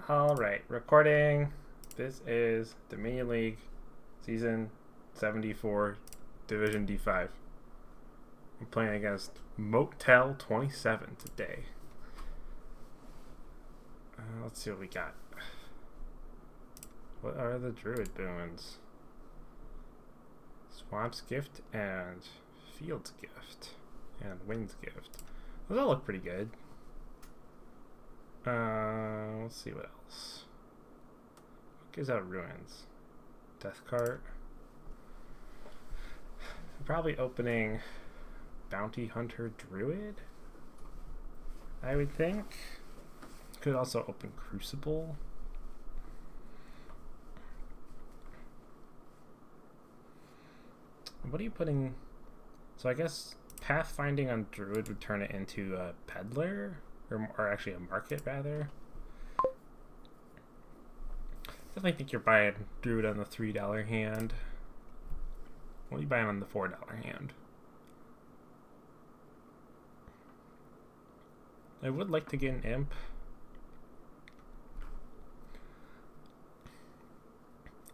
All right, recording. This is Dominion League, Season 74, Division D5. I'm playing against Motel27 today. Let's see what we got. What are the Druid boons? Swamp's Gift and Field's Gift and Wind's Gift. Those all look pretty good. Let's see what else. What gives out Ruins? Death Cart. Probably opening Bounty Hunter Druid, I would think. Could also open Crucible. What are you putting? So I guess Pathfinding on Druid would turn it into a Peddler, or actually a Market rather. Definitely think you're buying Druid on the $3 hand. What are you buying on the $4 hand? I would like to get an Imp.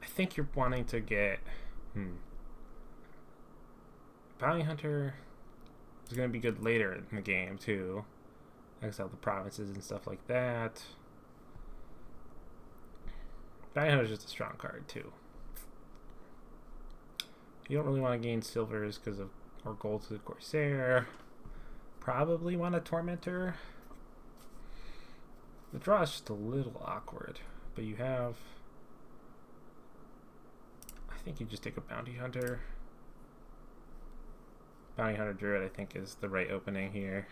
I think you're wanting to get Bounty Hunter is going to be good later in the game too. Exile the provinces and stuff like that. Bounty Hunter is just a strong card too. You don't really want to gain silvers because of or gold to the Corsair. Probably want a Tormentor. The draw is just a little awkward, but you have. I think you just take a Bounty Hunter. Bounty Hunter Druid, I think, is the right opening here.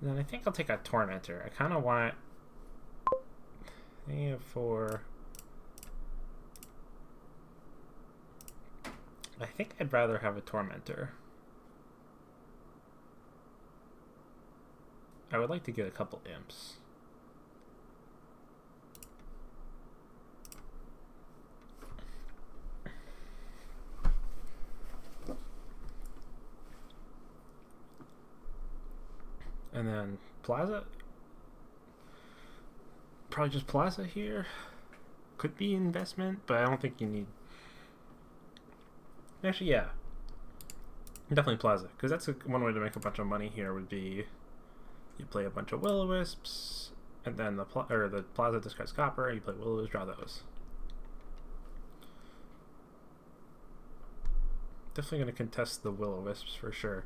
And then I think I'll take a Tormentor. I kind of want. I think I'd rather have a Tormentor. I would like to get a couple Imps. And then Plaza. Probably just Plaza here. Could be investment, but I don't think you need. Actually, yeah. Definitely Plaza, because that's one way to make a bunch of money here would be you play a bunch of Will-O-Wisps, and then the Plaza discards copper, and you play Will-O-Wisps, draw those. Definitely going to contest the Will-O-Wisps for sure.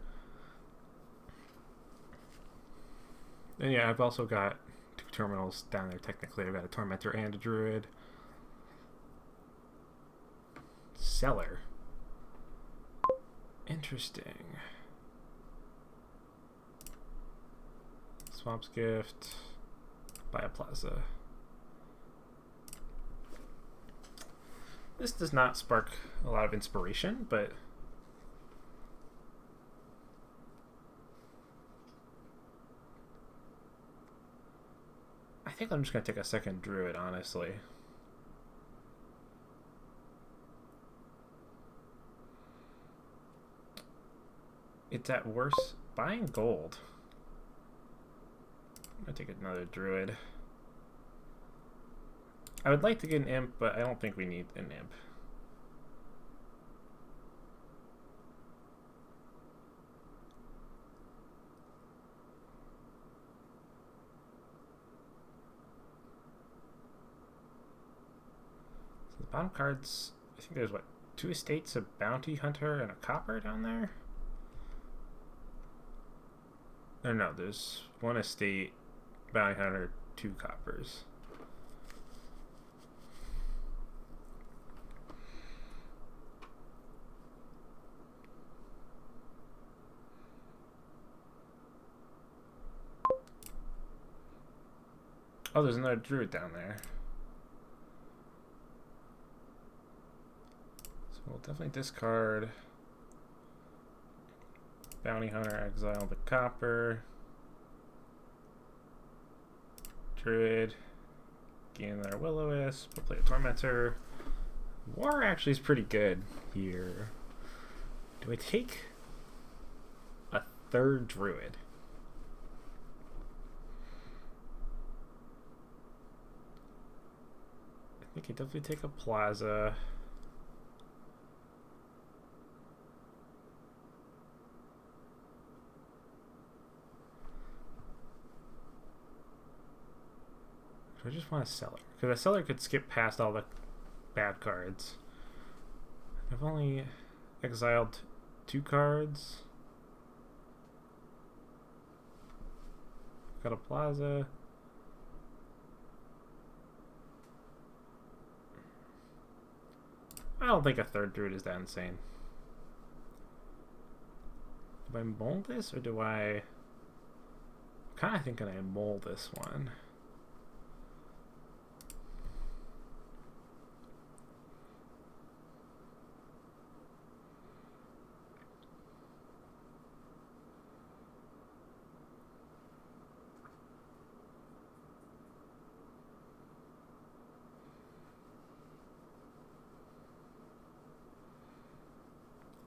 And yeah, I've also got 2 terminals down there technically. I've got a Tormentor and a Druid. Seller. Interesting. Swamp's Gift. Buy a Plaza. This does not spark a lot of inspiration, but I think I'm just going to take a second Druid, honestly. It's at worst buying gold. I'm going to take another Druid. I would like to get an Imp, but I don't think we need an Imp. So the bottom cards, I think there's what, 2 estates, a Bounty Hunter, and a Copper down there? Or no, there's 1 estate, Bounty Hunter, 2 coppers. Oh, there's another Druid down there. So we'll definitely discard Bounty Hunter, exile the copper. Druid. Gain their Will-O-Wisp. We'll play a Tormentor. War actually is pretty good here. Do I take a third Druid? I could definitely take a plaza. I just want a seller, because a seller could skip past all the bad cards. I've only exiled 2 cards. Got a plaza. I don't think a 3rd druid is that insane. Do I mold this, or do I... I'm kind of thinking I mold this one.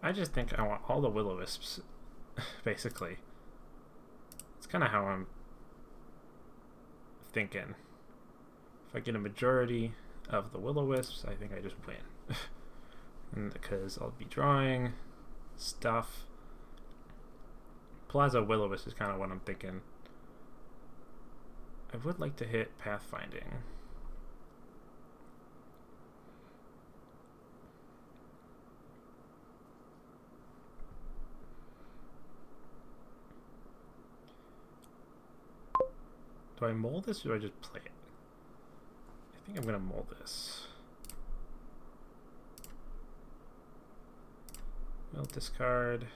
I just think I want all the will-o-wisps, basically. It's kind of how I'm thinking. If I get a majority of the will-o-wisps, I think I just win. And because I'll be drawing stuff. Plaza will-o-wisp is kind of what I'm thinking. I would like to hit pathfinding. Do I mold this, or do I just play it? I think I'm going to mold this. We'll discard.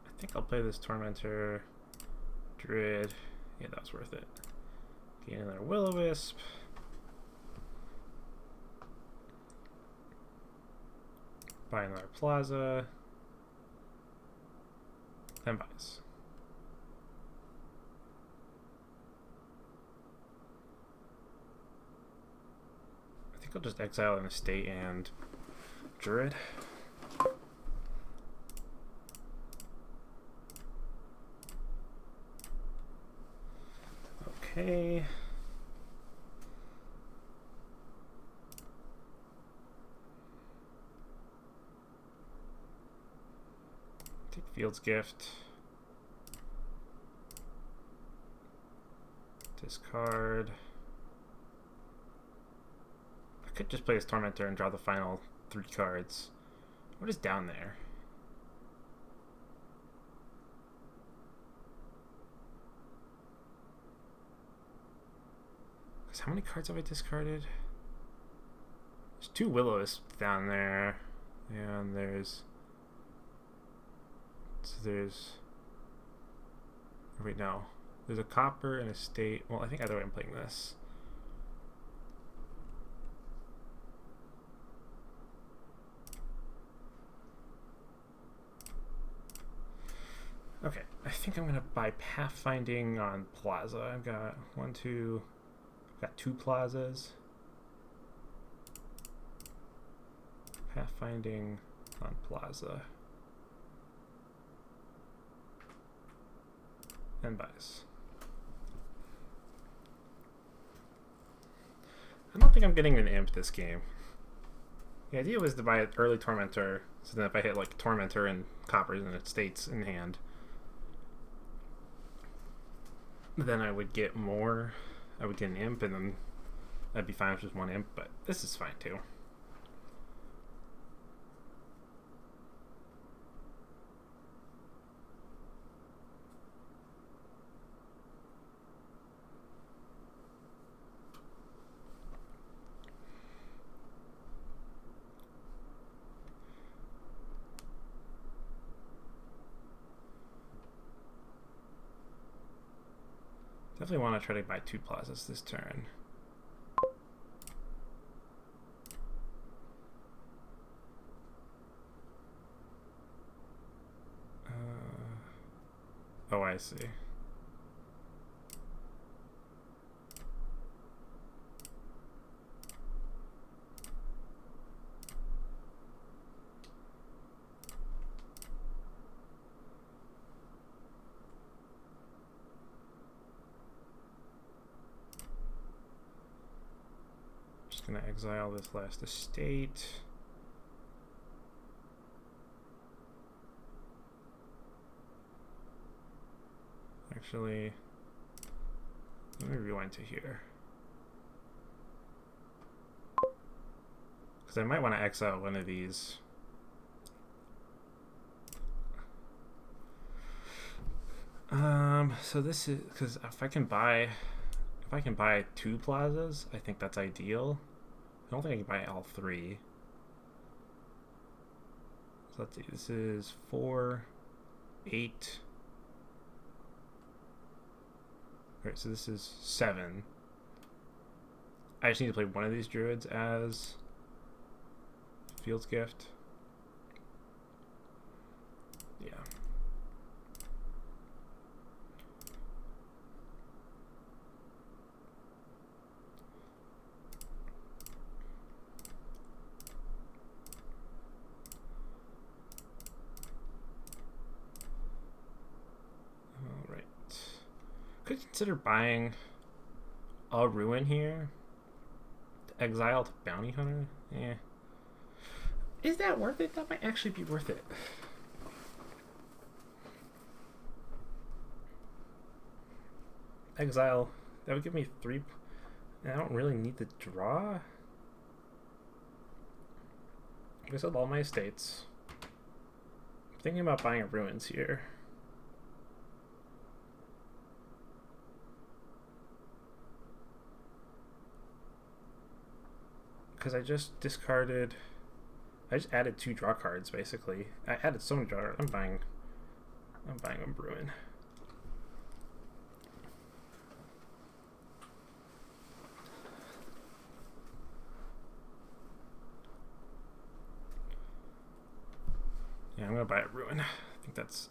I think I'll play this Tormentor Druid. Yeah, that was worth it. Gain another Will-o-wisp. Buy another plaza. Then buys. I think I'll just exile an estate and druid. Okay. Take Field's Gift. Discard. I could just play as Tormentor and draw the final 3 cards. What is down there? How many cards have I discarded? There's 2 Will-o-wisps down there. And there's... So there's... Wait, no. There's a copper and a state. Well, I think either way I'm playing this. Okay, I think I'm going to buy Pathfinding on Plaza. I've got 1, 2... Got 2 plazas. Pathfinding on Plaza. And buys. I don't think I'm getting an imp this game. The idea was to buy an early Tormentor, so then if I hit like Tormentor and coppers and it states in hand, then I would get more. I would get an imp, and then I'd be fine with just 1 imp, but this is fine too. Definitely want to try to buy 2 plazas this turn. Oh, I see. just gonna exile this last estate. Actually, let me rewind to here. Because I might want to exile one of these. So this is because if I can buy 2 plazas, I think that's ideal. I don't think I can buy all 3. So let's see. This is 4, 8. Alright, so this is 7. I just need to play one of these druids as Field's Gift. Yeah. Alright. Could consider buying a ruin here. Exiled Bounty Hunter? Yeah. Is that worth it? That might actually be worth it. Exile. That would give me 3. I don't really need to draw. I sold all my estates. I'm thinking about buying a ruins here. Because I just added 2 draw cards basically. I added so many draw cards. I'm buying a Bruin. Yeah, I'm gonna buy a Ruin. I think that's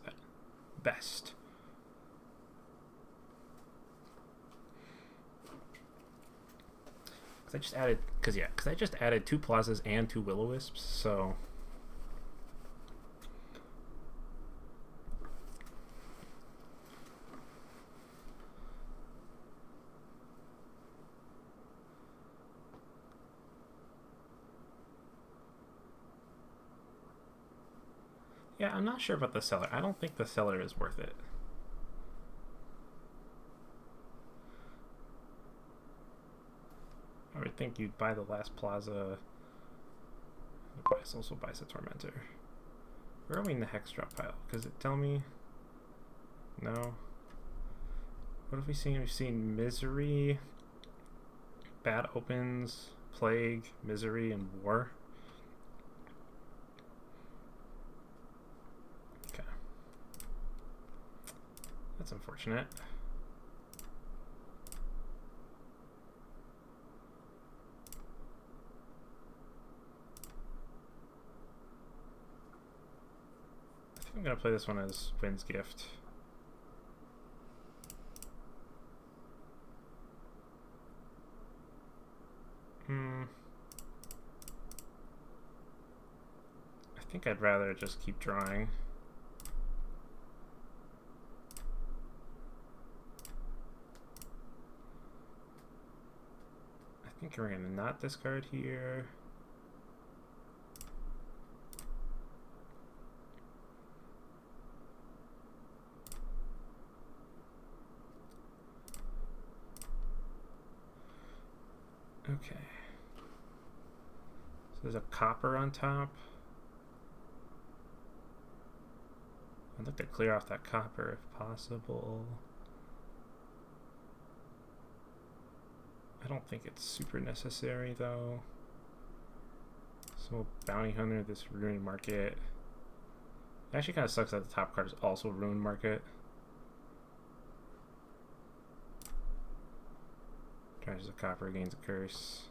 best. I just added, because I just added 2 plazas and 2 will-o-wisps, so yeah, I'm not sure about the seller. I don't think the seller is worth it. I would think you'd buy the last plaza. Also buys a Tormentor. Where are we in the hex drop pile? Does it tell me? No. What have we seen? We've seen Misery, Bad Opens, Plague, Misery, and War. Okay. That's unfortunate. I'm gonna play this one as Wind's Gift. I think I'd rather just keep drawing. I think we're gonna not discard here. Okay. So there's a copper on top. I'd like to clear off that copper if possible. I don't think it's super necessary though. So Bounty Hunter, this Ruin Market. It actually kind of sucks that the top card is also Ruin Market. Charges a copper, gains a curse.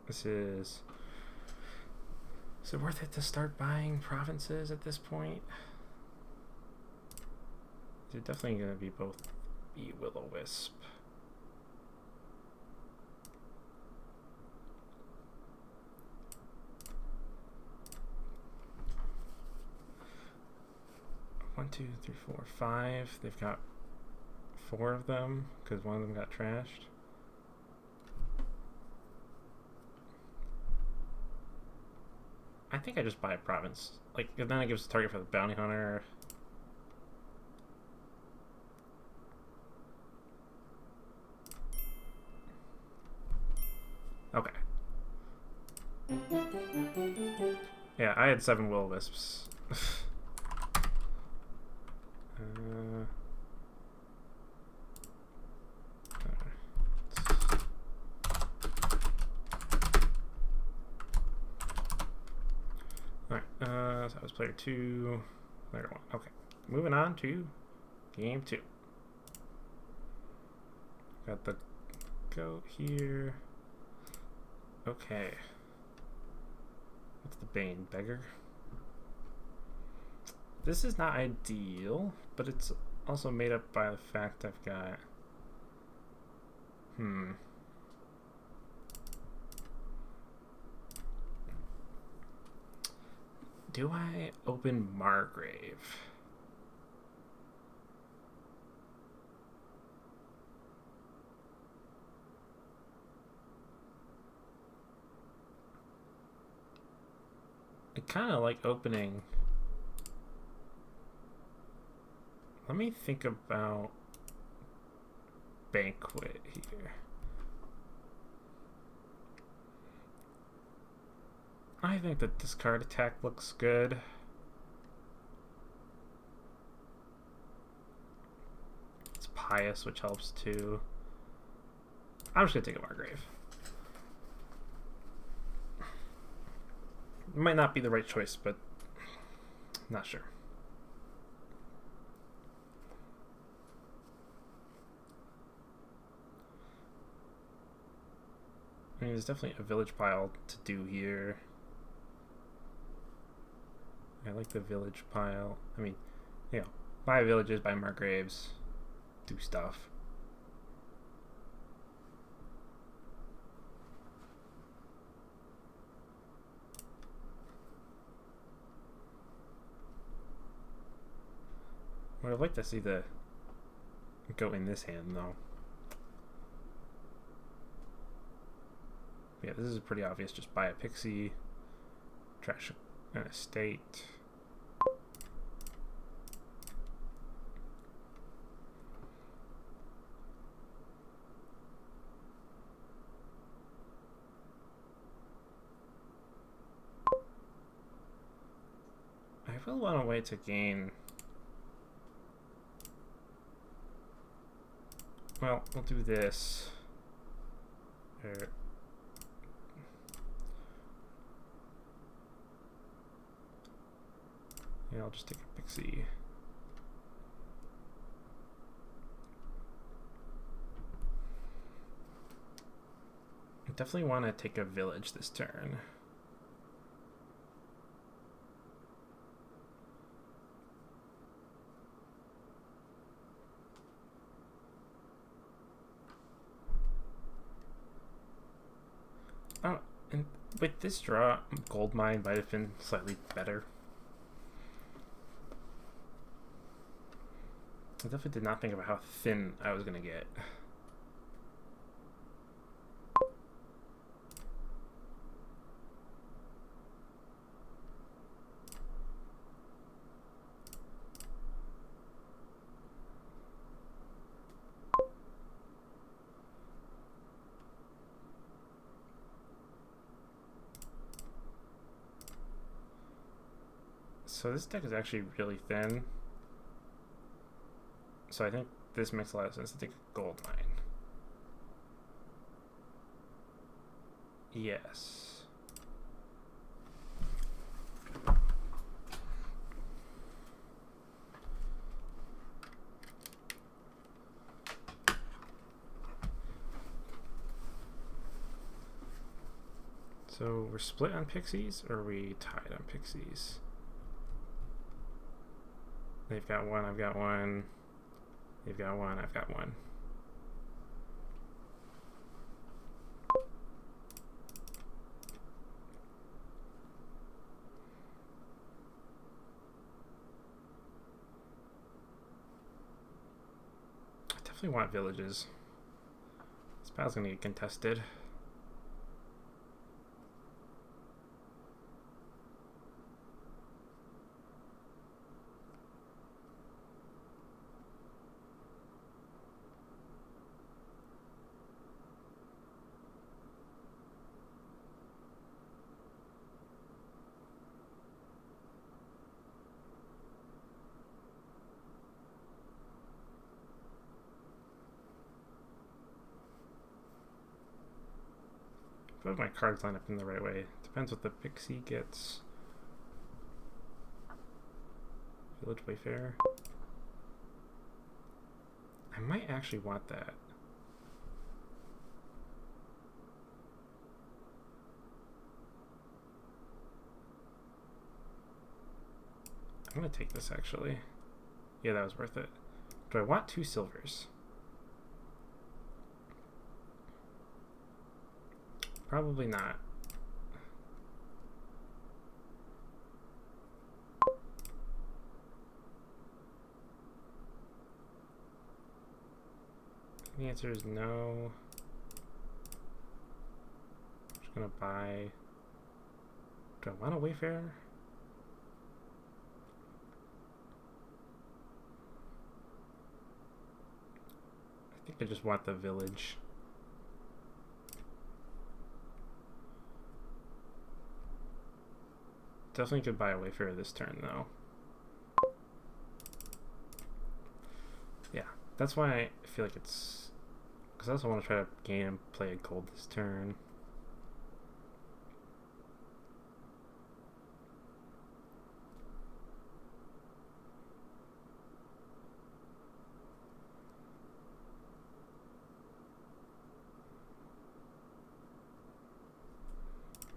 This is it worth it to start buying provinces at this point? They're definitely going to be both be will-o-wisp. One, two, three, four, five. They've got 4 of them because one of them got trashed. I think I just buy a province. Like, and then it gives the target for the bounty hunter. Okay. Yeah, I had 7 will-o-wisps. Alright, so that was player 2, player 1. Okay, moving on to game 2. Got the goat here. Okay. What's the Bane? Beggar? This is not ideal, but it's also made up by the fact I've got... Do I open Margrave? I kind of like opening... Let me think about Banquet here. I think the discard attack looks good. It's pious, which helps too. I'm just gonna take a Margrave. It might not be the right choice, but I'm not sure. I mean, there's definitely a village pile to do here. I like the village pile. I mean, you know, buy villages, buy Margraves, do stuff. Would have liked to see the go in this hand though. Yeah, this is pretty obvious. Just buy a pixie, trash an estate. I will want a way to gain. Well, we'll do this. Yeah, I'll just take a pixie. I definitely want to take a village this turn. Oh, and with this draw, gold mine might have been slightly better. I definitely did not think about how thin I was going to get. So this deck is actually really thin. So I think this makes a lot of sense to take a gold mine. Yes. So we're split on pixies, or are we tied on pixies? They've got one, I've got one. They've got one, I've got one. I definitely want villages. This battle's gonna get contested. But my cards line up in the right way. Depends what the pixie gets. Village Wayfarer. I might actually want that. I'm gonna take this actually. Yeah, that was worth it. Do I want 2 silvers? Probably not. The answer is no. I'm just gonna buy. Do I want a Wayfarer? I think I just want the village. Definitely could buy a Wayfarer this turn though. Yeah, that's why I feel like it's, because I also want to try to game play a gold this turn.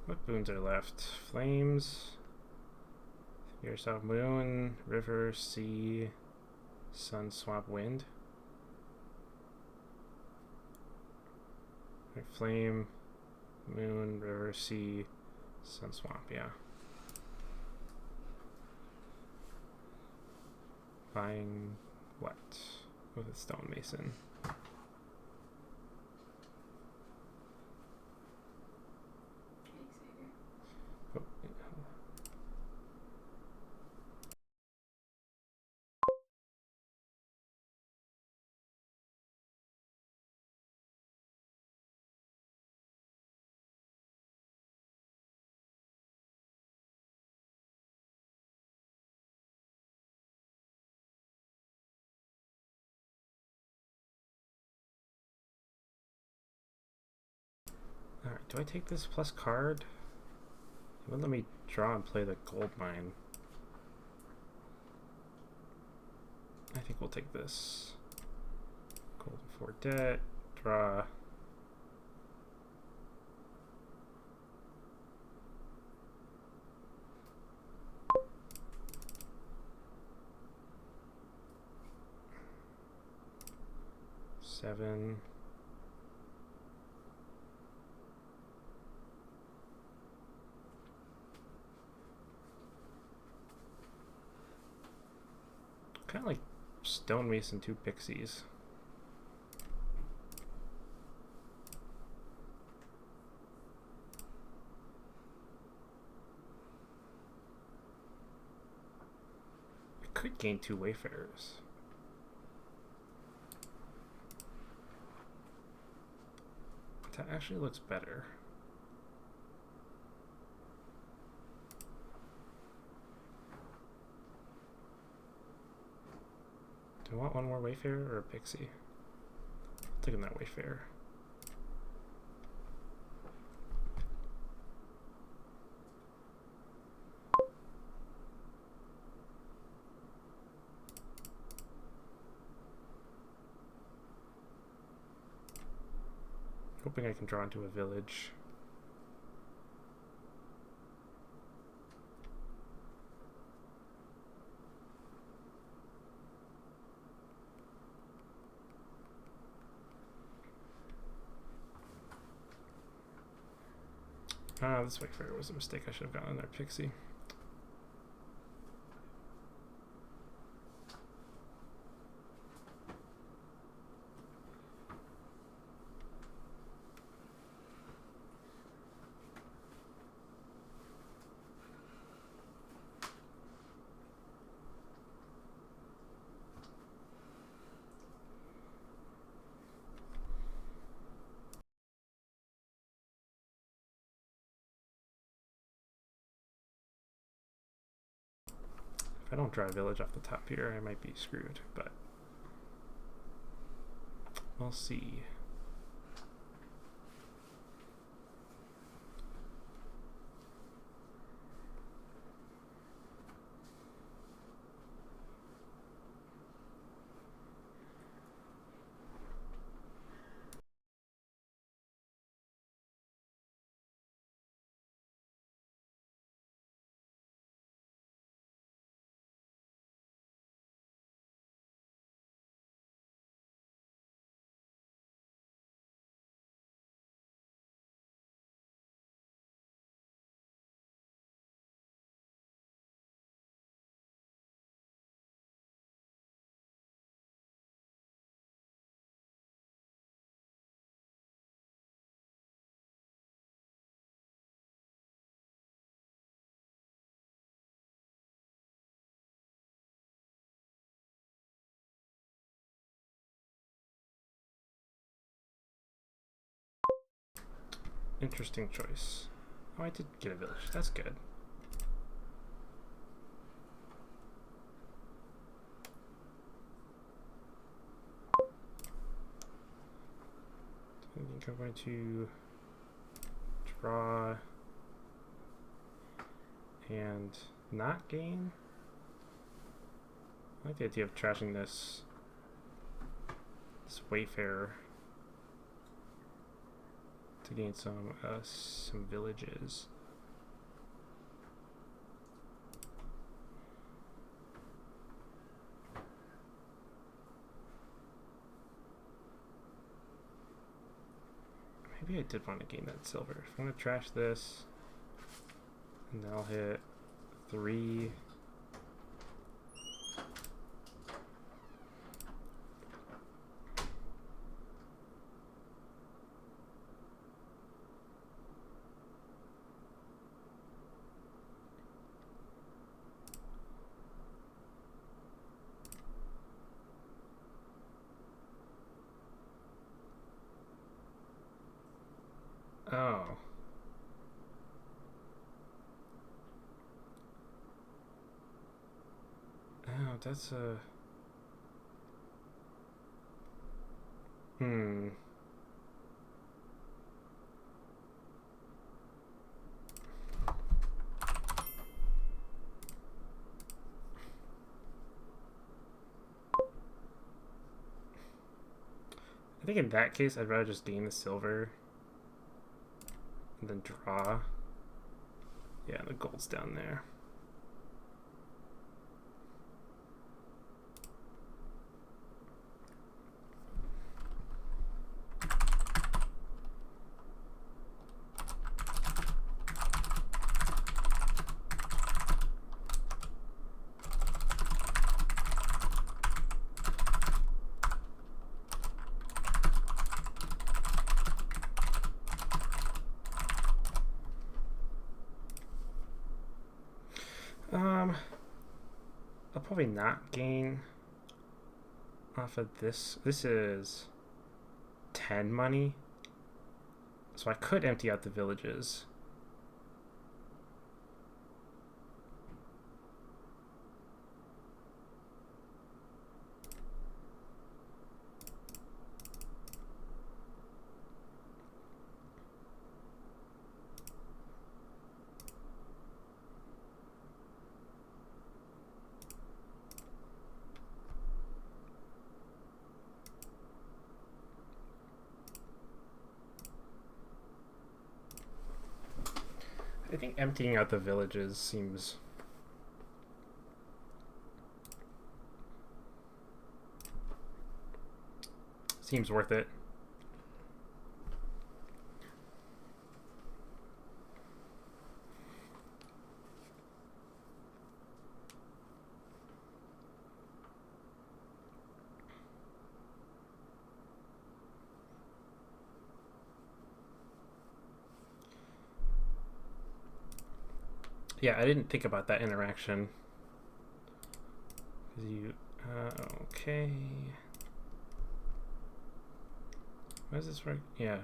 What boons are left? Flames. Here's South Moon, River, Sea, Sun, Swamp, Wind. Right, Flame, Moon, River, Sea, Sun, Swamp, yeah. Buying what? With a Stonemason. Oh, yeah. Alright, do I take this plus card? It wouldn't let me draw and play the gold mine. I think we'll take this. Gold for debt, draw. Seven. Kind of like Stonemason, 2 pixies. I could gain 2 Wayfarers. That actually looks better. Do I want 1 more Wayfarer or a pixie? I'm taking that Wayfarer. Hoping I can draw into a village. Ah, this Wayfarer was a mistake. I should have gotten another pixie. If I don't draw a village off the top here, I might be screwed, but we'll see. Interesting choice. Oh, I did get a village. That's good. I think I'm going to draw and not gain. I like the idea of trashing this Wayfarer to gain some villages. Maybe I did want to gain that silver. If I'm going to trash this, and then I'll hit 3. Oh. Oh, that's a... I think in that case, I'd rather just gain the silver and then draw. Yeah, the gold's down there. I'll probably not gain off of this. This is 10 money, so I could empty out the villages. I think emptying out the villages seems worth it. Yeah, I didn't think about that interaction. Okay. What does this work? Yeah.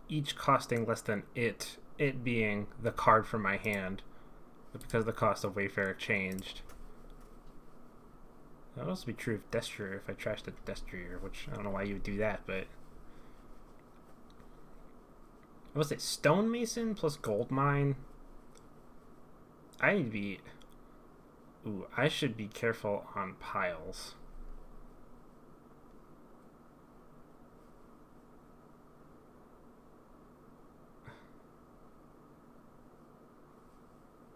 Each costing less than it being the card from my hand, but because the cost of Wayfarer changed. That would also be true of Destrier if I trashed a Destrier, which I don't know why you would do that, but... I would say Stonemason plus Gold Mine. I need to be... Ooh, I should be careful on piles.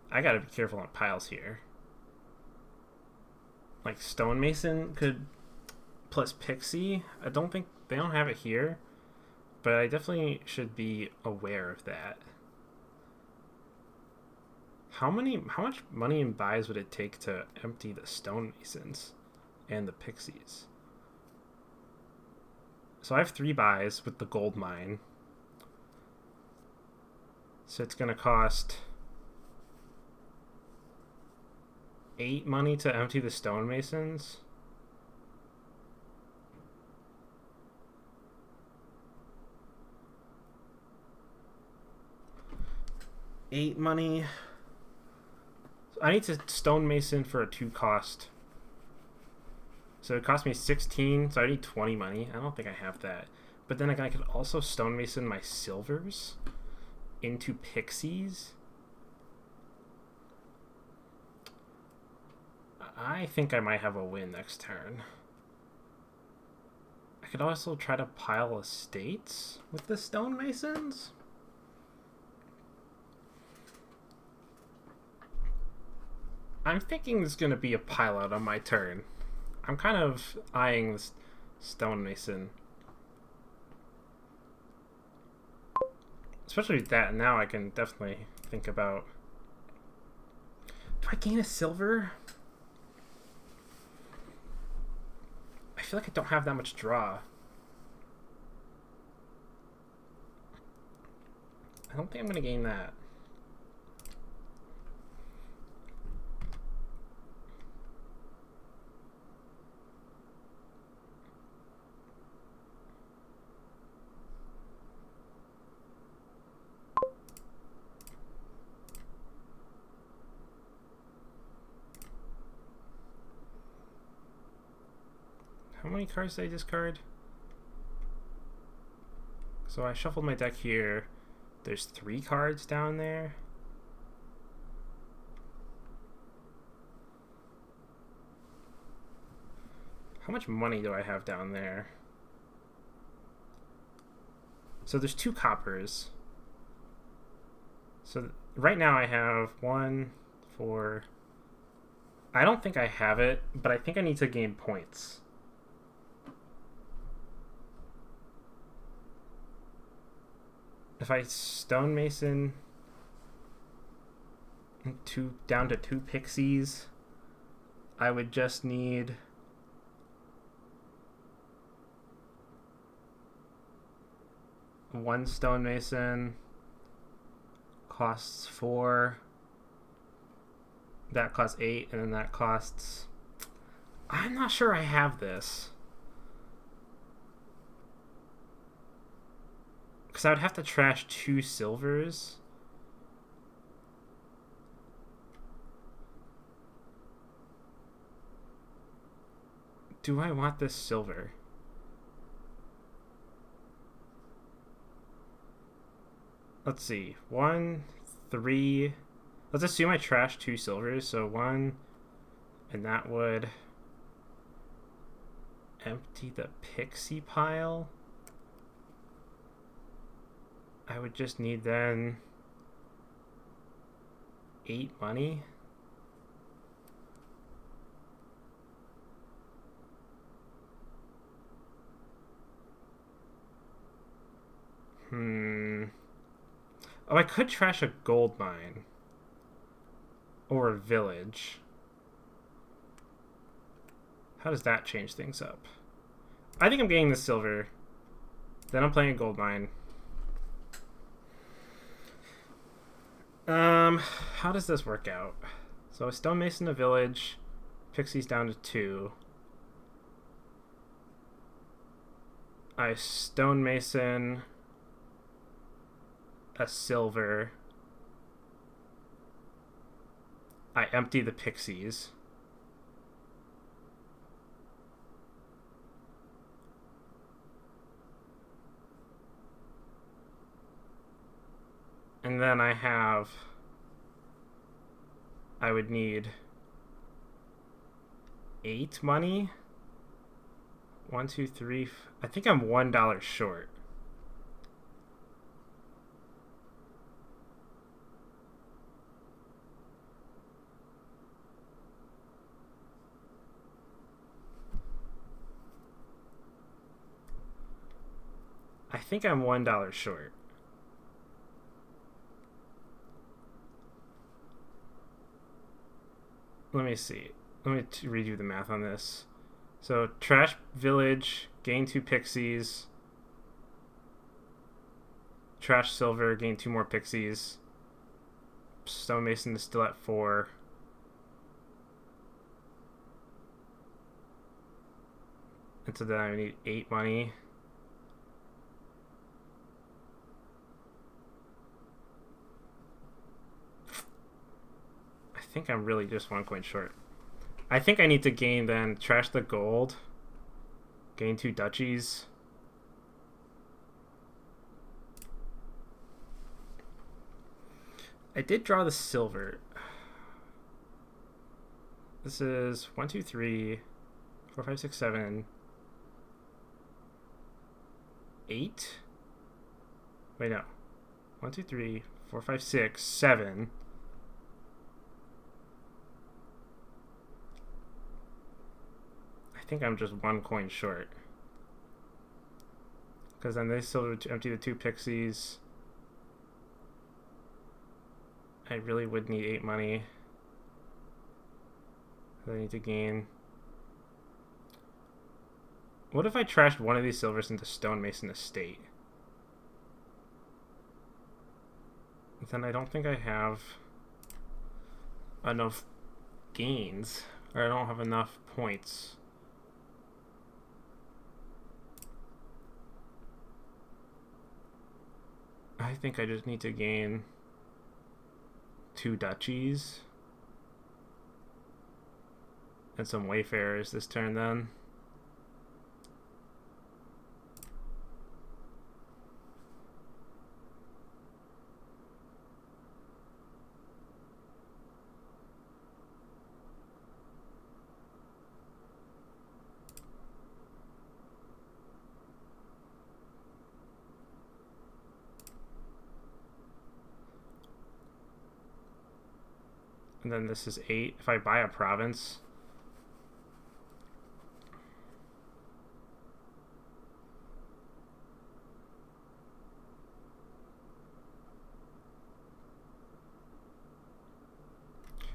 I gotta be careful on piles here. Like Stonemason could plus Pixie. I don't think they don't have it here, but I definitely should be aware of that. How much money in buys would it take to empty the Stonemasons and the Pixies? So I have 3 buys with the gold mine. So it's gonna cost 8 money to empty the Stonemasons. 8 money. I need to stonemason for a 2 cost. So it cost me 16, so I need 20 money. I don't think I have that. But then I could also stonemason my silvers into pixies. I think I might have a win next turn. I could also try to pile estates with the stonemasons. I'm thinking there's going to be a pile out on my turn. I'm kind of eyeing this stonemason. Especially with that, now I can definitely think about... Do I gain a silver? I feel like I don't have that much draw. I don't think I'm going to gain that. How many cards did I discard? So I shuffled my deck here. There's 3 cards down there. How much money do I have down there? So there's 2 coppers. So right now I have 1, 4. I don't think I have it, but I think I need to gain points. If I stonemason down to 2 pixies, I would just need one stonemason, costs 4, that costs 8, and then that costs... I'm not sure I have this. Because I would have to trash 2 silvers. Do I want this silver? Let's see. 1, 3. Let's assume I trash 2 silvers. So 1, and that would empty the pixie pile. I would just need then 8 money. Oh, I could trash a gold mine. Or a village. How does that change things up? I think I'm getting the silver. Then I'm playing a gold mine. How does this work out? So I stonemason a village, pixies down to 2. I stonemason a silver. I empty the pixies. And then I would need 8 money. 1, 2, 3. I think I'm $1 short. I think I'm $1 short. Let me see. Let me redo the math on this. So trash village, gain 2 pixies. Trash silver, gain 2 more pixies. Stonemason is still at 4. And so then I need 8 money. think I'm really just 1 coin short. I think I need to gain then, trash the gold, gain 2 duchies. I did draw the silver. This is 1, 2, 3, 4, 5, 6, 7, 8. Wait, no. 1, 2, 3, 4, 5, 6, 7. I think I'm just 1 coin short. Because then they still empty the 2 pixies. I really would need 8 money. I need to gain. What if I trashed one of these silvers into Stonemason Estate? Then I don't think I have enough gains, or I don't have enough points. I think I just need to gain 2 duchies and some wayfarers this turn then. And then this is 8. If I buy a province,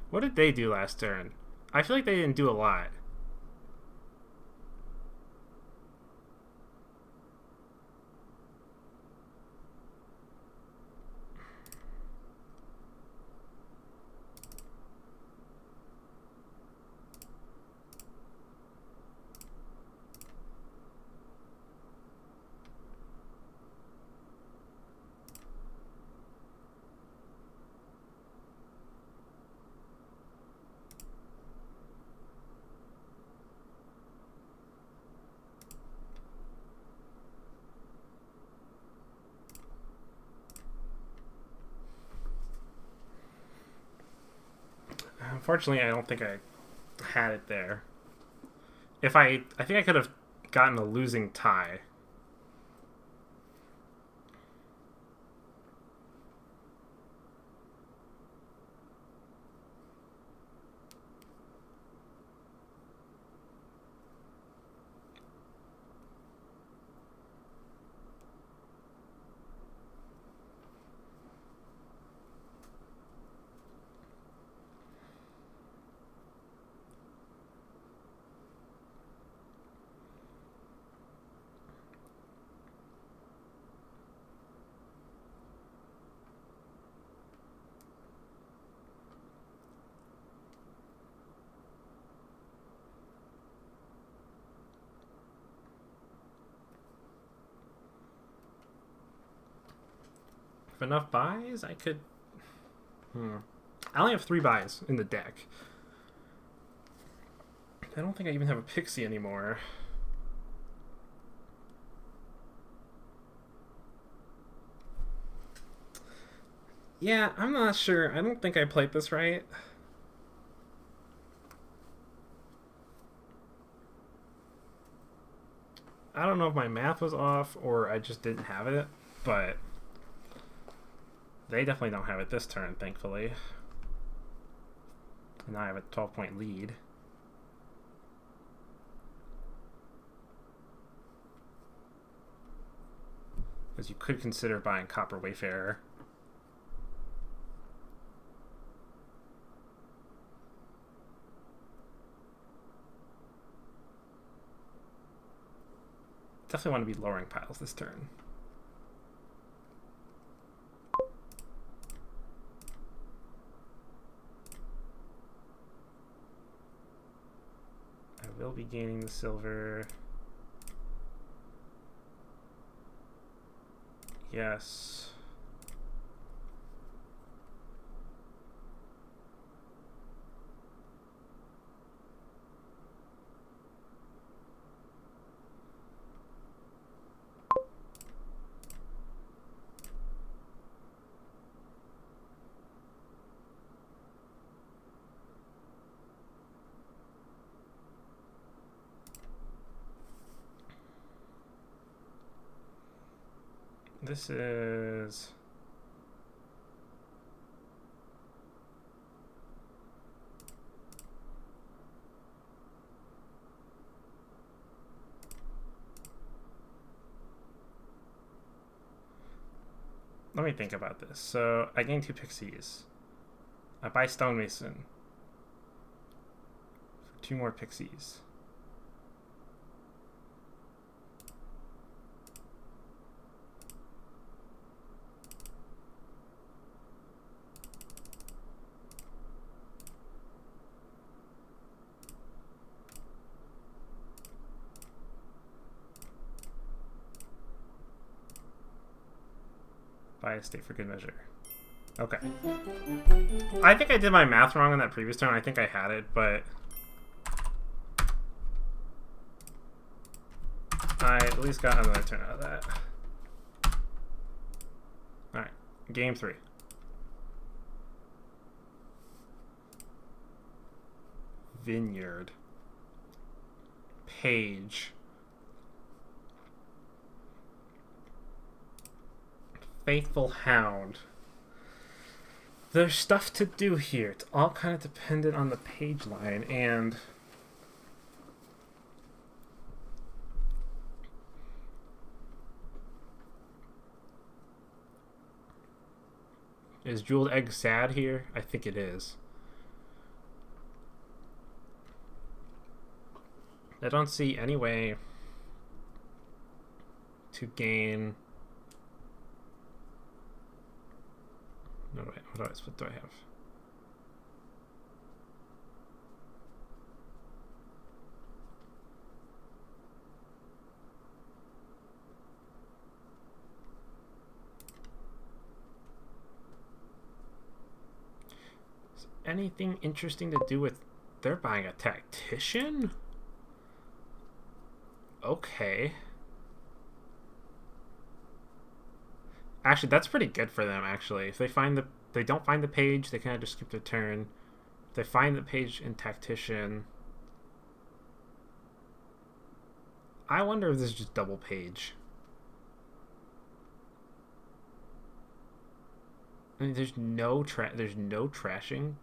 what did they do last turn? I feel like they didn't do a lot. Unfortunately, I don't think I had it there. If I think I could have gotten a losing tie. If enough buys, I could... I only have 3 buys in the deck. I don't think I even have a pixie anymore. Yeah, I'm not sure. I don't think I played this right. I don't know if my math was off or I just didn't have it, but they definitely don't have it this turn, thankfully. And now I have a 12-point lead. Because you could consider buying Copper Wayfarer. Definitely want to be lowering piles this turn. I will be gaining the silver. Yes. This is... Let me think about this. So I gain 2 pixies. I buy stonemason for 2 more pixies. Buy a state for good measure. Okay. I think I did my math wrong on that previous turn. I think I had it, but I at least got another turn out of that. Alright. Game 3. Vineyard. Page. Faithful Hound. There's stuff to do here. It's all kind of dependent on the page line, and is Jeweled Egg sad here? I think it is. I don't see any way to gain... No, wait, what do I have? Is anything interesting to do with... They're buying a tactician? Okay. Actually, that's pretty good for them, actually. If they don't find the page, they kind of just skip their turn. If they find the page in Tactician... I wonder if this is just double page. I mean, there's no trashing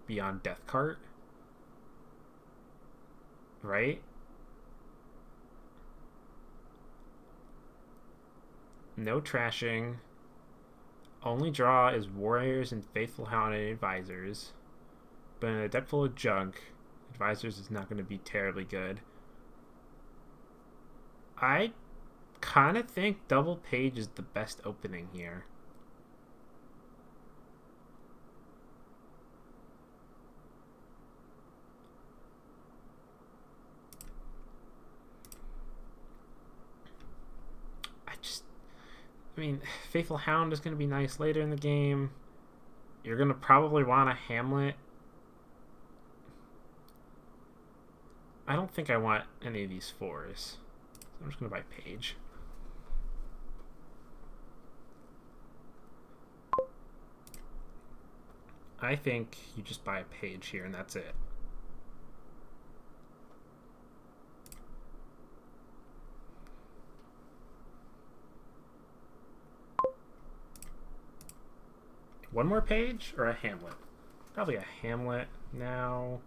beyond Death Cart. Right? No trashing. Only draw is Warriors and Faithful Hound and Advisors. But in a deck full of junk, Advisors is not going to be terribly good. I kind of think double page is the best opening here. I mean, Faithful Hound is going to be nice later in the game. You're going to probably want a Hamlet. I don't think I want any of these 4s. So I'm just going to buy Page. I think you just buy a Page here and that's it. One more page or a Hamlet? Probably a Hamlet now.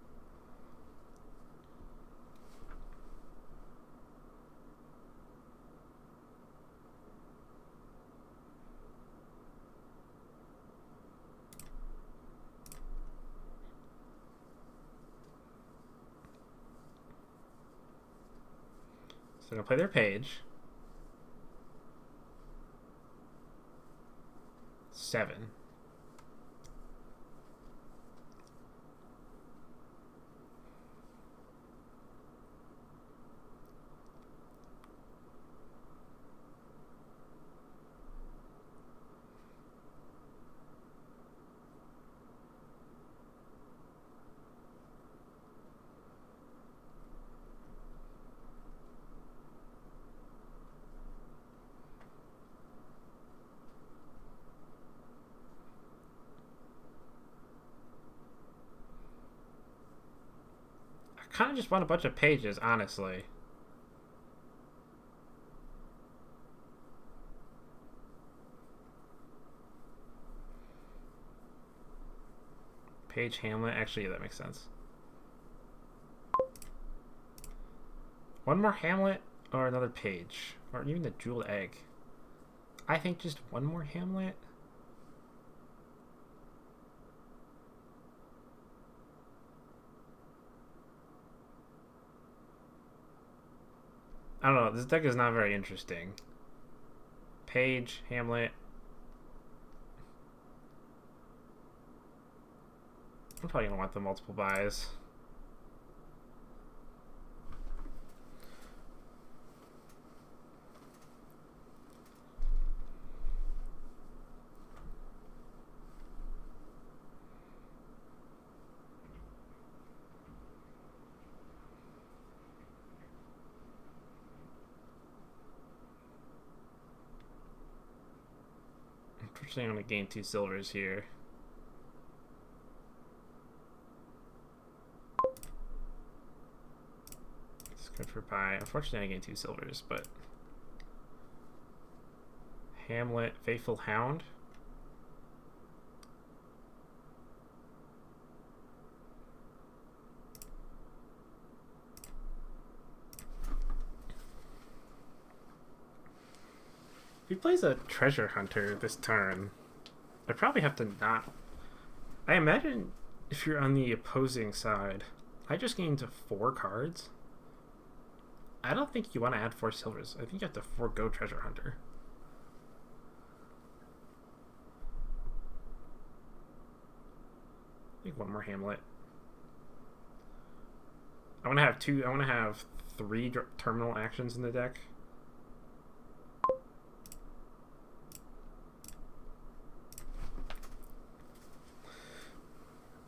So I'm gonna play their page. 7. Kind of just want a bunch of pages, honestly. Page Hamlet. Actually, yeah, that makes sense. One more Hamlet or another Page. Or even the Jeweled Egg. I think just one more Hamlet. I don't know. This deck is not very interesting. Page, Hamlet. I'm probably going to want the multiple buys. Unfortunately, I'm going to gain 2 silvers here. It's good for buy. Unfortunately, I gain 2 silvers, but... Hamlet, Faithful Hound. If he plays a Treasure Hunter this turn, I probably have to not... I imagine if you're on the opposing side, I just gained 4 cards. I don't think you want to add 4 silvers. I think you have to forego Treasure Hunter. I think one more Hamlet. I want to have 2. I want to have 3 terminal actions in the deck.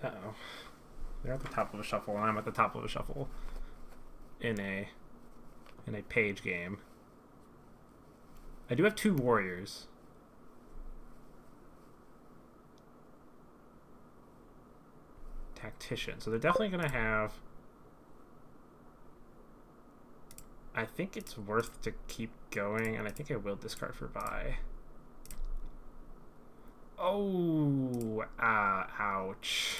Uh-oh. They're at the top of a shuffle, and I'm at the top of a shuffle in a Page game. I do have 2 warriors. Tactician. So they're definitely going to have... I think it's worth to keep going, and I think I will discard for buy. Oh, ouch.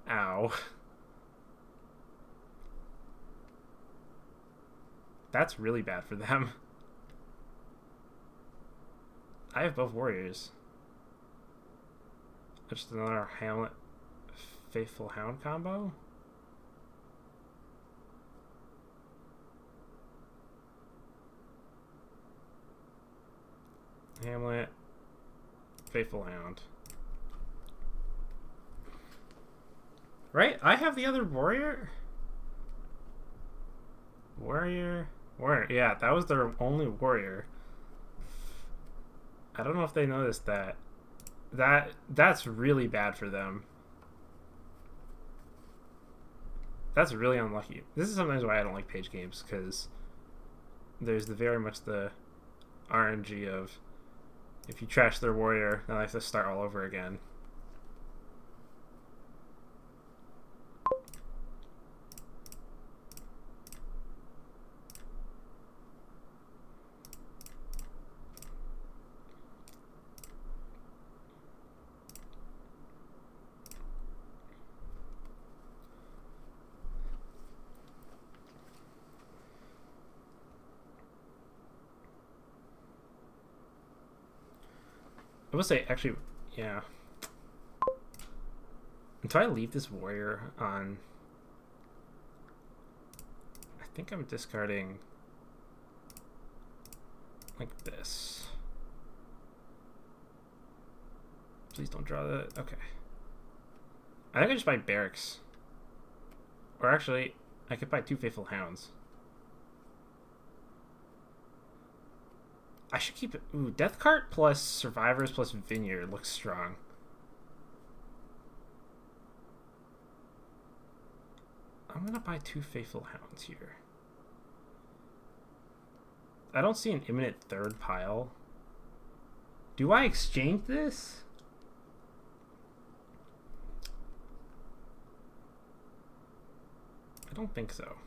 Ow. That's really bad for them. I have both warriors. Just another Hamlet Faithful Hound combo. Hamlet Faithful Hound. Right? I have the other warrior? Warrior. Yeah, that was their only warrior. I don't know if they noticed that. That's really bad for them. That's really unlucky. This is sometimes why I don't like Page games, because there's very much the RNG of if you trash their warrior, then I have to start all over again. I will say, actually, yeah. Until I leave this warrior on... I think I'm discarding like this. Please don't draw that. Okay. I think I just buy barracks. Or actually, I could buy 2 Faithful Hounds. I should keep it. Ooh, Death Cart plus Survivors plus Vineyard looks strong. I'm gonna buy 2 Faithful Hounds here. I don't see an imminent 3rd pile. Do I exchange this? I don't think so.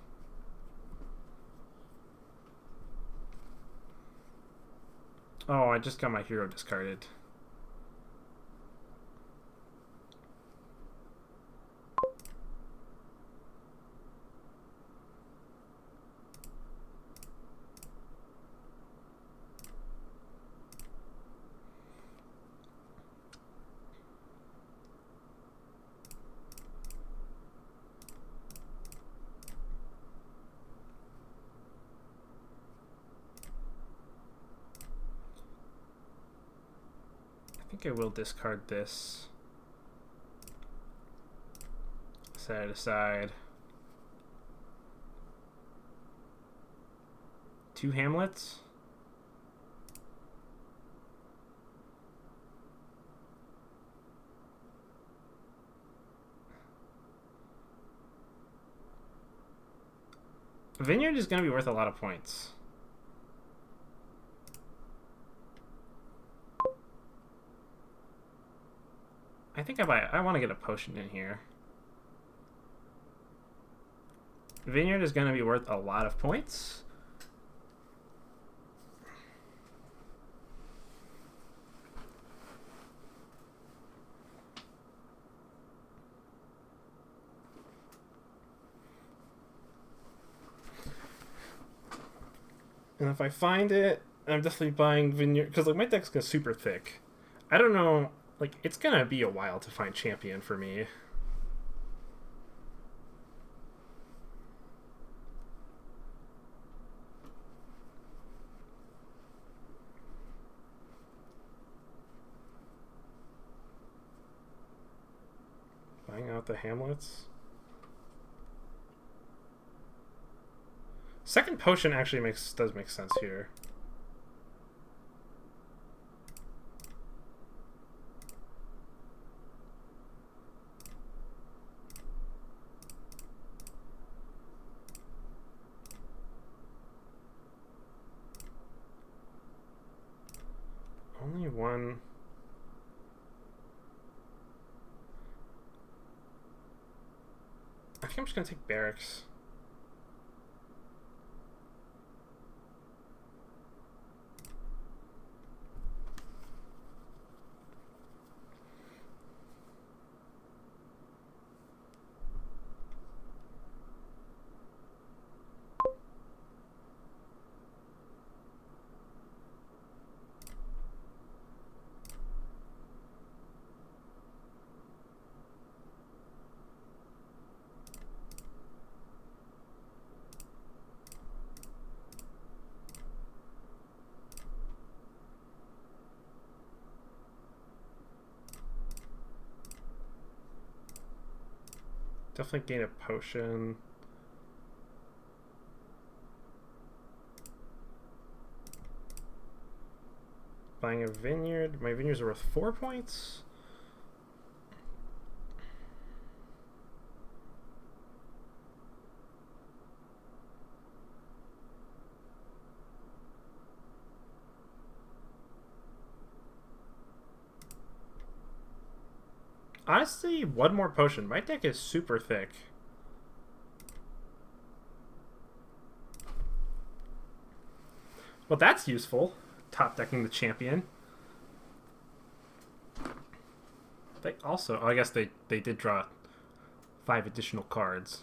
Oh, I just got my hero discarded. think I will discard this. Set it aside. 2 hamlets. Vineyard is going to be worth a lot of points. I think I want to get a potion in here. Vineyard is going to be worth a lot of points. And if I find it, I'm definitely buying Vineyard, because like my deck's super thick. I don't know, like it's gonna be a while to find champion for me. Buying out the hamlets. Second potion actually does make sense here. Only one. I think I'm just gonna take barracks. Definitely gain a potion. Buying a vineyard. My vineyards are worth 4 points. Honestly, one more potion. My deck is super thick. Well, that's useful. Top decking the champion. They also, oh, I guess they did draw 5 additional cards.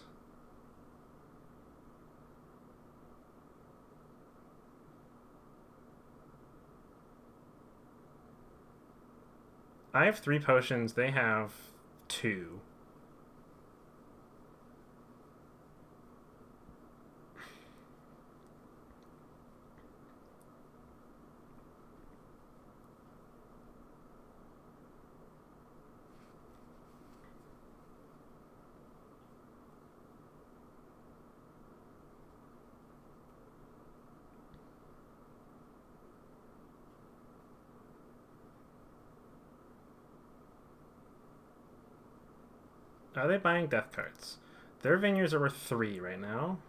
I have 3 potions. They have 2. Are they buying death cards? Their vineyards are worth 3 right now.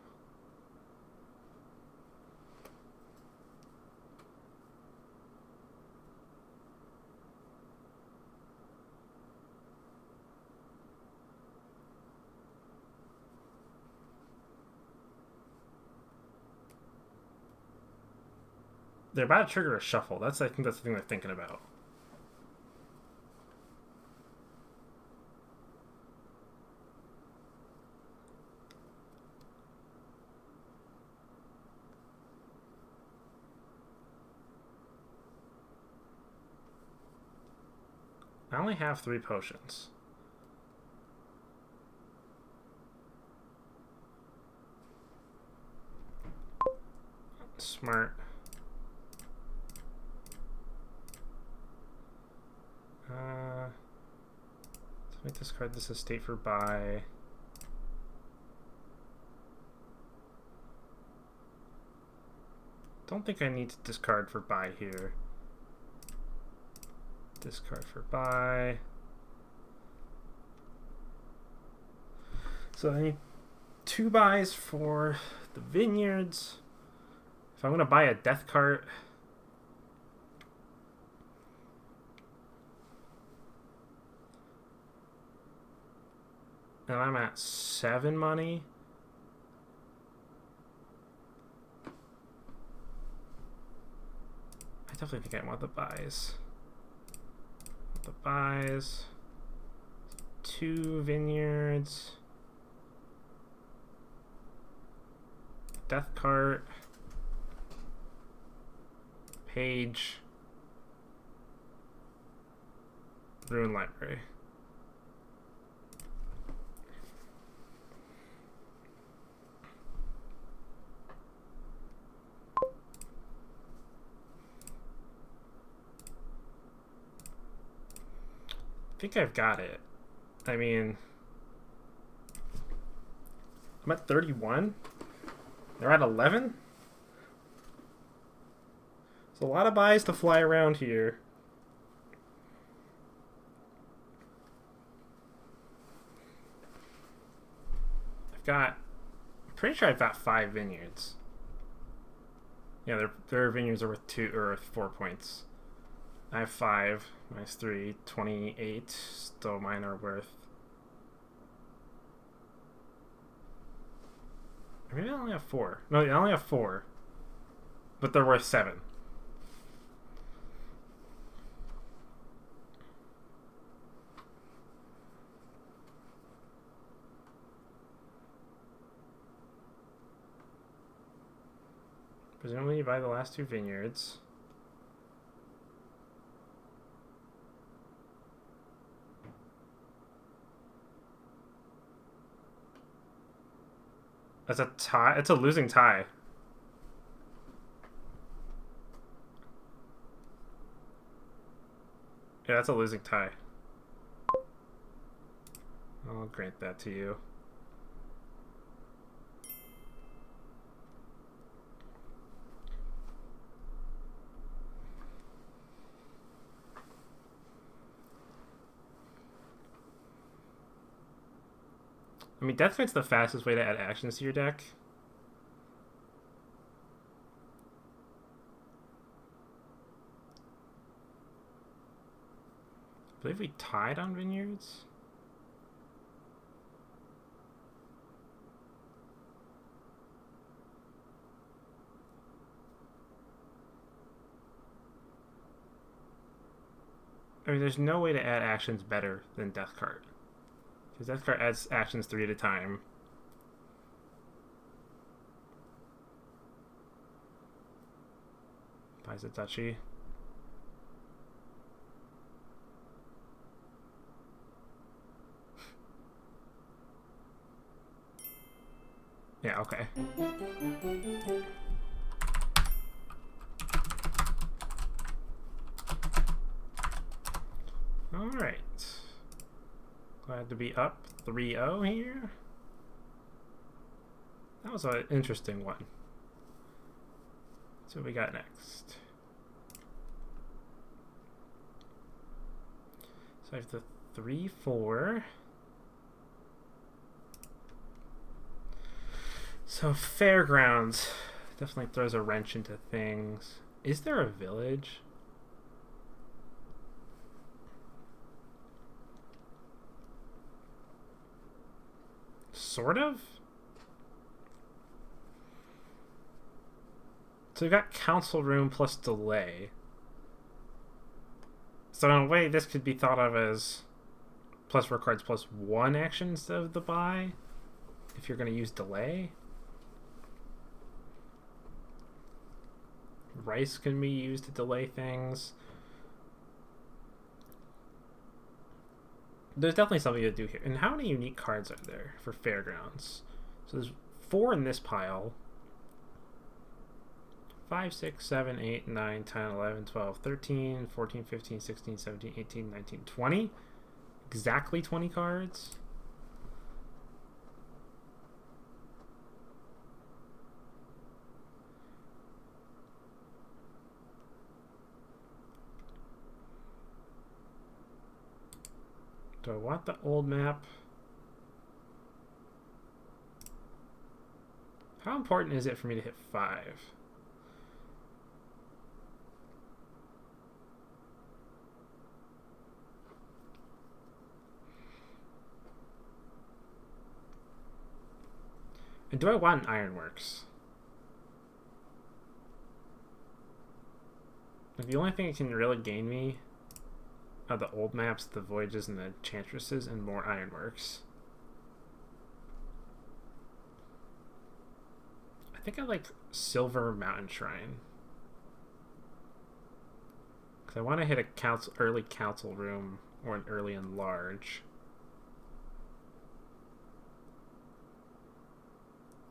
They're about to trigger a shuffle. I think that's the thing they're thinking about. I only have 3 potions. Smart. Let me discard this estate for buy. Don't think I need to discard for buy here. Discard for buy. So I need 2 buys for the vineyards. If I'm going to buy a death cart, and I'm at 7 money. I definitely think I want the buys. The buys. 2 vineyards. Death cart. Page. Ruin library. I think I've got it. I mean, I'm at 31. They're at 11. It's a lot of buys to fly around here. I'm pretty sure I've got 5 vineyards. Yeah, their vineyards are worth 2 or 4 points. I have 5 minus 3, 28. Still mine are worth. Maybe I only have 4. No, I only have 4. But they're worth 7. Presumably you buy the last 2 vineyards. That's a tie. It's a losing tie. Yeah, that's a losing tie. I'll grant that to you. I mean, Death Knight's the fastest way to add actions to your deck. I believe we tied on Vineyards. I mean, there's no way to add actions better than Death Card. Because Death Card adds actions 3 at a time. Buys a Duchy. Yeah, okay. Alright. Glad to be up 3-0 here. That was an interesting one. So what we got next? So I have the 3-4. So Fairgrounds definitely throws a wrench into things. Is there a village? Sort of? So we've got Council Room plus Delay. So in a way, this could be thought of as plus 4 cards plus 1 actions of the buy, if you're going to use Delay. Rice can be used to delay things. There's definitely something to do here. And how many unique cards are there for Fairgrounds? So there's 4 in this pile, 5, 6, 7, 8, 9, 10, 11, 12, 13, 14, 15, 16, 17, 18, 19, 20. Exactly 20 cards. Do I want the old map? How important is it for me to hit 5? And do I want an Ironworks? Like, the only thing that can really gain me are the old maps, the Voyages, and the Enchantresses, and more Ironworks. I think I like Silver Mountain Shrine. Because I want to hit a early council room or an early enlarge.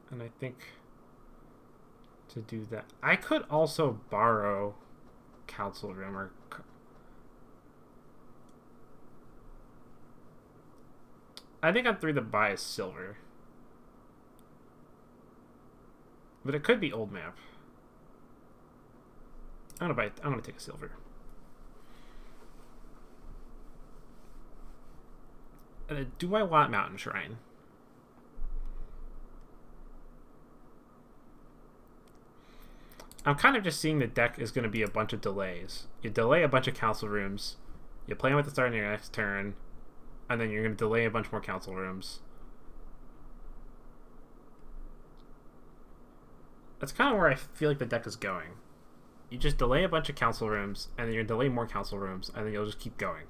And I think to do that, I could also borrow council room or. I think I'm through the buy is silver. But it could be old map. I'm gonna take a silver. Do I want Mountain Shrine? I'm kind of just seeing the deck is going to be a bunch of delays. You delay a bunch of council rooms, you play them at the start of your next turn, and then you're going to delay a bunch more council rooms. That's kind of where I feel like the deck is going. You just delay a bunch of council rooms, and then you're going to delay more council rooms, and then you'll just keep going.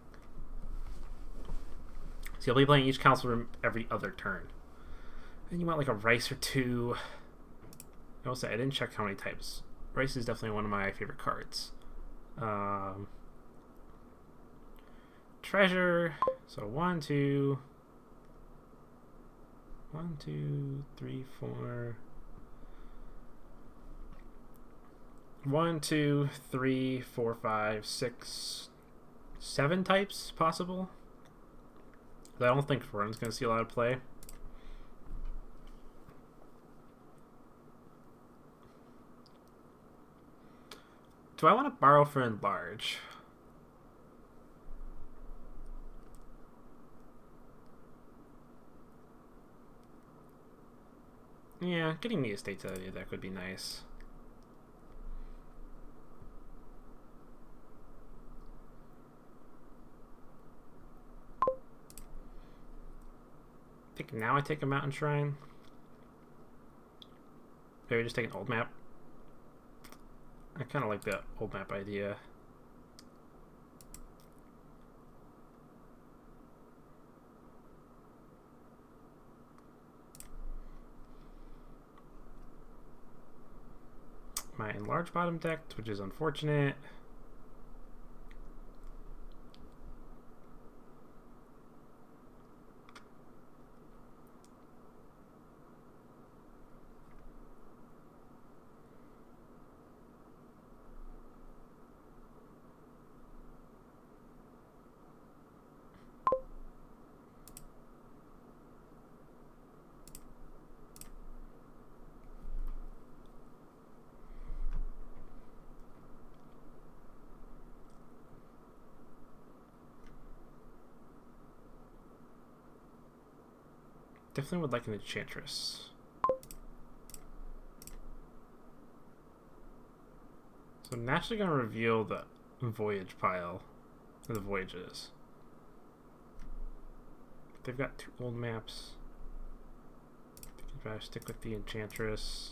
So you'll be playing each council room every other turn. And you want like a rice or two. I will say, I didn't check how many types. Rice is definitely one of my favorite cards. Treasure. So 1, 2, 3, 4. 1, 2, 3, 4, 5, 6, 7 types possible. I don't think Run's going to see a lot of play. Do I want to borrow for enlarge? Yeah, getting the estates out of the deck would be nice. I think now I take a Mountain Shrine. Maybe just take an old map. I kind of like the old map idea. My enlarge bottom deck, which is unfortunate. Definitely would like an Enchantress. So I'm naturally going to reveal the Voyage pile. The Voyages. They've got 2 old maps. I can try to stick with the Enchantress.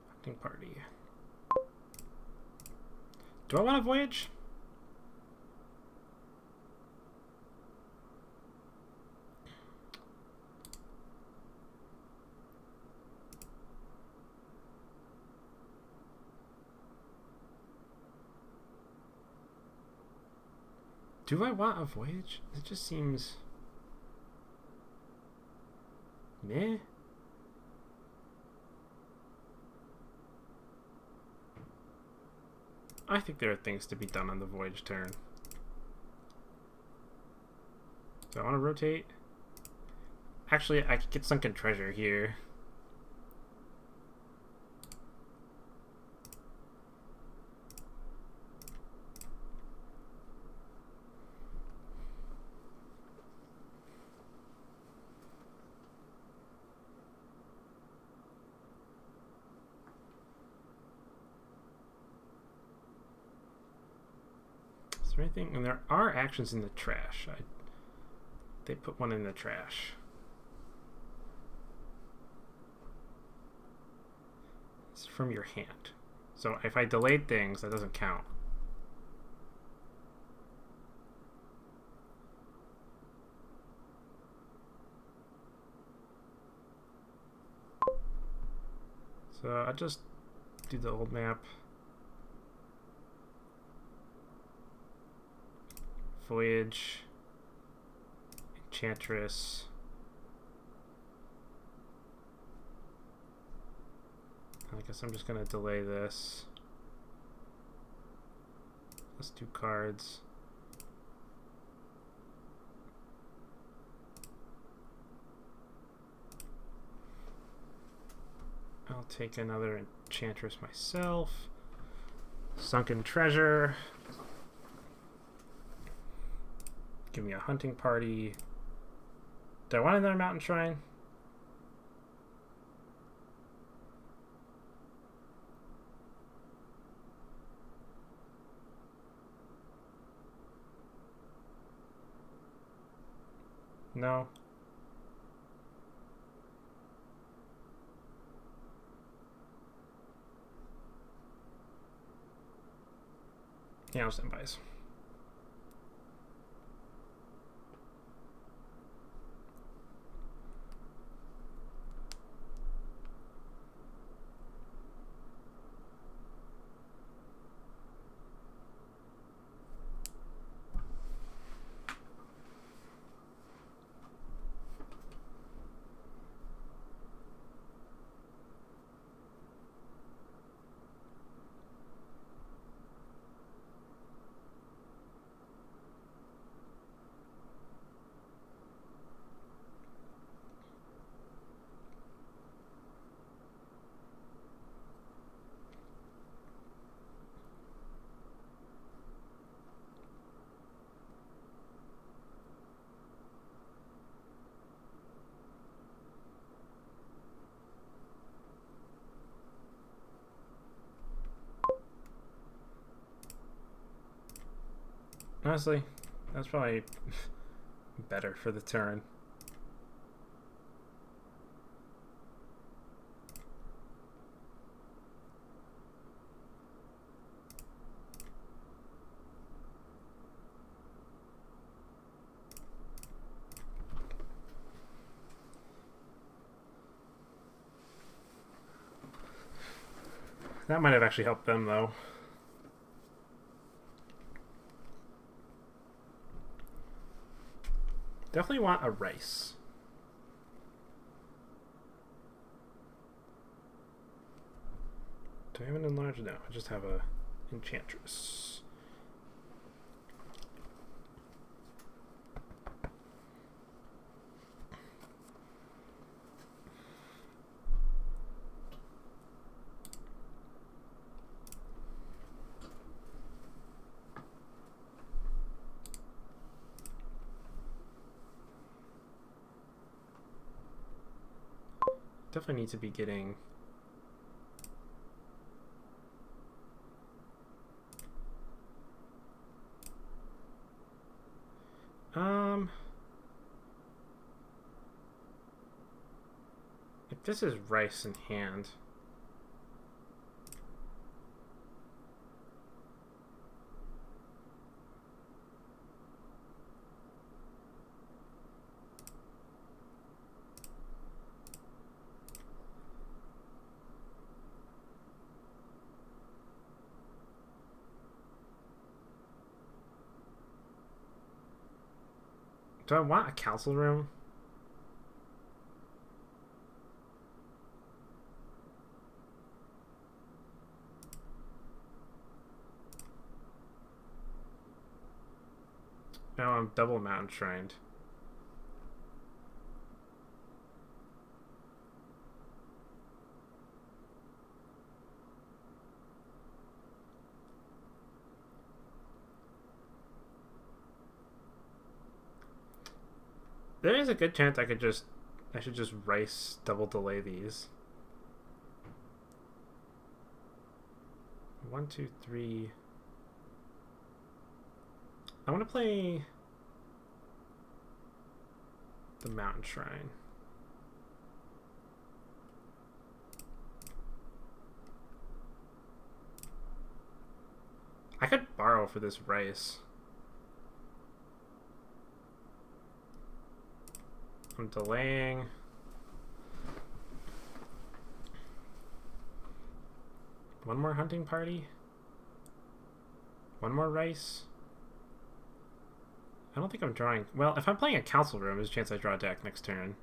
Hunting Party. Do I want a Voyage? Do I want a Voyage? It just seems... meh. I think there are things to be done on the voyage turn. So I want to rotate. Actually, I could get sunken treasure here. Is there anything? And there are actions in the trash. They put one in the trash. It's from your hand. So if I delayed things, that doesn't count. So I just do the old map. Voyage. Enchantress. I guess I'm just gonna delay this. Let's do cards. I'll take another Enchantress myself. Sunken Treasure. Give me a hunting party. Do I want another mountain shrine? No. Yeah, I'll stand bys. Honestly, that's probably better for the turn. That might have actually helped them, though. Definitely want a rice. Do I have an enlarge? No, I just have a enchantress. Definitely need to be getting if this is rice in hand, do I want a council room? Now I'm double mountain shrined. There is a good chance I should just rice double delay these. 1, 2, 3. I want to play the Mountain Shrine. I could borrow for this rice. I'm delaying. One more hunting party. One more rice. I don't think I'm drawing. Well, if I'm playing a council room, there's a chance I draw a deck next turn.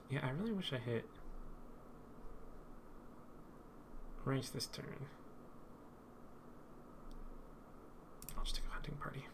Yeah, I really wish I hit rice this turn. I'll just take a hunting party.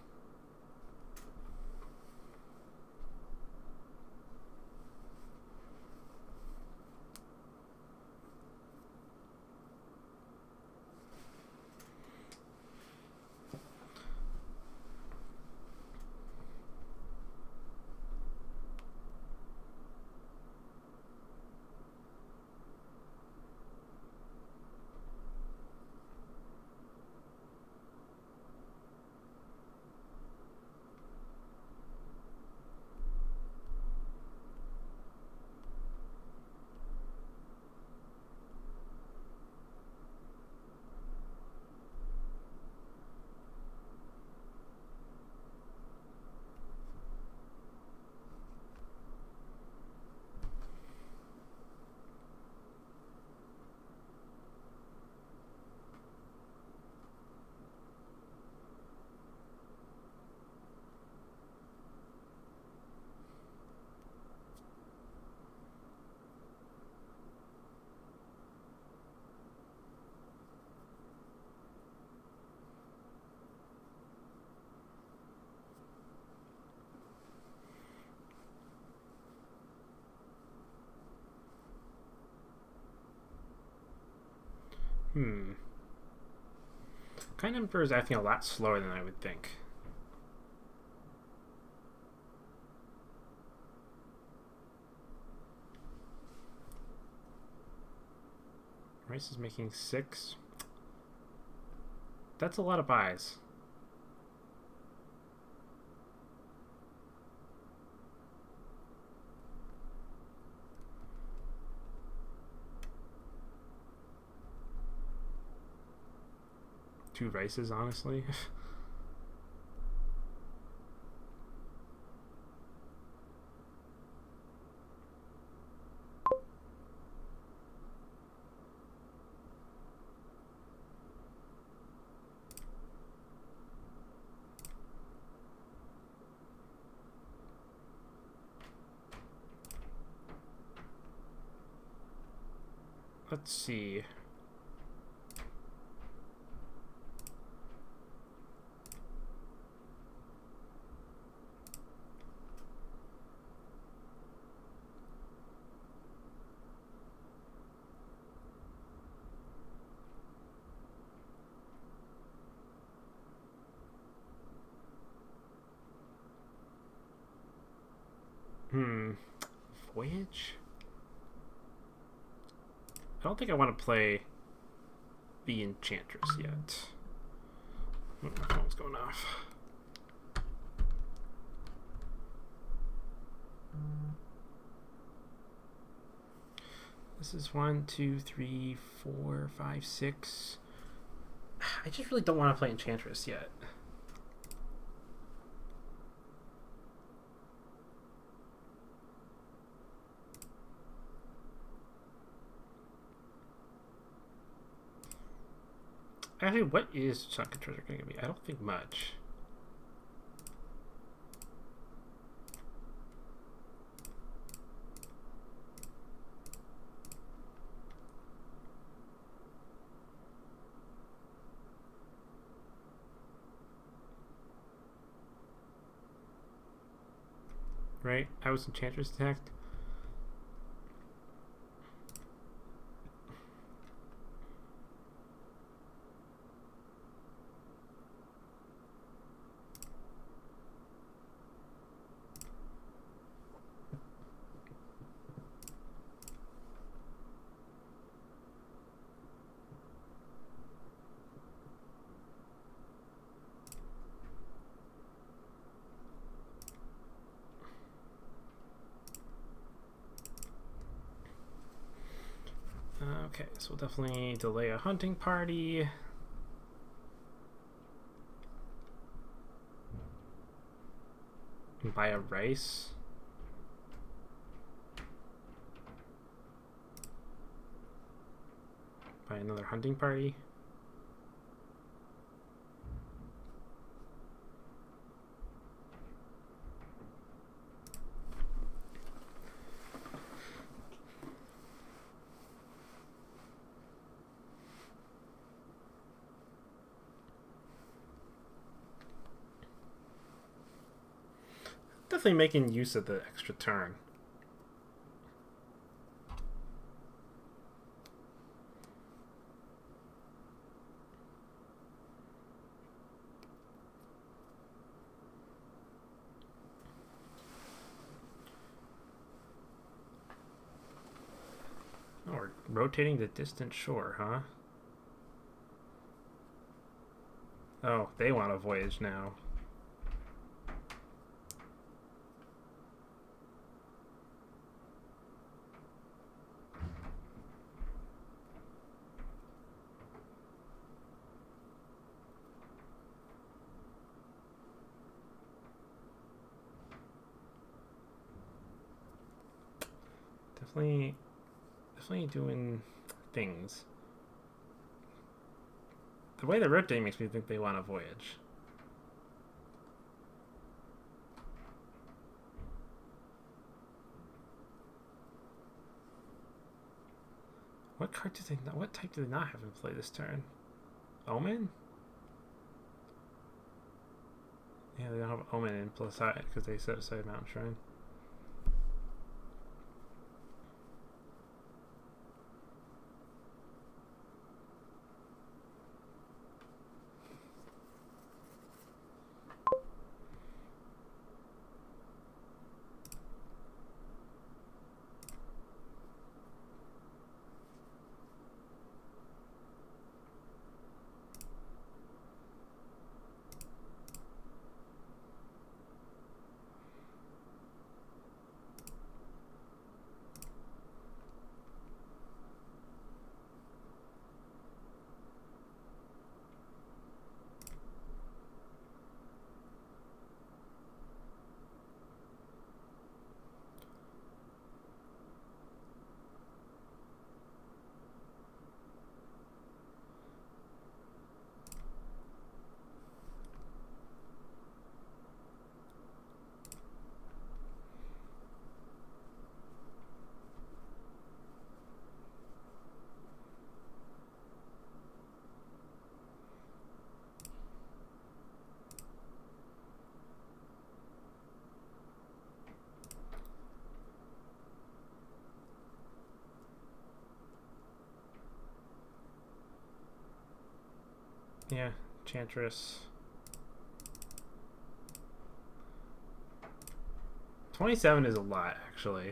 Kind Emperor is acting a lot slower than I would think. Rice is making 6. That's a lot of buys. Two rices, honestly. Let's see. Voyage? I don't think I want to play the Enchantress yet. Oh, my phone's going off. This is 1, 2, 3, 4, 5, 6. I just really don't want to play Enchantress yet. Actually, what is Sunken Treasure going to give me? I don't think much. right? I was Enchantress attacked. Okay, so we'll definitely delay a hunting party. And buy a rice. Buy another hunting party. Definitely making use of the extra turn. Oh, we're rotating the distant shore, huh? Oh, they want a voyage now. Definitely doing things. The way they're rotating makes me think they want a voyage. What card do they not? What type do they not have in play this turn? Omen? Yeah, they don't have Omen in plus side because they set aside Mountain Shrine. Yeah, Enchantress. 27 is a lot, actually.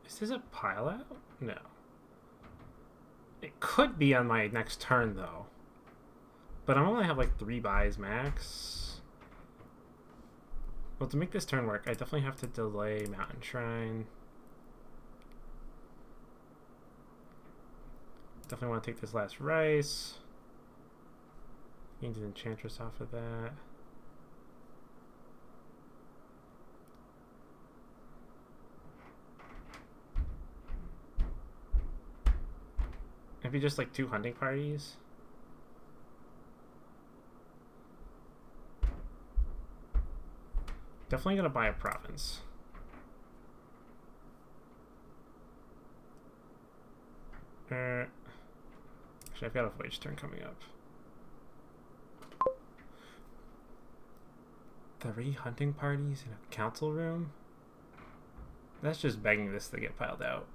Is this a pile out? No. It could be on my next turn, though. But I only have like 3 buys max. Well, to make this turn work, I definitely have to delay Mountain Shrine. Definitely want to take this last rice. Gain an Enchantress off of that. Maybe just like 2 hunting parties. Definitely gonna buy a province. Actually, I've got a voyage turn coming up. 3 hunting parties in a council room? That's just begging this to get piled out.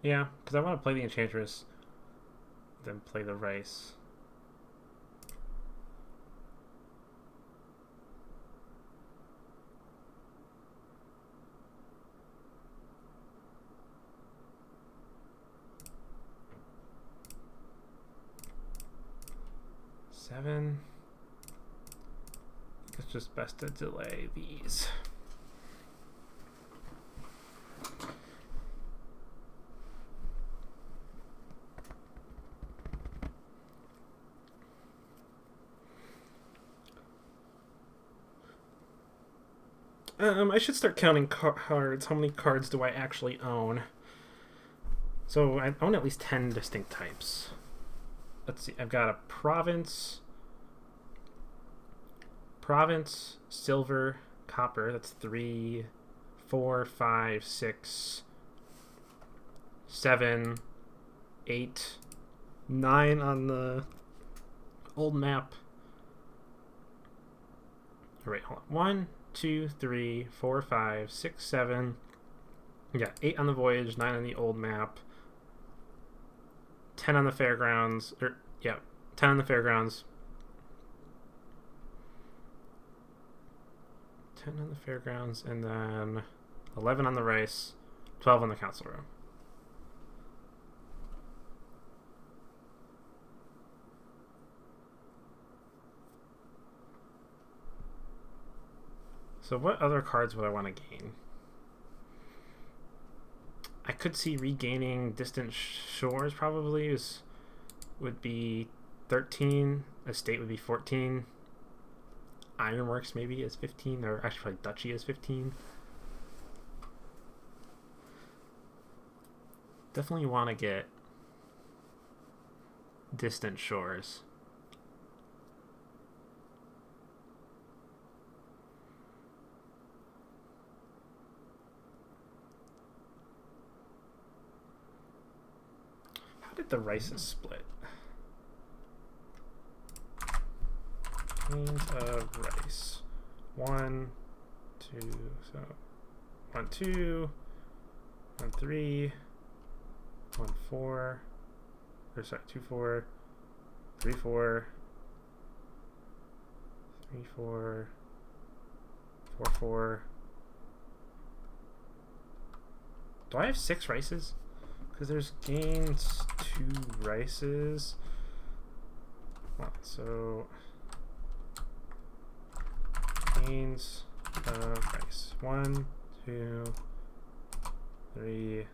Yeah, because I want to play the Enchantress, then play the Rice. Seven. I think it's just best to delay these. I should start counting cards. How many cards do I actually own? So I own at least 10 distinct types. Let's see. I've got a province, silver, copper. That's 3, 4, 5, 6, 7, 8, 9 on the old map. All right, hold on. 1, 2, 3, 4, 5, 6, 7. Yeah, 8 on the voyage, 9 on the old map, 10 on the fairgrounds. 10 on the fairgrounds. 10 on the fairgrounds, and then 11 on the rice, 12 on the council room. So what other cards would I want to gain? I could see regaining Distant Shores probably would be 13. Estate would be 14. Ironworks maybe is 15, or actually probably Duchy is 15. Definitely want to get Distant Shores. How did the rices split? Grains of rice. 1, 2, so 1, 2, 1, 3, 1, 4, or sorry, 2, 4, 3, 4, 3, 4, 4, 4. Do I have 6 rices? Because there's gains 2 rices. So gains of rice. 1, 2, 3.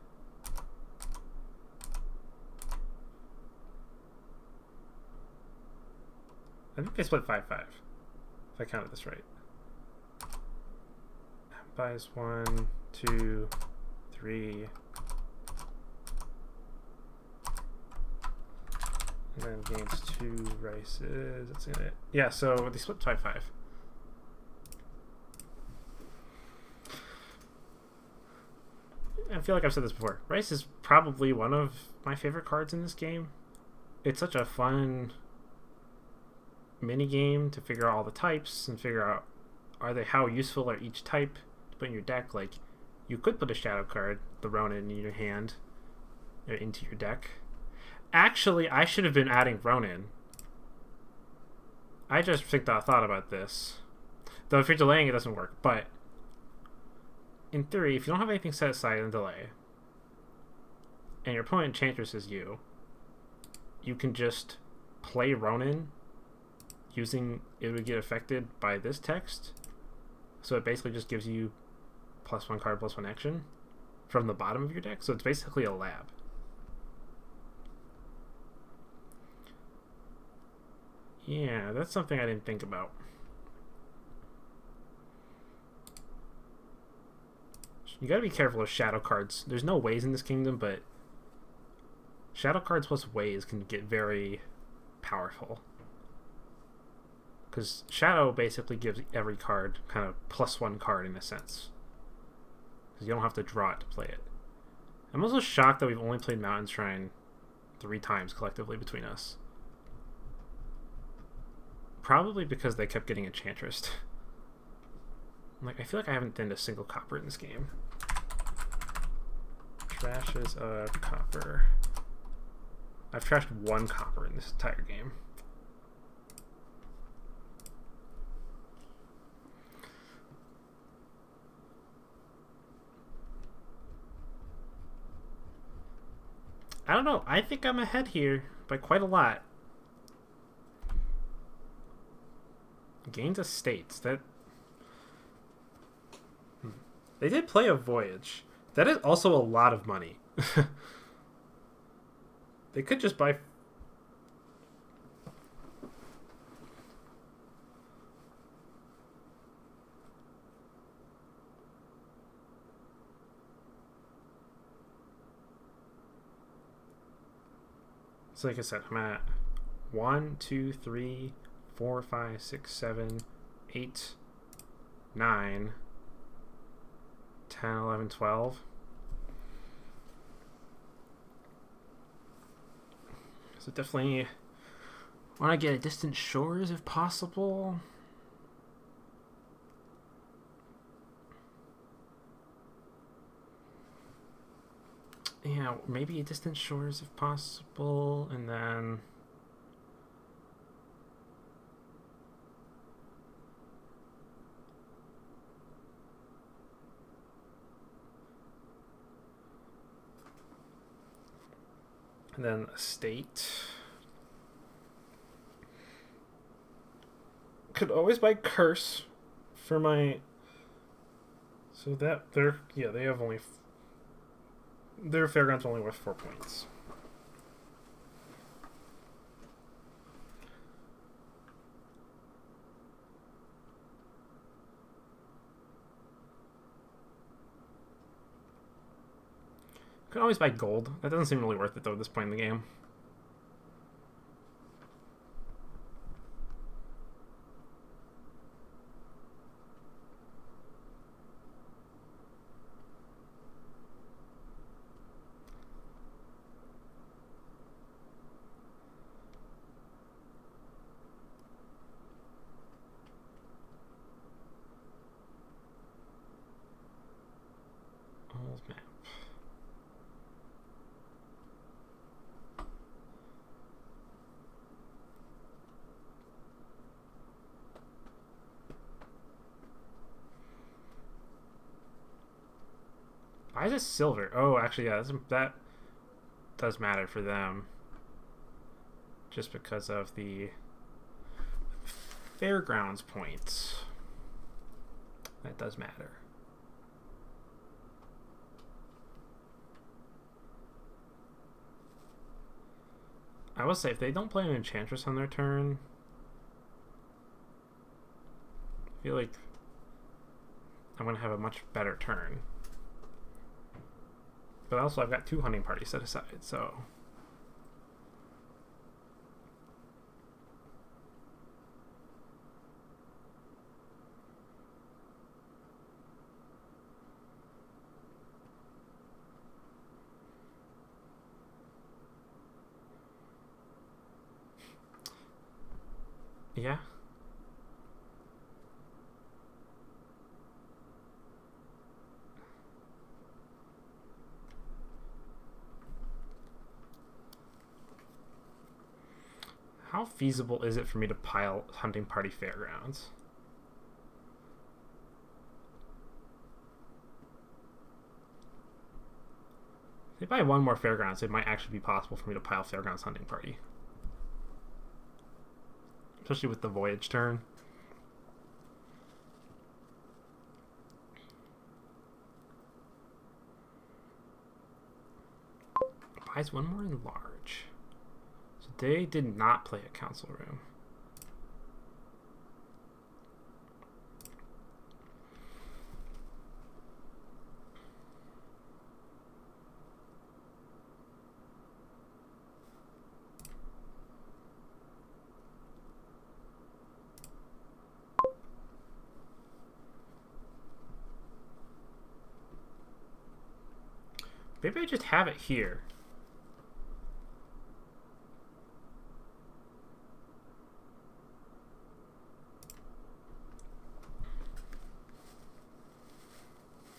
I think they split 5-5, if I counted this right. Buys 1, 2, 3. And then gains 2 rices. That's gonna, yeah, so they split 5-5. I feel like I've said this before. Rice is probably one of my favorite cards in this game. It's such a fun mini game to figure out all the types and figure out how useful are each type to put in your deck. Like, you could put a shadow card, the Ronin, in your hand or into your deck. Actually, I should have been adding Ronin. I just thought about this. Though if you're delaying, it doesn't work. But in theory, if you don't have anything set aside in delay, and your opponent Enchantress is you can just play Ronin using it would get affected by this text. So it basically just gives you +1 card, +1 action from the bottom of your deck. So it's basically a lab. Yeah, that's something I didn't think about. You gotta be careful of shadow cards. There's no ways in this kingdom, but shadow cards plus ways can get very powerful. Because shadow basically gives every card kind of +1 card in a sense. Because you don't have to draw it to play it. I'm also shocked that we've only played Mountain Shrine 3 times collectively between us. Probably because they kept getting Enchantress. Like, I feel like I haven't thinned a single copper in this game. Trashes a copper. I've trashed 1 copper in this entire game. I don't know. I think I'm ahead here by quite a lot. Gains estates. That they did play a voyage. That is also a lot of money. They could just buy. So like I said, I'm at 1, 2, 3, 4, 5, 6, 7, 8, 9, 10, 11, 12. So definitely want to get Distant Shores if possible. Yeah, maybe Distant Shores if possible, and then Estate. Could always buy Curse for my. So that they have only. Their Fairground's only worth 4 points. Could always buy gold. That doesn't seem really worth it though at this point in the game. Old map. Why is it silver? Oh, actually, yeah, that does matter for them. Just because of the Fairgrounds points. That does matter. I will say, if they don't play an Enchantress on their turn, I feel like I'm going to have a much better turn. But also, I've got 2 hunting parties set aside, so. Yeah. How feasible is it for me to pile hunting party Fairgrounds? If I buy 1 more Fairgrounds, it might actually be possible for me to pile Fairgrounds hunting party. Especially with the voyage turn. buys one more in large. So they did not play a council room. Maybe I just have it here.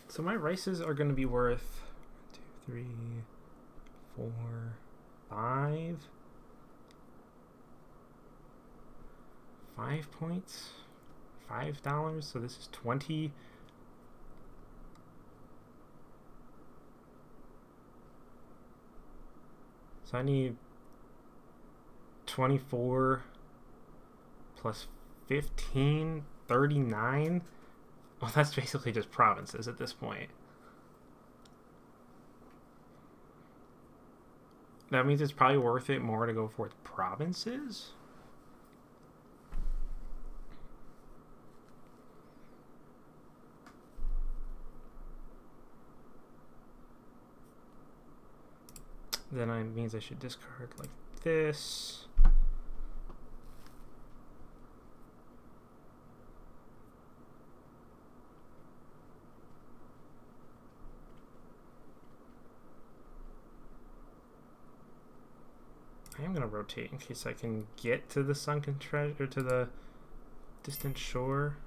So my rices are going to be worth 1, 2, 3, 4, 5. 5 points. $5. So this is 20. So I need 24 plus 15, 39. Well, that's basically just provinces at this point. That means it's probably worth it more to go for provinces. Then it means I should discard like this. I am going to rotate in case I can get to the sunken treasure, to the distant shore.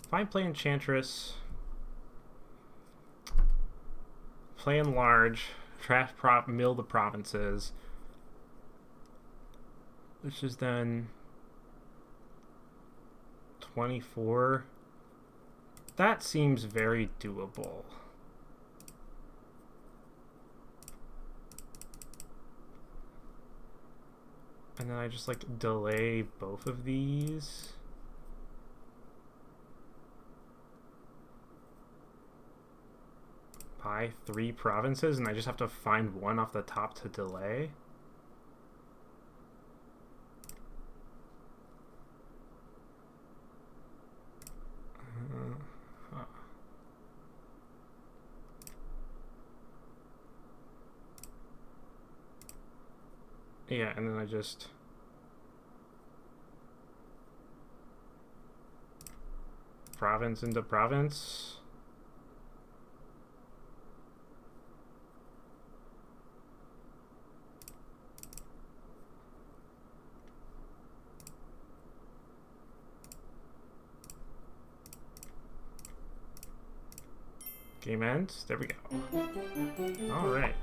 Fine, play Enchantress. Play Enlarge. Trash prop, mill the provinces. Which is then 24. That seems very doable. And then I just like delay both of these. Buy 3 provinces, and I just have to find one off the top to delay. Yeah, and then I just province into province. Game ends. There we go. All right.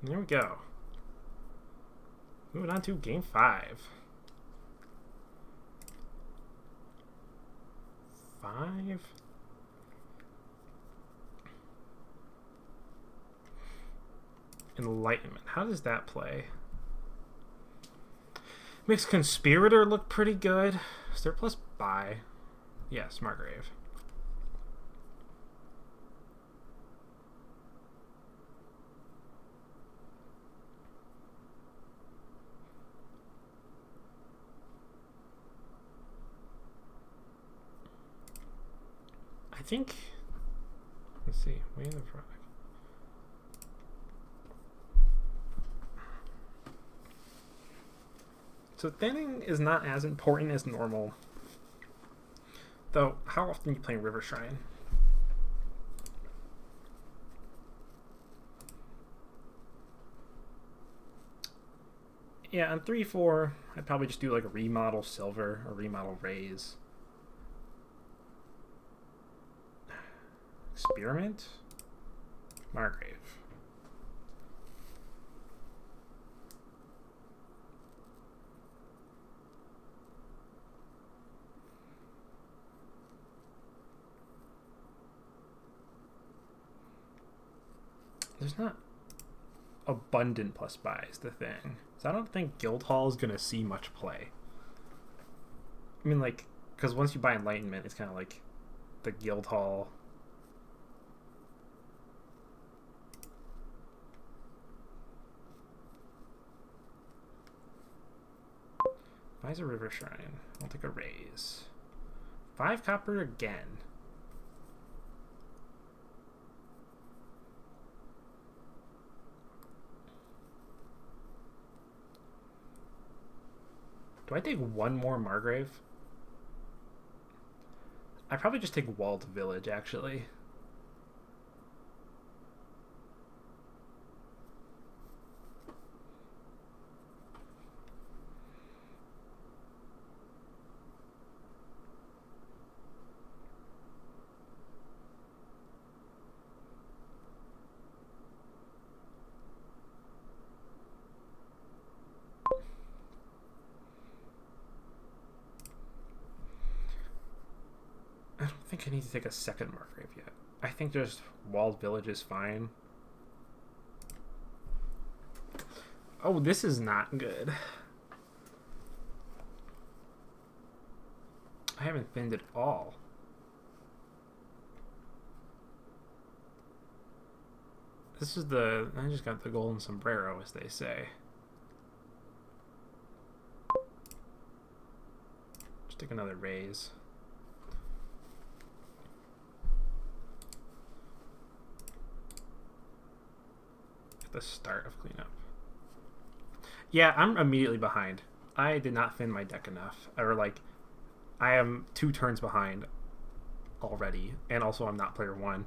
There we go. Moving on to game 5. 5. Enlightenment. How does that play? Makes Conspirator look pretty good. Surplus buy. Yeah, Smartgrave. I think. Let's see. Way in the product. So thinning is not as important as normal. Though, how often are you playing River Shrine? Yeah, on 3-4, I'd probably just do like a remodel silver or remodel raise. Experiment? Margrave. There's not abundant plus buys, the thing. So I don't think Guildhall is going to see much play. I mean, like, because once you buy Enlightenment, it's kind of like the Guildhall. Buys a River Shrine. I'll take a raise. 5 copper again. Do I take one more Margrave? I'd probably just take Walled Village, actually. I don't think I need to take a second Margrave yet. I think just Walled Village is fine. Oh, this is not good. I haven't thinned at all. This is the... I just got the golden sombrero, as they say. Just take another raise. The start of cleanup. Yeah, I'm immediately behind. I did not thin my deck enough. Or, like, I am 2 turns behind already. And also, I'm not player 1.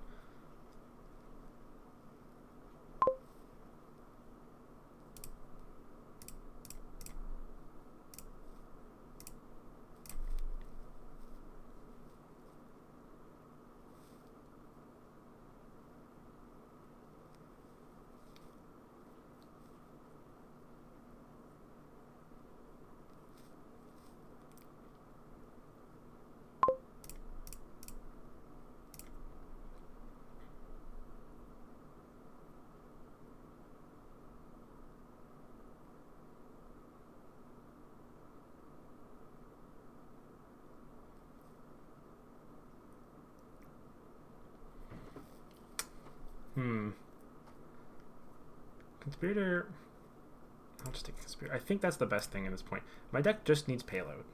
Conspirator. I'll just take Conspirator. I think that's the best thing at this point. My deck just needs payload.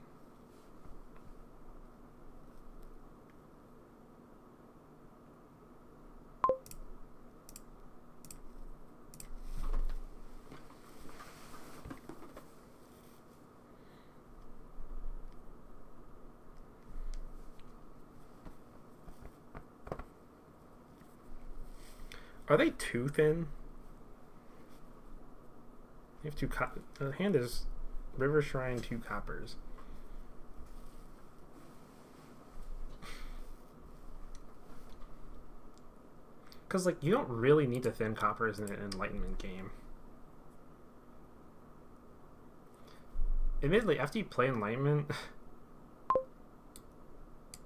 Are they too thin? You have 2 the hand is River Shrine, 2 coppers. Because, like, you don't really need to thin coppers in an Enlightenment game. Admittedly, after you play Enlightenment...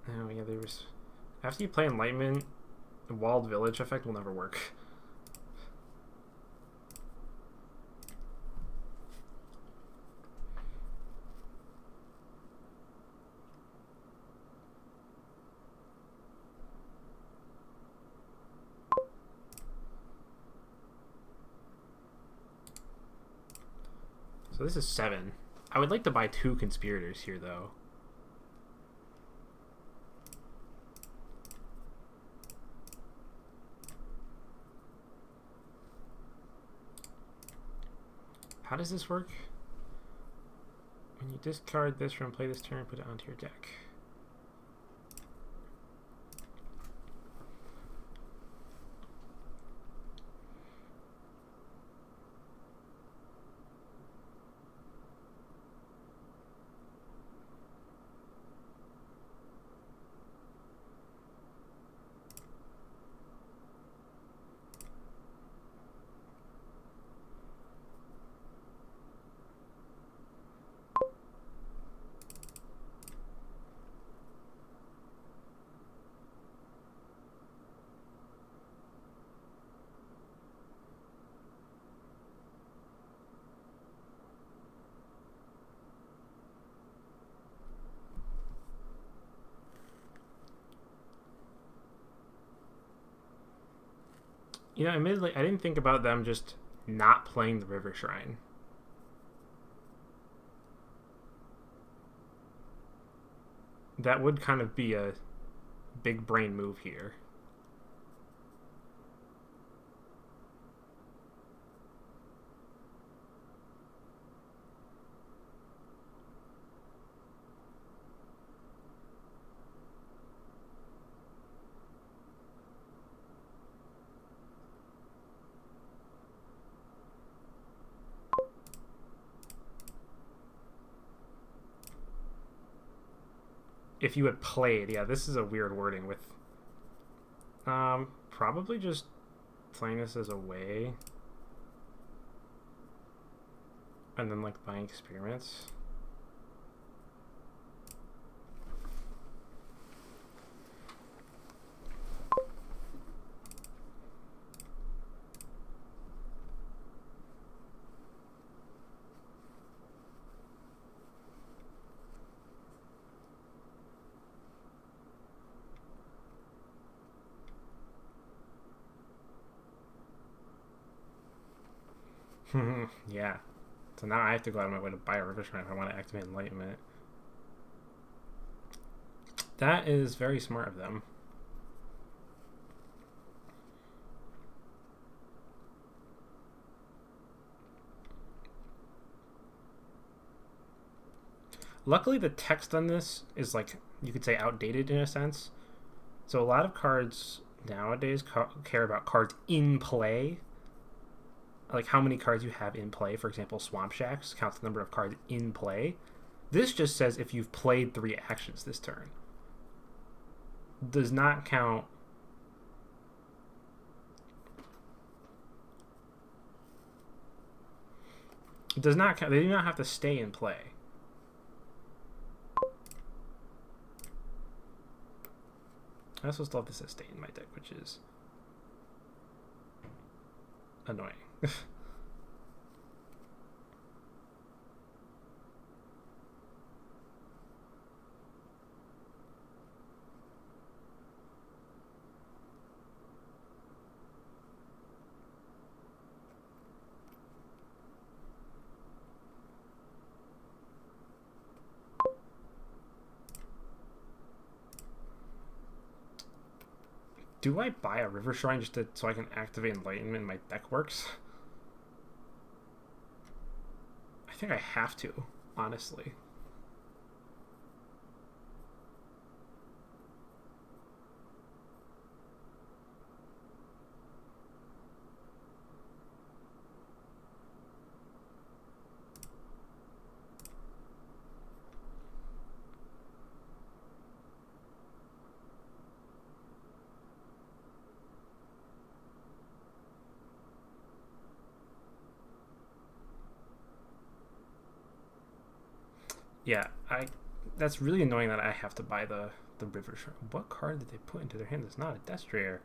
oh, yeah, there was... After you play Enlightenment, the Walled Village effect will never work. So this is 7. I would like to buy 2 Conspirators here, though. How does this work? When you discard this from play this turn, put it onto your deck. You know, admittedly, I didn't think about them just not playing the River Shrine. That would kind of be a big brain move here. If you had played, yeah, this is a weird wording with probably just playing this as a way and then like buying experiments. Yeah. So now I have to go out of my way to buy a River Shrine if I want to activate Enlightenment. That is very smart of them. Luckily, the text on this is like, you could say, outdated in a sense. So a lot of cards nowadays care about cards in play. Like how many cards you have in play. For example, Swamp Shacks counts the number of cards in play. This just says if you've played 3 actions this turn. Does not count. It does not count. They do not have to stay in play. I also still have this as stay in my deck, which is annoying. Do I buy a River Shrine just so I can activate Enlightenment and my deck works? I think I have to, honestly. Yeah, that's really annoying that I have to buy the River Shrine. What card did they put into their hand that's not a Destrier?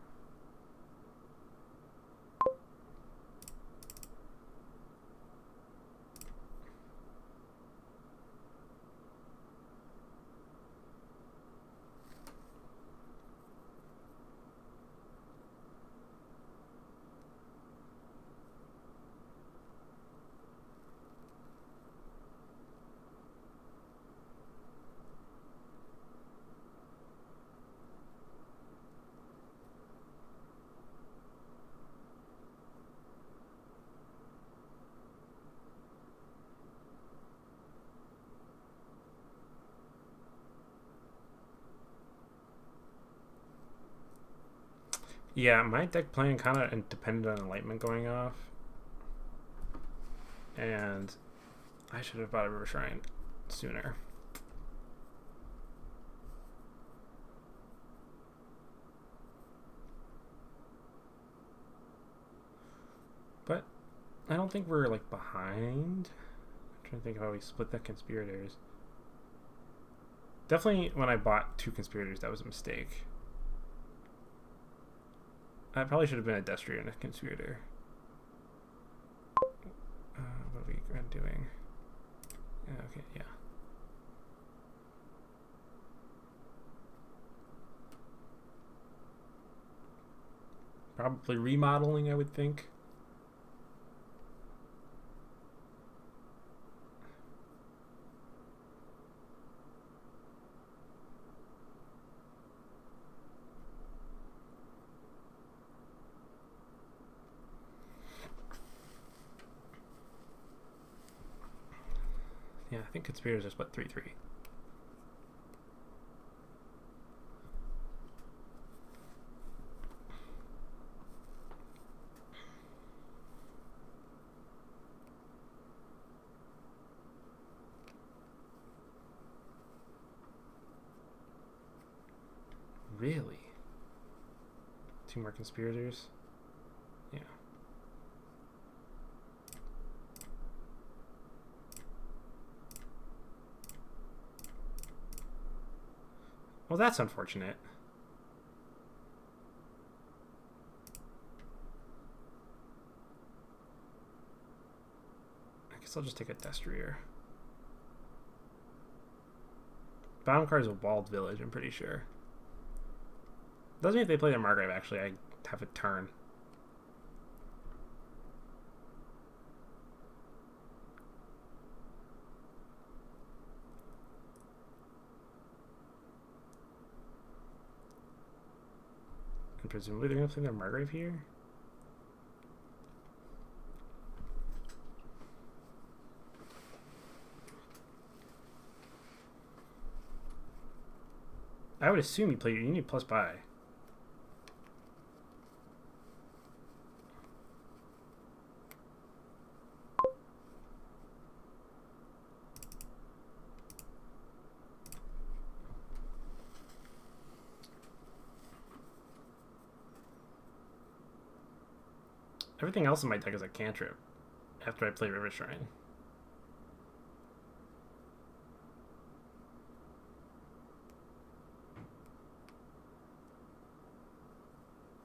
Yeah, my deck plan kind of depended on Enlightenment going off. And I should have bought a River Shrine sooner. But I don't think we're like behind. I'm trying to think how we split the Conspirators. Definitely when I bought 2 Conspirators, that was a mistake. I probably should have been a Destrier and a Conspirator. What are we doing? Okay, yeah. Probably remodeling, I would think. Yeah, I think conspirators are split 3-3. Really? 2 more conspirators? Yeah. Well, that's unfortunate. I guess I'll just take a Destrier. Bottom card is a walled village, I'm pretty sure. Doesn't mean if they play their Margrave, actually, I have a turn. And presumably they're going to play their Margrave here. I would assume you need plus buy. Everything else in my deck is a cantrip after I play River Shrine.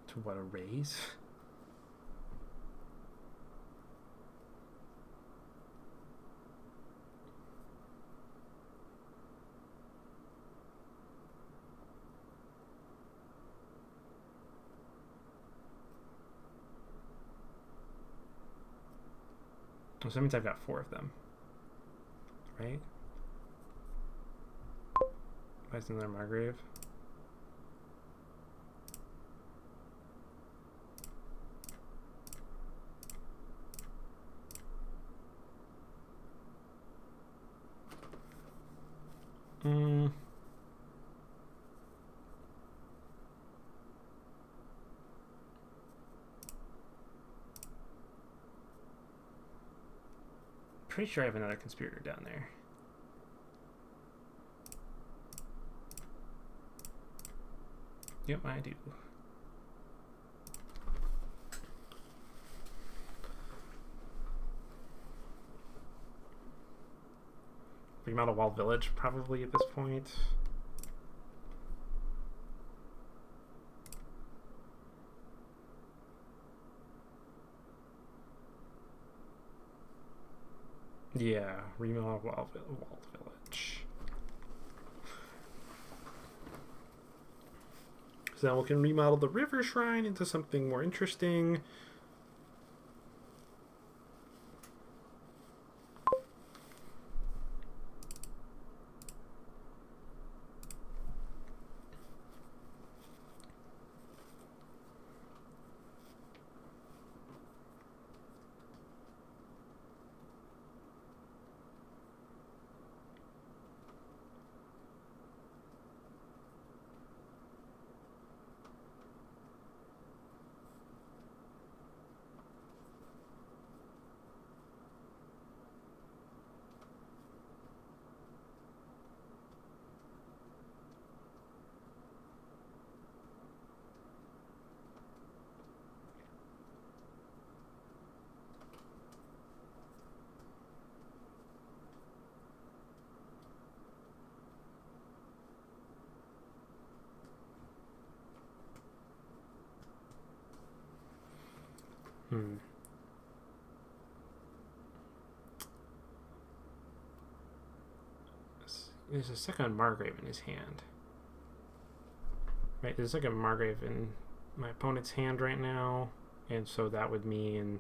To what, a raise? So that means I've got 4 of them. Right? Why isn't there Margrave? Pretty sure I have another conspirator down there. Yep, I do. Remodel Walled Village, probably at this point. Yeah, remodel Walled Village. So now we can remodel the River Shrine into something more interesting. There's a second Margrave in his hand. Right, there's a second Margrave in my opponent's hand right now, and so that would mean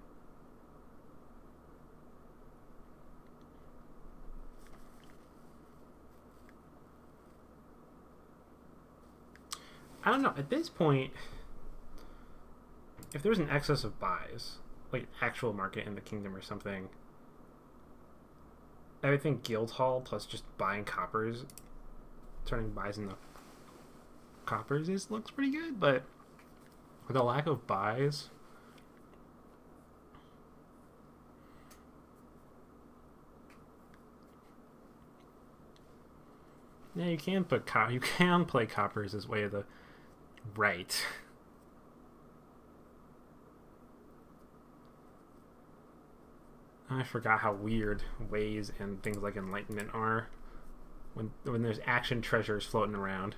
I don't know. At this point, if there's an excess of buys, like actual market in the kingdom or something, I would think Guildhall plus just buying coppers, turning buys into coppers looks pretty good, but with a lack of buys, yeah, you can put you can play coppers as way of the right. I forgot how weird ways and things like enlightenment are when there's action treasures floating around.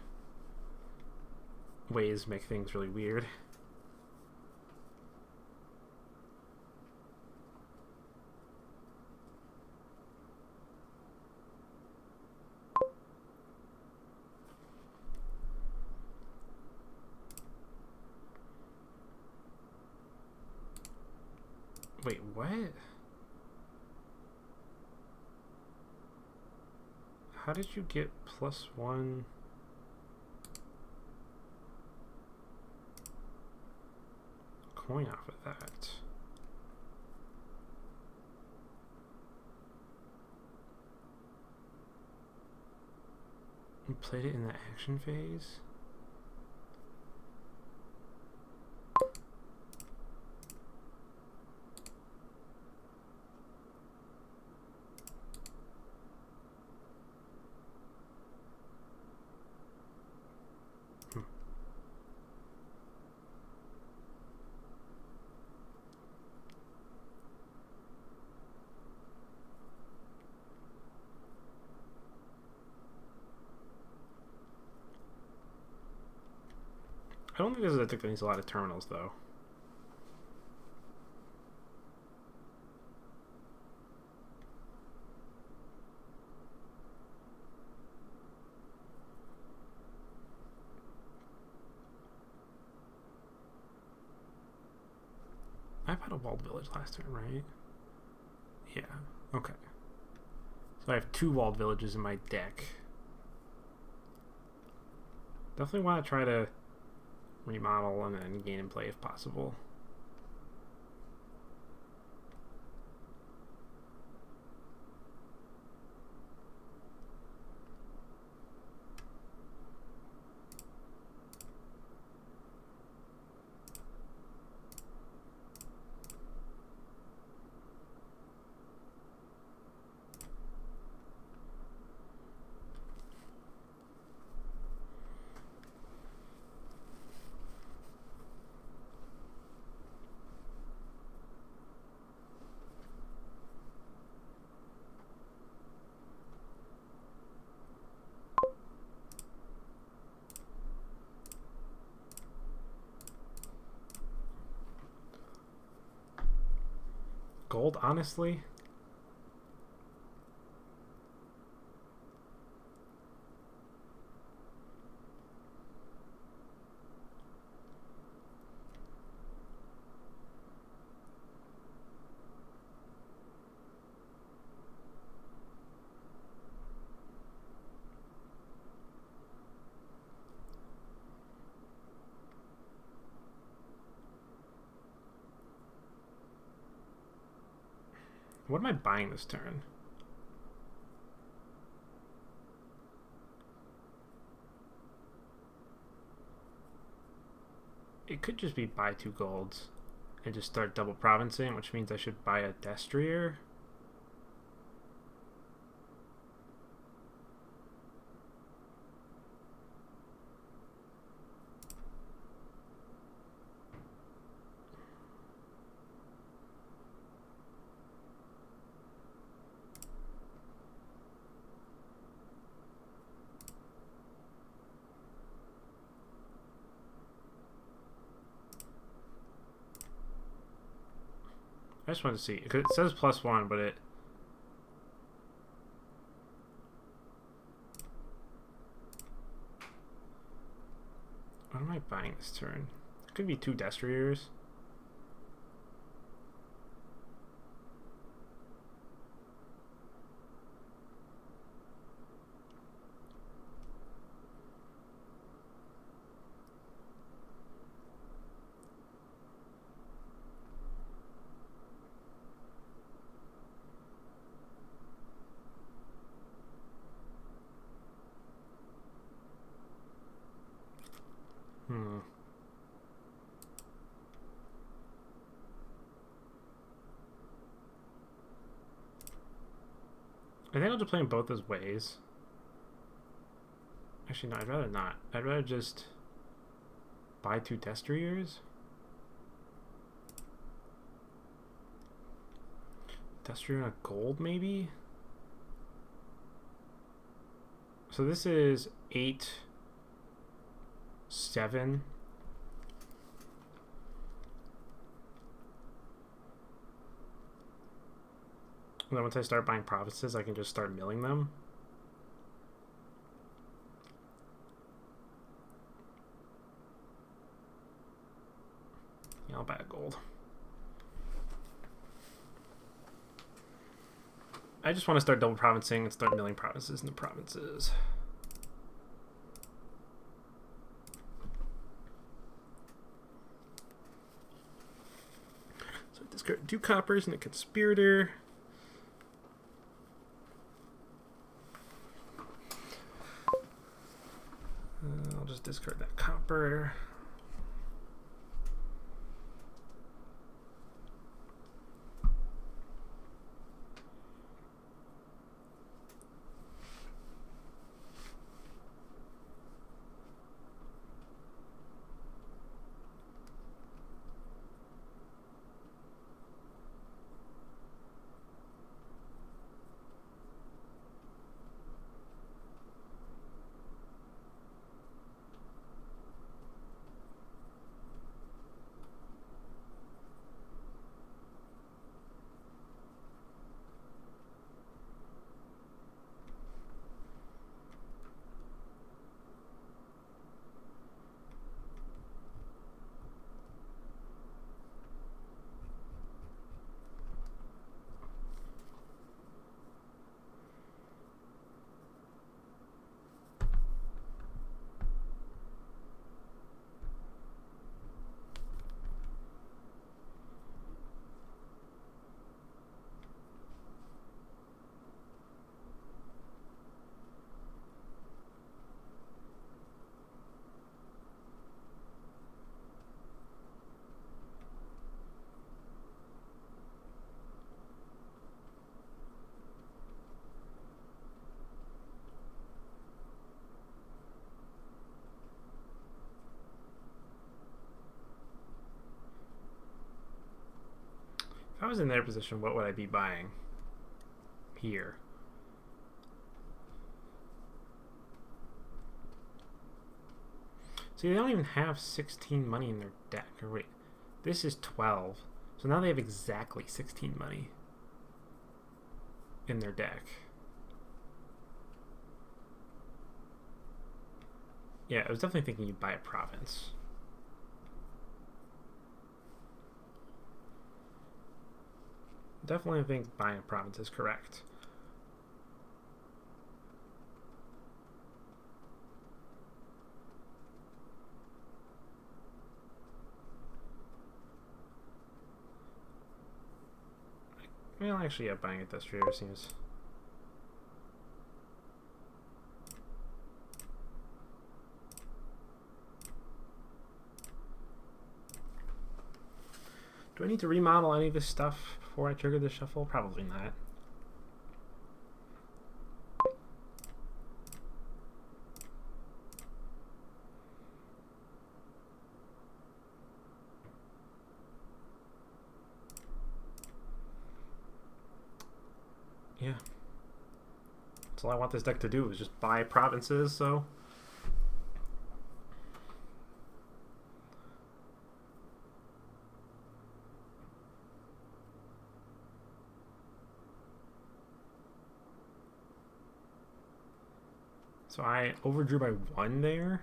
Ways make things really weird. Wait, what? How did you get +1? Coin off of that. You played it in the action phase? I don't think this is a deck that needs a lot of terminals, though. I've had a walled village last turn, right? Yeah, okay. So I have 2 walled villages in my deck. Definitely want to try to remodel and then gain and play if possible. Gold, honestly? What am I buying this turn? It could just be buy 2 golds and just start double provincing, which means I should buy a Destrier. I just wanted to see, because it says +1, but it... What am I buying this turn? could be 2 Destriers. I think I'll just play them both as ways. Actually, no, I'd rather not. I'd rather just buy 2 Destriers. Destrier and a gold, maybe? So this is 8, 7. And then once I start buying provinces, I can just start milling them. Yeah, I'll buy a gold. I just want to start double provincing and start milling provinces in the provinces. So I discard 2 coppers and a conspirator. I'll just discard that copper. If I was in their position, what would I be buying here? See, they don't even have 16 money in their deck. Or wait, this is 12. So now they have exactly 16 money in their deck. Yeah, I was definitely thinking you'd buy a province. Definitely think buying a province is correct. Well, actually, yeah, buying a Destrier seems... Do I need to remodel any of this stuff before I trigger the shuffle? Probably not. Yeah. That's all I want this deck to do is just buy provinces, so... So I overdrew by 1 there.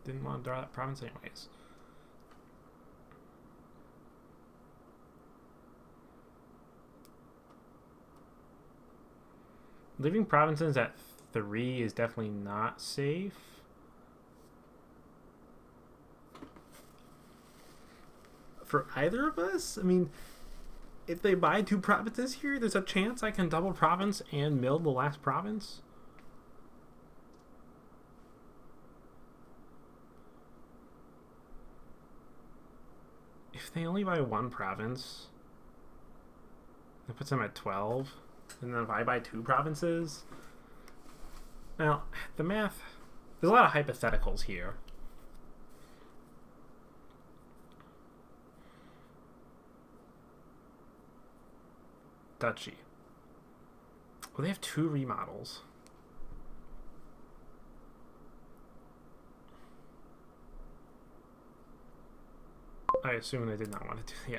didn't want to draw that province anyways. Leaving provinces at 3 is definitely not safe. For either of us? I mean, if they buy 2 provinces here, there's a chance I can double province and mill the last province. If they only buy 1 province, that puts them at 12. And then if I buy 2 provinces, now the math, there's a lot of hypotheticals here. Duchy. Well, they have 2 remodels. I assume they did not want to do, yeah.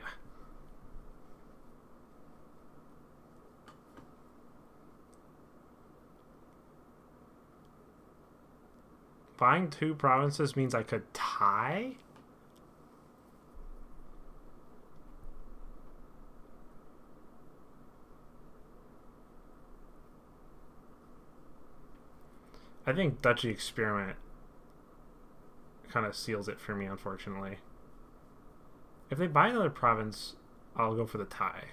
Buying 2 provinces means I could tie? I think Duchy Experiment kind of seals it for me, unfortunately. If they buy another province, I'll go for the tie.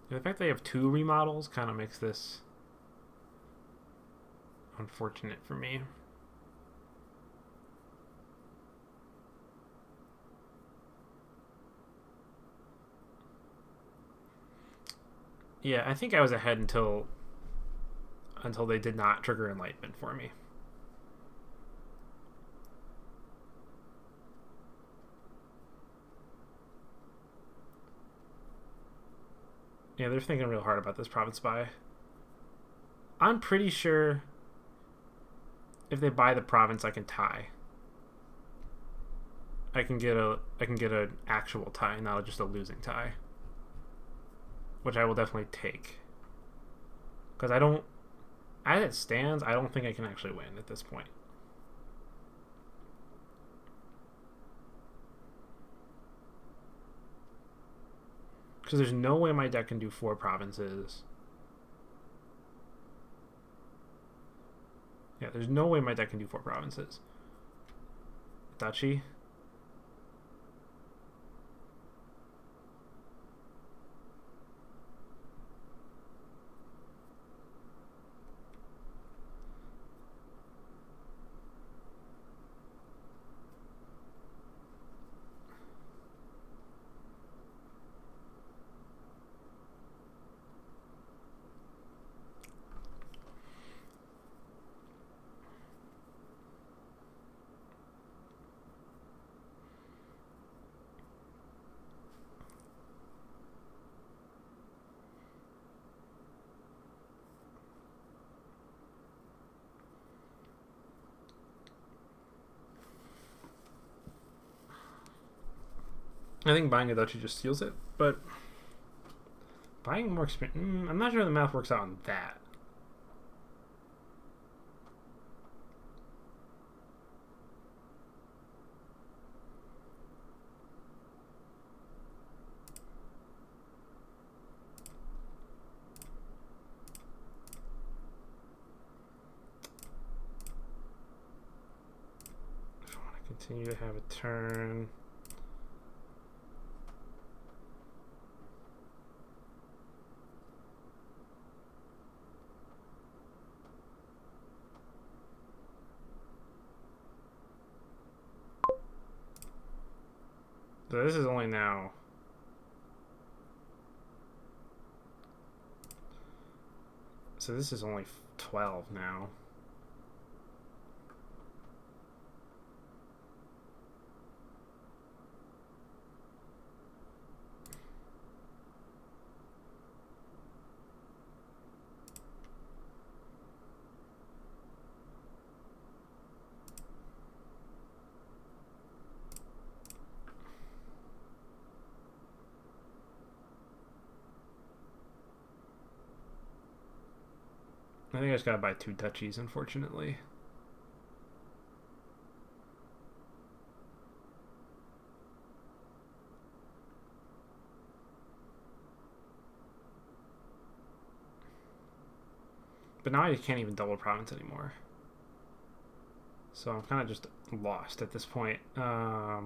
The fact they have 2 remodels kind of makes this unfortunate for me. Yeah, I think I was ahead until they did not trigger Enlightenment for me. Yeah, they're thinking real hard about this province buy. I'm pretty sure if they buy the province, I can tie. I can get an actual tie, not just a losing tie, which I will definitely take. Because I don't, as it stands, I don't think I can actually win at this point. Because there's no way my deck can do 4 provinces. Yeah, there's no way my deck can do 4 provinces. Duchy. I think buying a duchy just steals it, but buying more experience, I'm not sure the math works out on that. If I want to continue to have a turn. So this is only now. So this is only 12 now. I think I just gotta buy 2 duchies, unfortunately. But now I can't even double province anymore. So I'm kind of just lost at this point. I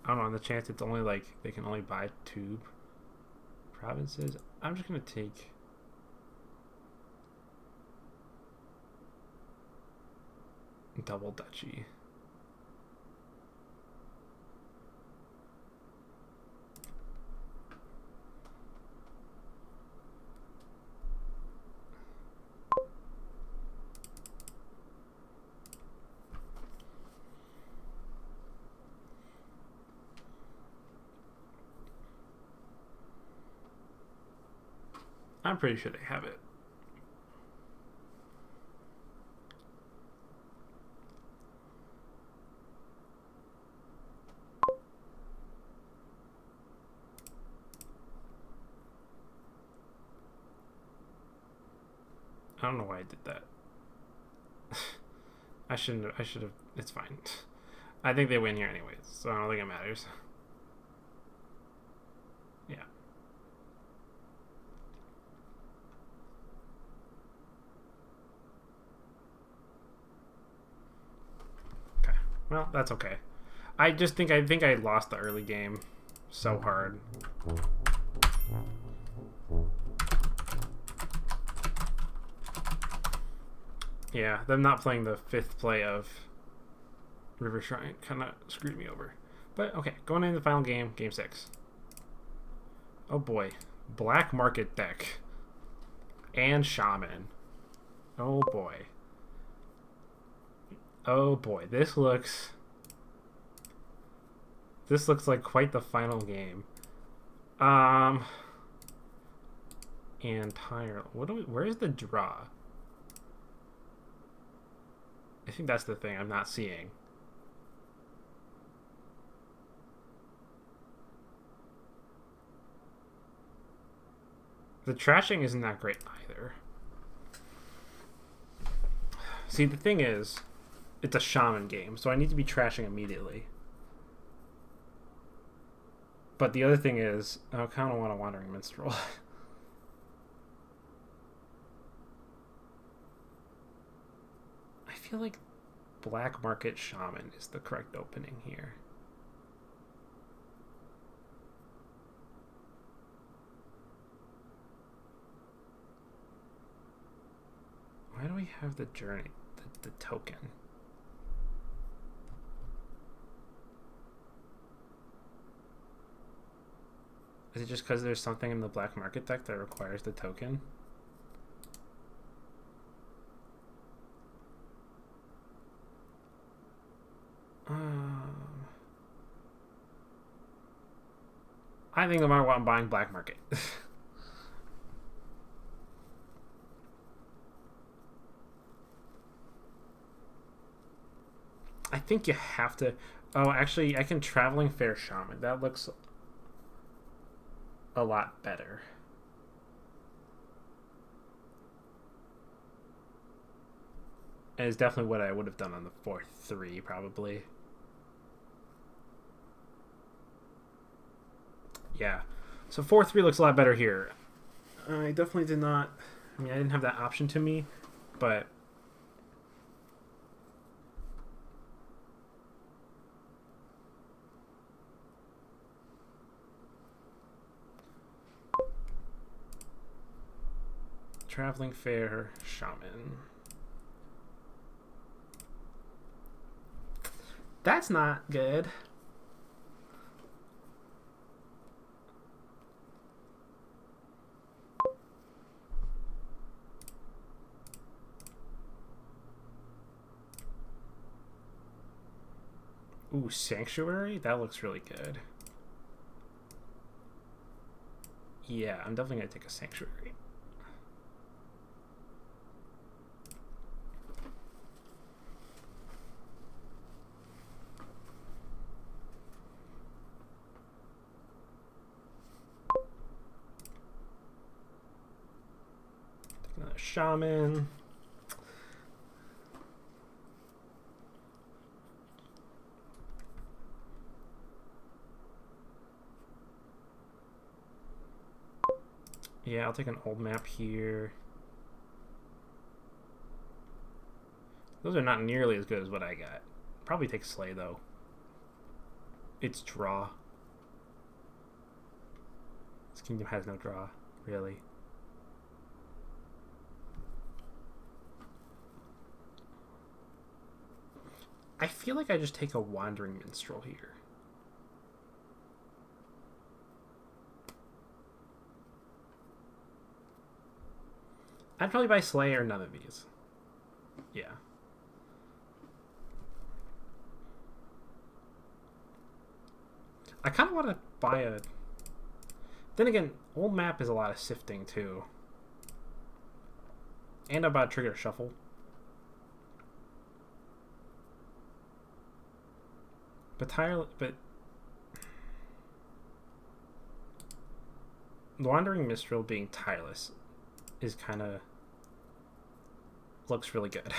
don't know, on the chance it's only like they can only buy 2 provinces, I'm just gonna take double duchy. I'm pretty sure they have it. I don't know why I did that. I should have. It's fine. I think they win here anyways, so I don't think it matters. Yeah. Okay. Well, that's okay. I think I lost the early game so hard. Yeah, them not playing the 5th play of River Shrine kind of screwed me over. But okay, going into the final game, game 6. Oh boy, Black Market deck and Shaman. Oh boy. Oh boy, this looks like quite the final game. Entire. Where's the draw? I think that's the thing I'm not seeing. The trashing isn't that great either. See, the thing is, it's a Shaman game, so I need to be trashing immediately. But the other thing is, I kind of want a Wandering Minstrel. I feel like Black Market Shaman is the correct opening here. Why do we have the journey, the token? Is it just because there's something in the Black Market deck that requires the token? I think I might want buying Black Market. I think you have to. Oh, actually, I can Traveling Fair Shaman. That looks a lot better. And it's definitely what I would have done on the 4-3, probably. Yeah. So 4-3 looks a lot better here. I definitely did not. I mean, I didn't have that option to me, but. Traveling Fair Shaman. That's not good. Ooh, Sanctuary? That looks really good. Yeah, I'm definitely going to take a Sanctuary. Shaman. Yeah, I'll take an old map here. Those are not nearly as good as what I got. Probably take Slay, though. It's draw. This kingdom has no draw, really. I feel like I just take a Wandering Minstrel here. I'd probably buy Slay or none of these. Yeah. I kind of want to buy a... Then again, old map is a lot of sifting, too. And I'm about to trigger a shuffle. But Wandering Mistral being tireless is kind of... looks really good.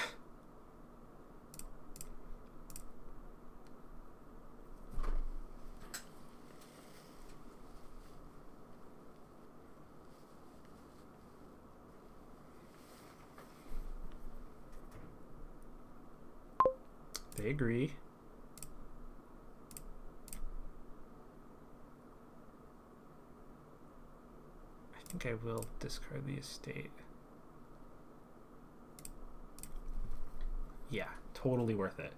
They agree. I think I will discard the estate. Yeah, totally worth it.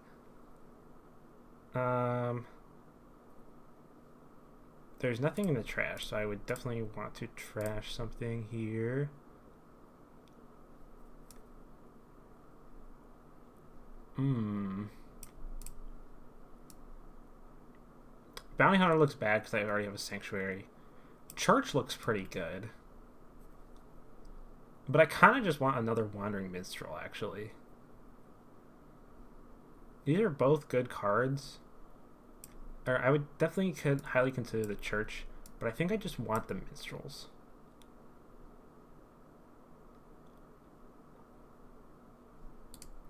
There's nothing in the trash, so I would definitely want to trash something here. Bounty Hunter looks bad because I already have a Sanctuary. Church looks pretty good. But I kind of just want another Wandering Minstrel, actually. These are both good cards. Or I would definitely highly consider the Church, but I think I just want the Minstrels.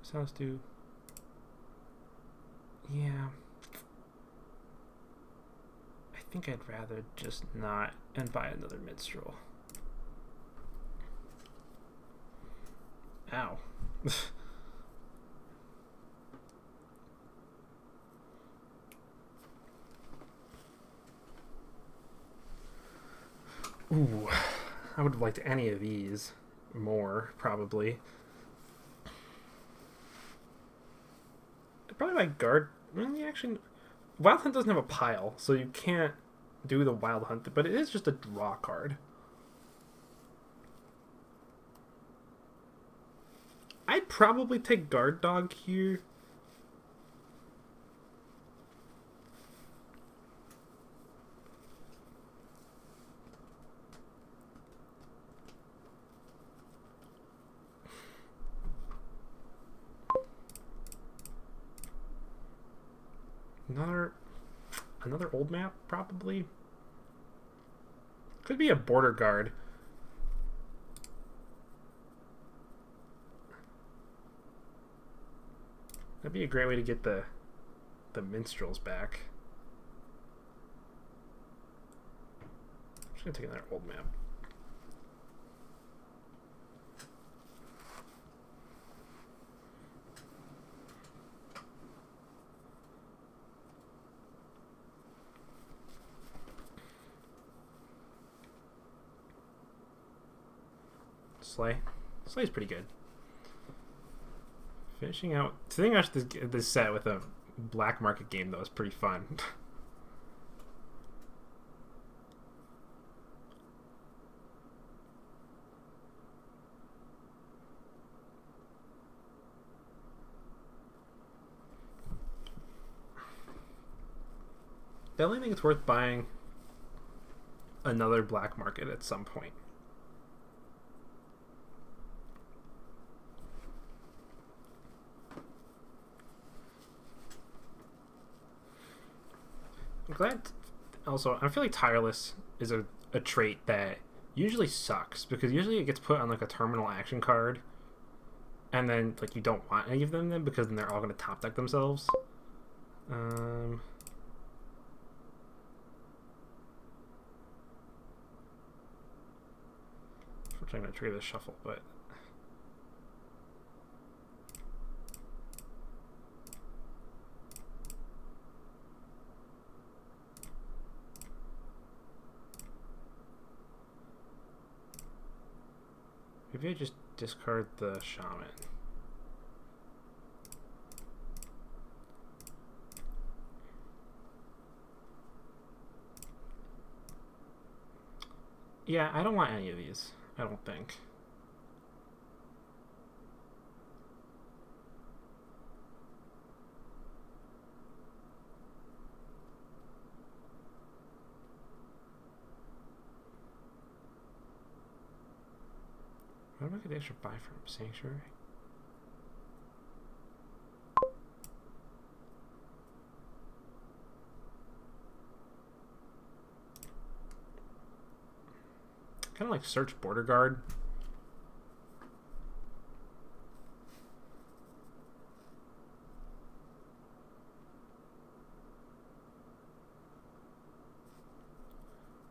So let's do... Yeah. I think I'd rather just not and buy another Minstrel. Ow. Ooh, I would have liked any of these more, probably. I'd probably like guard. Actually, Wild Hunt doesn't have a pile, so you can't do the Wild Hunt, but it is just a draw card. I'd probably take Guard Dog here. Another old map, probably. Could be a Border Guard. That'd be a great way to get the minstrels back. I'm just gonna take another old map. Slay. Slay's pretty good. Finishing out this set with a black market game, though, is pretty fun. Definitely think it's worth buying another black market at some point. I'm glad. Also, I feel like tireless is a trait that usually sucks because usually it gets put on like a terminal action card, and then like you don't want any of them then because then they're all going to top deck themselves. We're trying to trigger the shuffle, but maybe I just discard the shaman. Yeah, I don't want any of these. I don't think. What am I gonna extra buy from Sanctuary? Kind of like search Border Guard.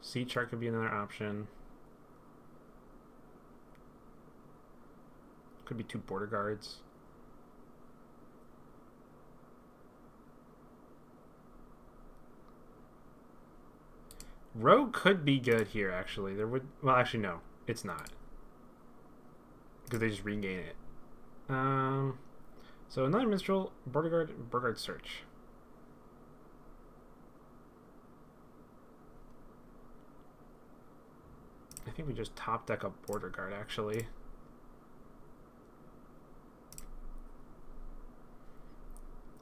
Sea chart could be another option. Could be 2 Border Guards. Rogue could be good here, actually. There would... Well, actually, no. It's not. Because they just regain it. So another Minstrel, Border Guard Search. I think we just top deck up Border Guard, actually.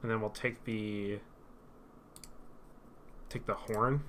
And then we'll take the horn.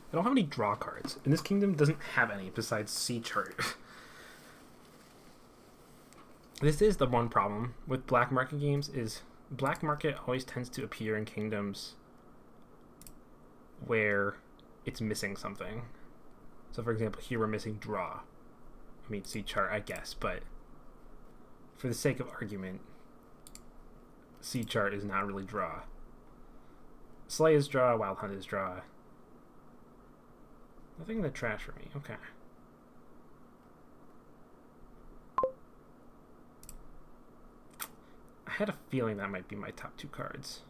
I don't have any draw cards, and this kingdom doesn't have any besides Sea Chart. This is the one problem with black market games, is black market always tends to appear in kingdoms where it's missing something. So for example, here we're missing draw. I mean, Sea Chart, I guess, but for the sake of argument, Sea Chart is not really draw. Slay is draw, Wild Hunt is draw. Nothing in the trash for me. Okay. I had a feeling that might be my top 2 cards.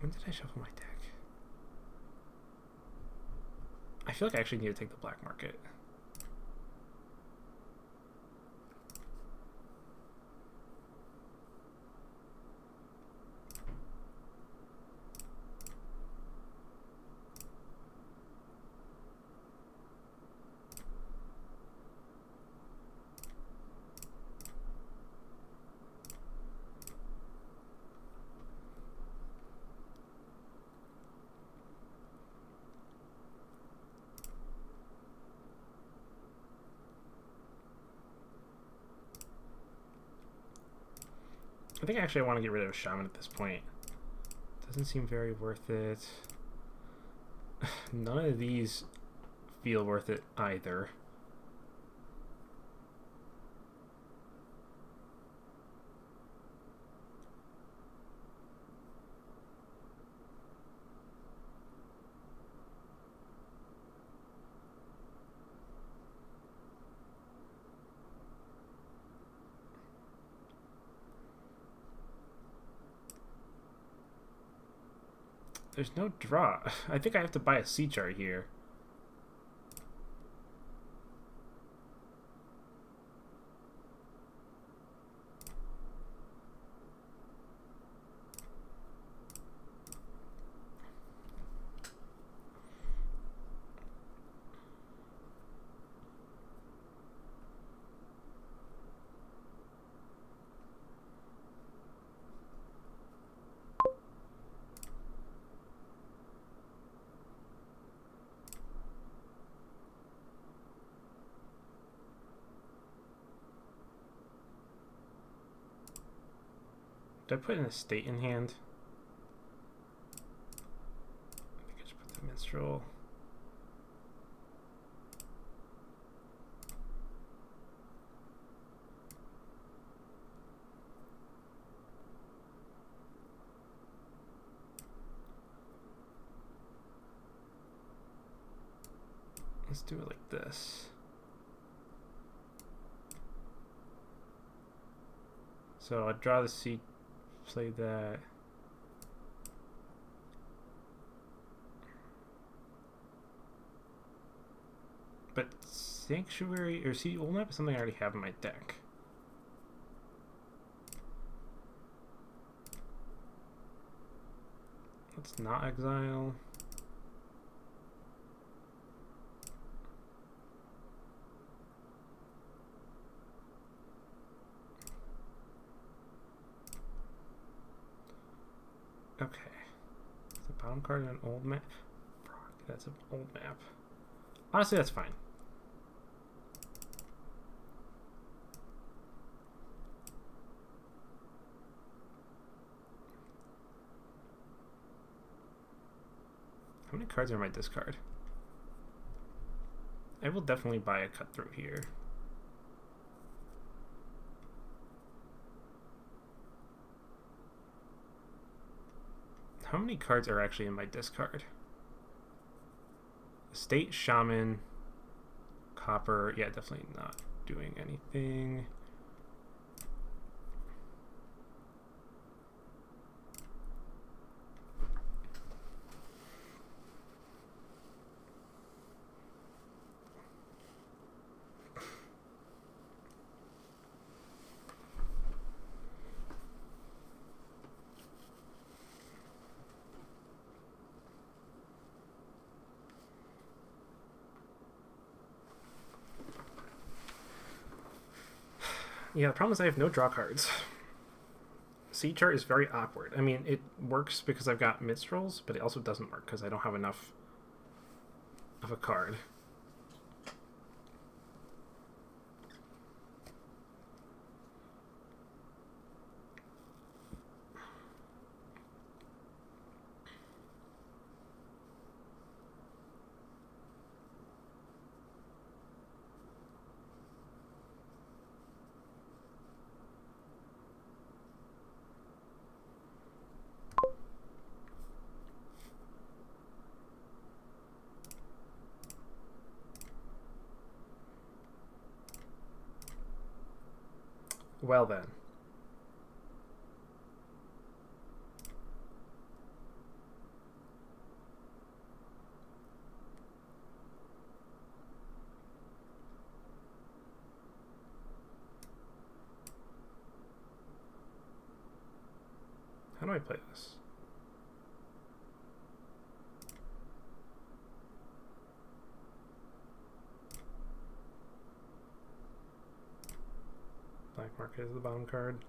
When did I shuffle my deck? I feel like I actually need to take the black market. I think actually I want to get rid of Shaman at this point. Doesn't seem very worth it. None of these feel worth it either. There's no draw. I think I have to buy a C chart here. Did I put an estate in hand? I think I just put the minstrel. Let's do it like this. So I draw the C, play that. But Sanctuary or Sea Old Map is something I already have in my deck. Let's not exile. Okay. The bottom card in an old map. That's an old map. Honestly, that's fine. How many cards are in my discard? I will definitely buy a cutthroat here. How many cards are actually in my discard? Estate, Shaman, Copper. Yeah, definitely not doing anything. Yeah, the problem is I have no draw cards. C chart is very awkward. I mean, it works because I've got minstrels, but it also doesn't work because I don't have enough of a card. Well then. How do I play this? Black market is the bottom card.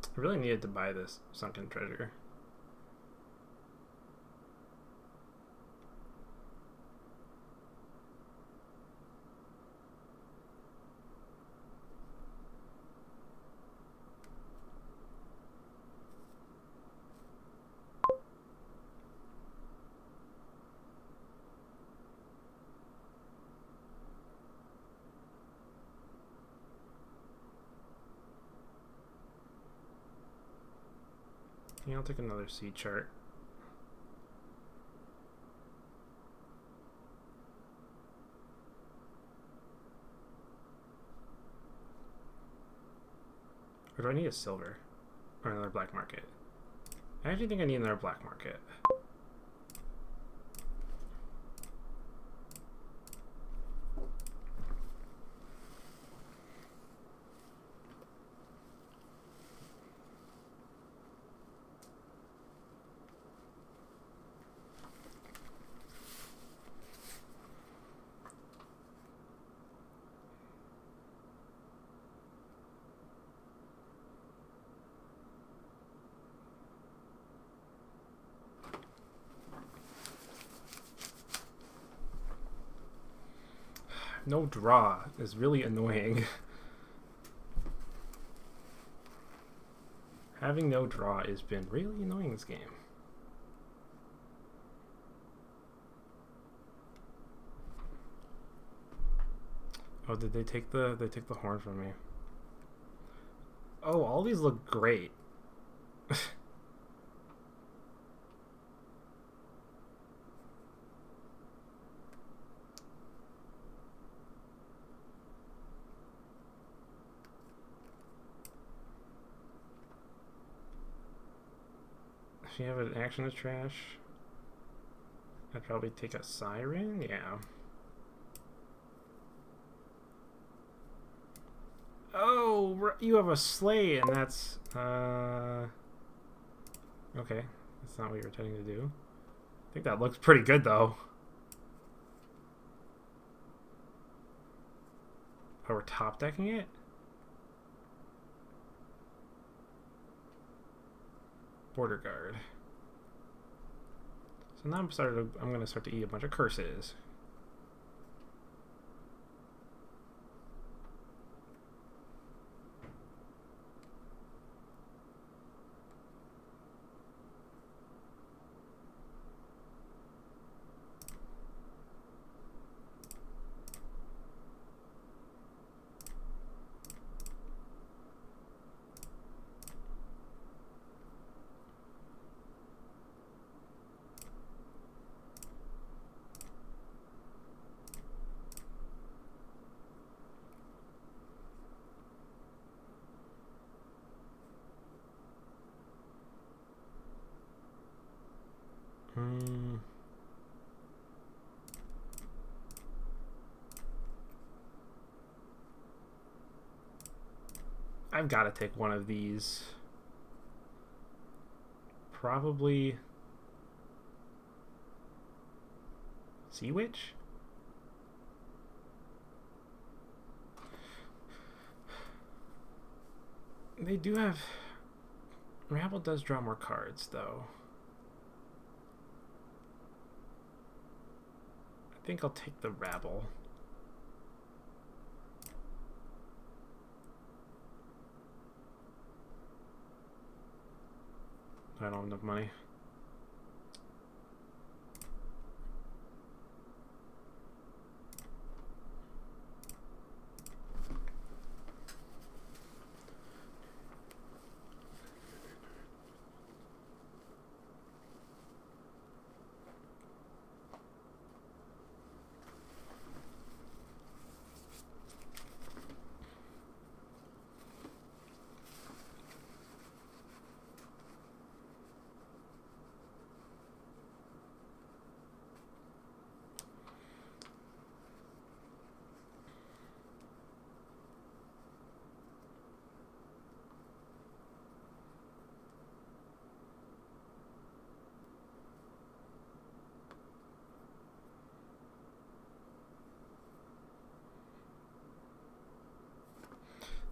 I really needed to buy this Sunken Treasure. Yeah, I'll take another C chart. Or do I need a silver? Or another black market? I actually think I need another black market. No draw is really annoying. Having no draw has been really annoying this game. Oh, did they take the horn from me? Oh, all these look great. If you have an action to trash, I'd probably take a siren. Yeah. Oh, you have a sleigh, and that's okay. That's not what you're intending to do. I think that looks pretty good though. Oh, we're top decking it? Border guard. So now I'm gonna start to eat a bunch of curses. I've got to take one of these. Probably Sea Witch? They do have... Rabble does draw more cards, though. I think I'll take the Rabble. I don't have enough money.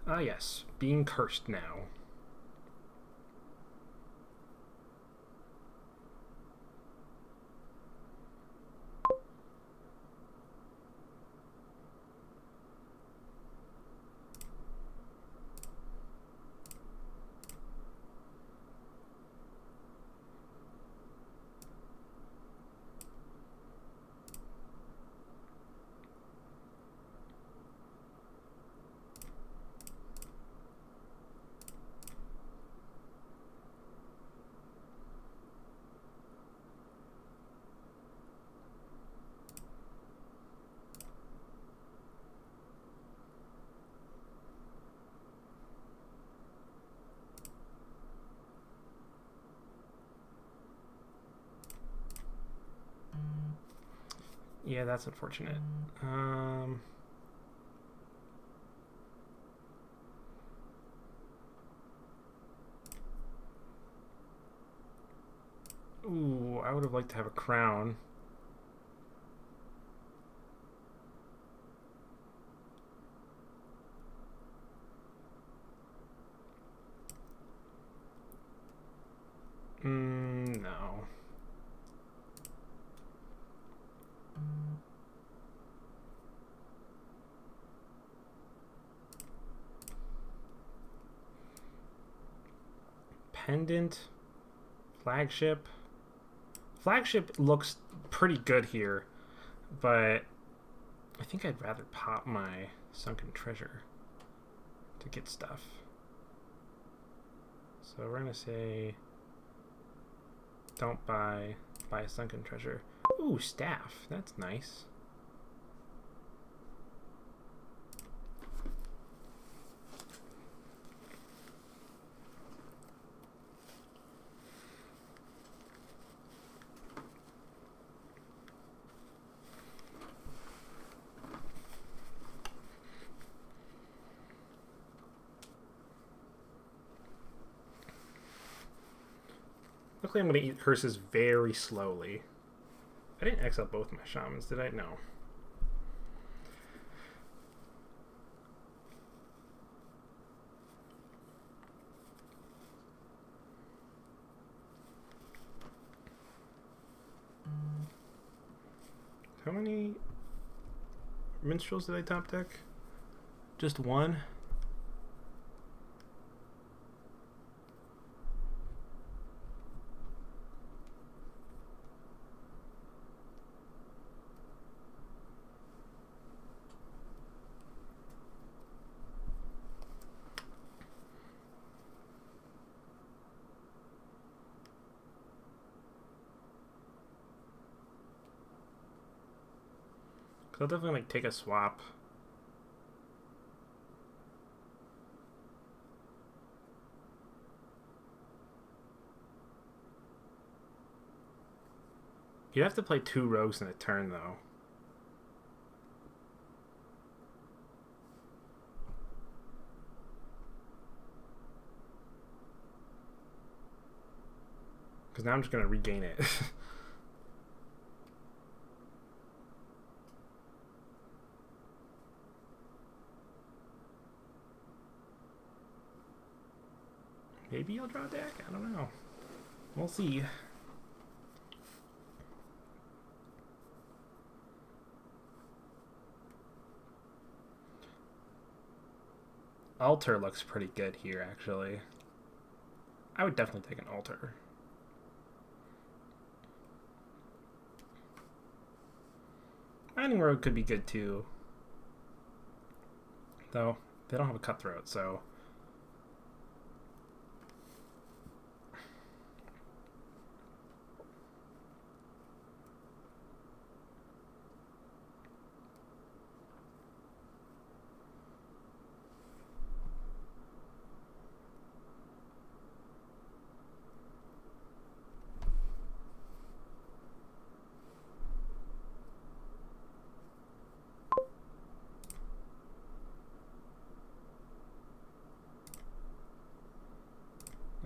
Ah, yes. Being cursed now. Yeah, that's unfortunate. Ooh, I would have liked to have a crown. No. Pendant. Flagship. Flagship looks pretty good here, but I think I'd rather pop my sunken treasure to get stuff. So we're gonna say don't buy a sunken treasure. Ooh, staff. That's nice. Luckily, I'm going to eat curses very slowly. I didn't X out both my shamans, did I? No. How many minstrels did I top deck? Just one? I'll definitely like take a swap. You have to play 2 rogues in a turn, though. Because now I'm just going to regain it. Maybe I'll draw a deck? I don't know. We'll see. Altar looks pretty good here, actually. I would definitely take an altar. Mining Road could be good too. Though, they don't have a cutthroat, so...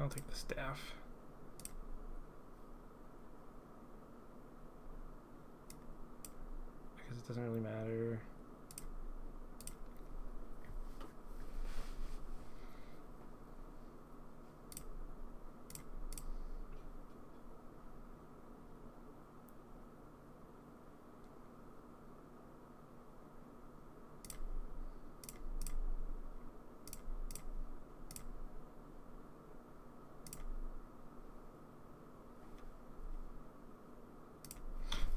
I'll take the staff. Because it doesn't really matter.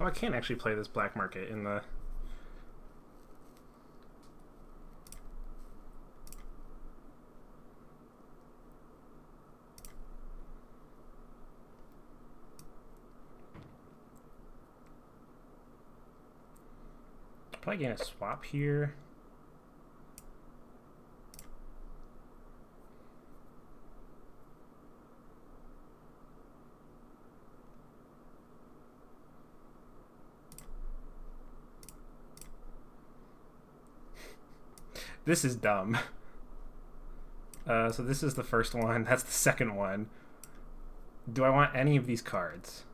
Oh, I can't actually play this black market in the... Probably getting a swap here. This is dumb. So this is the first one. That's the second one. Do I want any of these cards?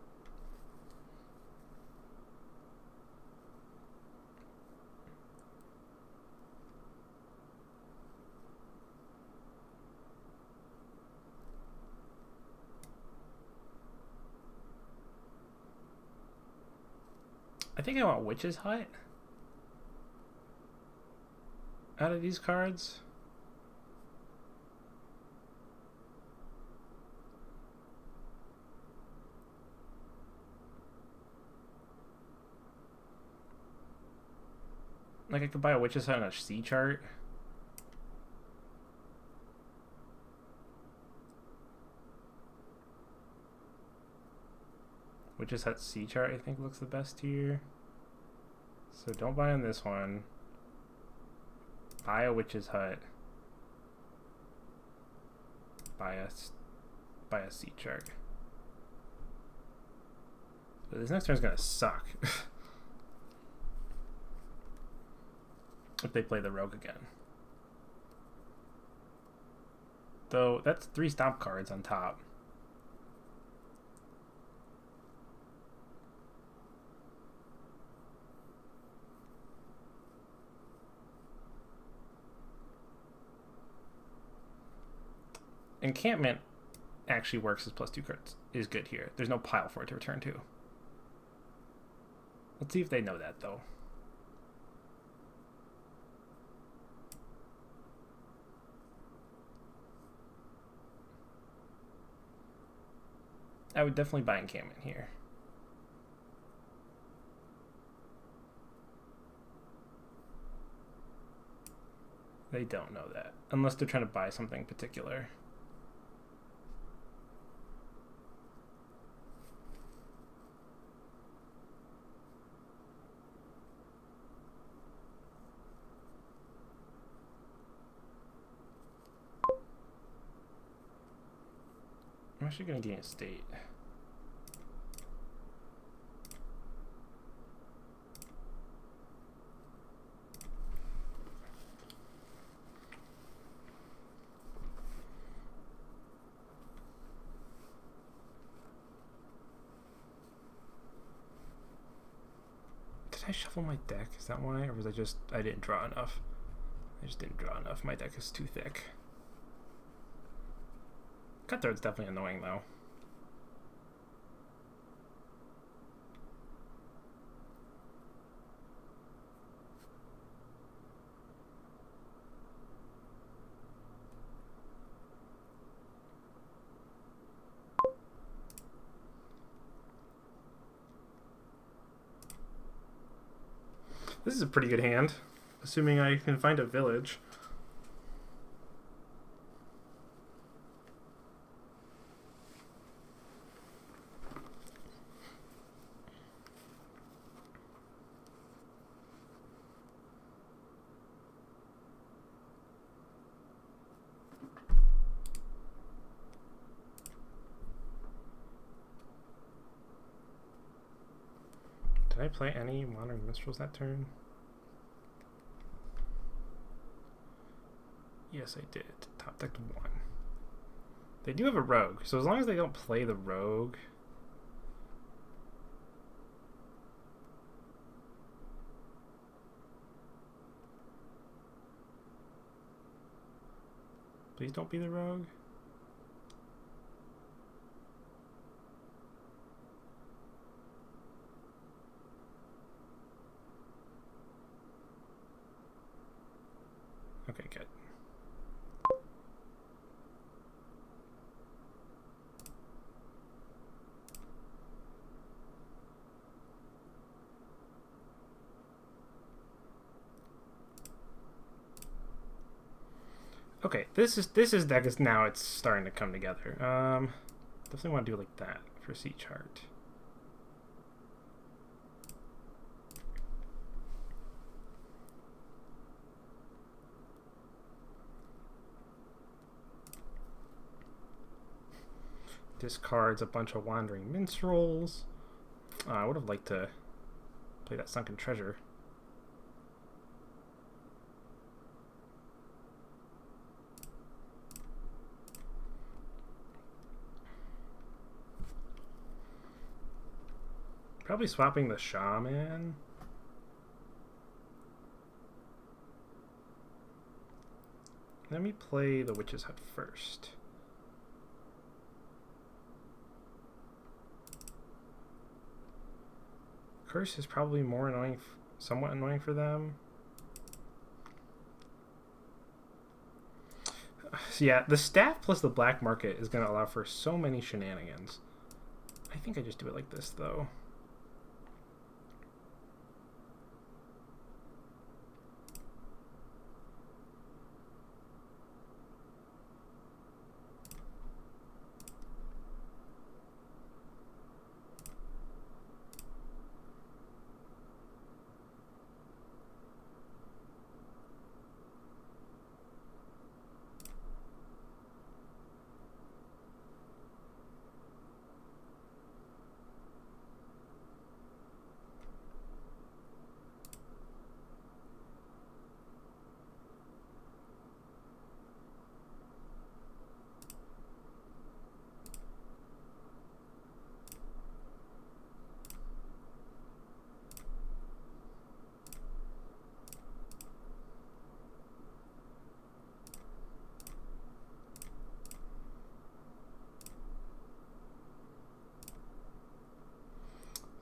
I think I want Witch's Hut out of these cards. Like, I could buy a Witch's Hut on a C chart. Witch's Hut C chart, I think, looks the best here. So don't buy on this one. Buy a Witch's Hut. Buy a C chart. But this next turn's gonna suck. If they play the Rogue again. Though, that's 3 stomp cards on top. Encampment actually works as +2 cards. Is good here. There's no pile for it to return to. Let's see if they know that, though. I would definitely buy encampment here. They don't know that. Unless they're trying to buy something particular. I'm actually going to gain a state. Did I shuffle my deck? Is that why? Or was I didn't draw enough? I just didn't draw enough. My deck is too thick. Cutthroat's definitely annoying, though. This is a pretty good hand, assuming I can find a village. Did I play any Modern Minstrels that turn? Yes, I did. Top decked 1. They do have a rogue, so as long as they don't play the rogue... Please don't be the rogue. Okay, good. Okay, this deck is now it's starting to come together. Definitely want to do it like that for C chart. Discards a bunch of Wandering Minstrels. I would have liked to play that Sunken Treasure. Probably swapping the shaman. Let me play the witch's hut first. Curse is probably more annoying, somewhat annoying for them. So yeah, the staff plus the black market is going to allow for so many shenanigans. I think I just do it like this, though.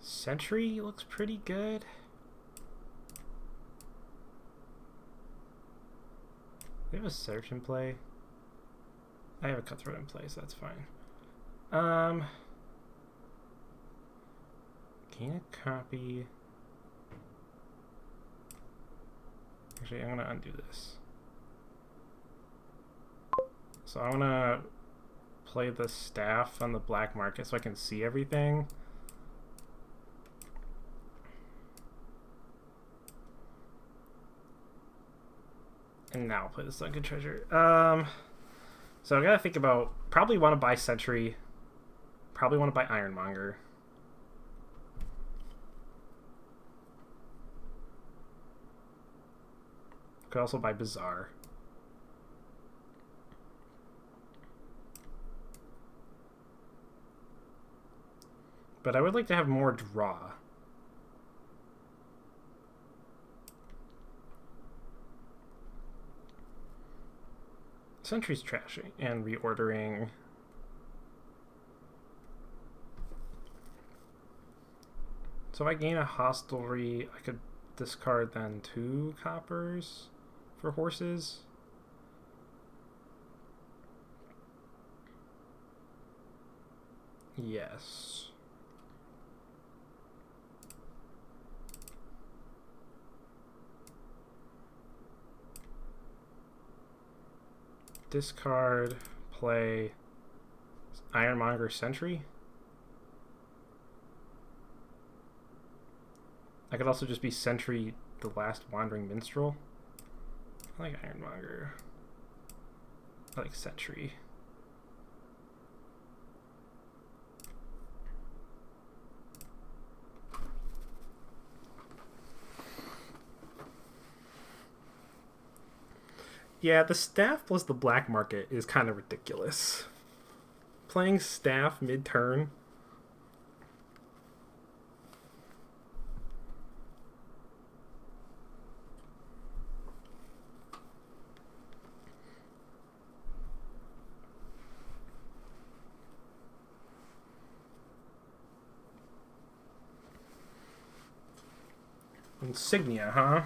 Sentry looks pretty good. We have a search in play. I have a cutthroat in play, so that's fine. Gain a copy. Actually, I'm gonna undo this. So I'm gonna play the staff on the black market so I can see everything. And now I'll play the sunken treasure. So I gotta think about, probably want to buy Sentry, probably want to buy Ironmonger. Could also buy Bazaar. But I would like to have more draw. Sentry's trashing and reordering. So if I gain a hostelry, I could discard then 2 coppers for horses. Yes. Discard, play Ironmonger Sentry. I could also just be Sentry, the last Wandering Minstrel. I like Ironmonger. I like Sentry. Yeah, the staff plus the black market is kind of ridiculous. Playing staff mid-turn. Insignia, huh?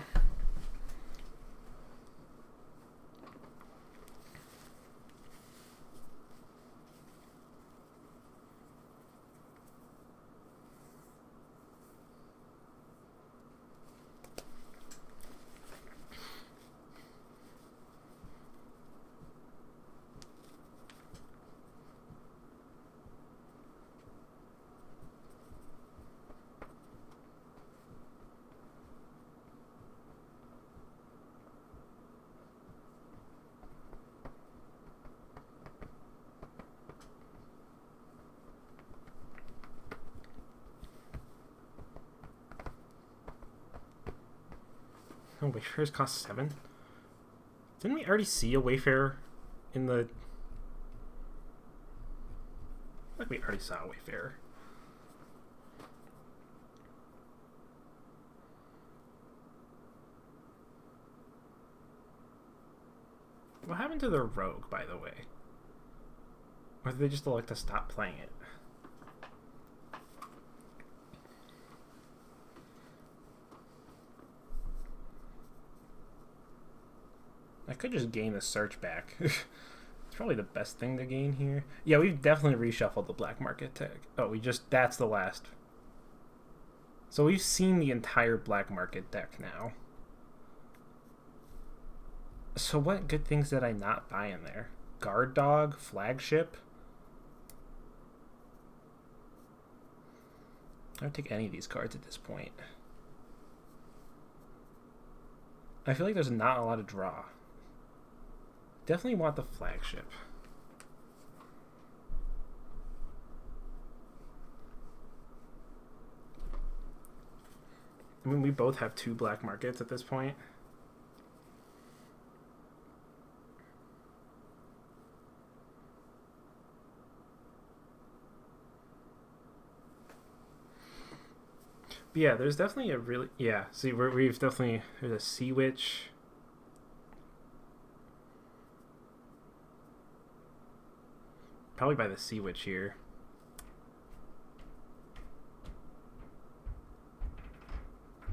Oh, Wayfarers cost 7? Didn't we already see a Wayfarer in the... Like we already saw a Wayfarer. What happened to the rogue, by the way? Or did they just elect to stop playing it? I could just gain the search back. It's probably the best thing to gain here. Yeah, we've definitely reshuffled the black market tag. Oh, that's the last. So we've seen the entire black market deck now. So what good things did I not buy in there? Guard Dog, Flagship. I don't take any of these cards at this point. I feel like there's not a lot of draw. Definitely want the Flagship. I mean, we both have 2 black markets at this point. But yeah, there's definitely a really... Yeah, see, we've definitely... There's a Sea Witch. Probably by the Sea Witch here.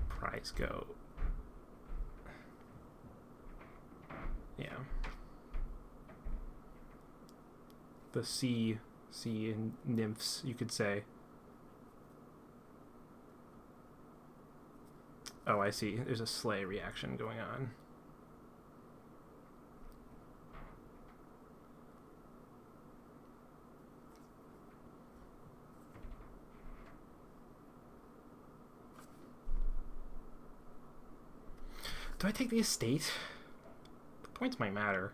Prize Goat. Yeah. The sea nymphs, you could say. Oh, I see. There's a Slay reaction going on. Do I take the estate? The points might matter.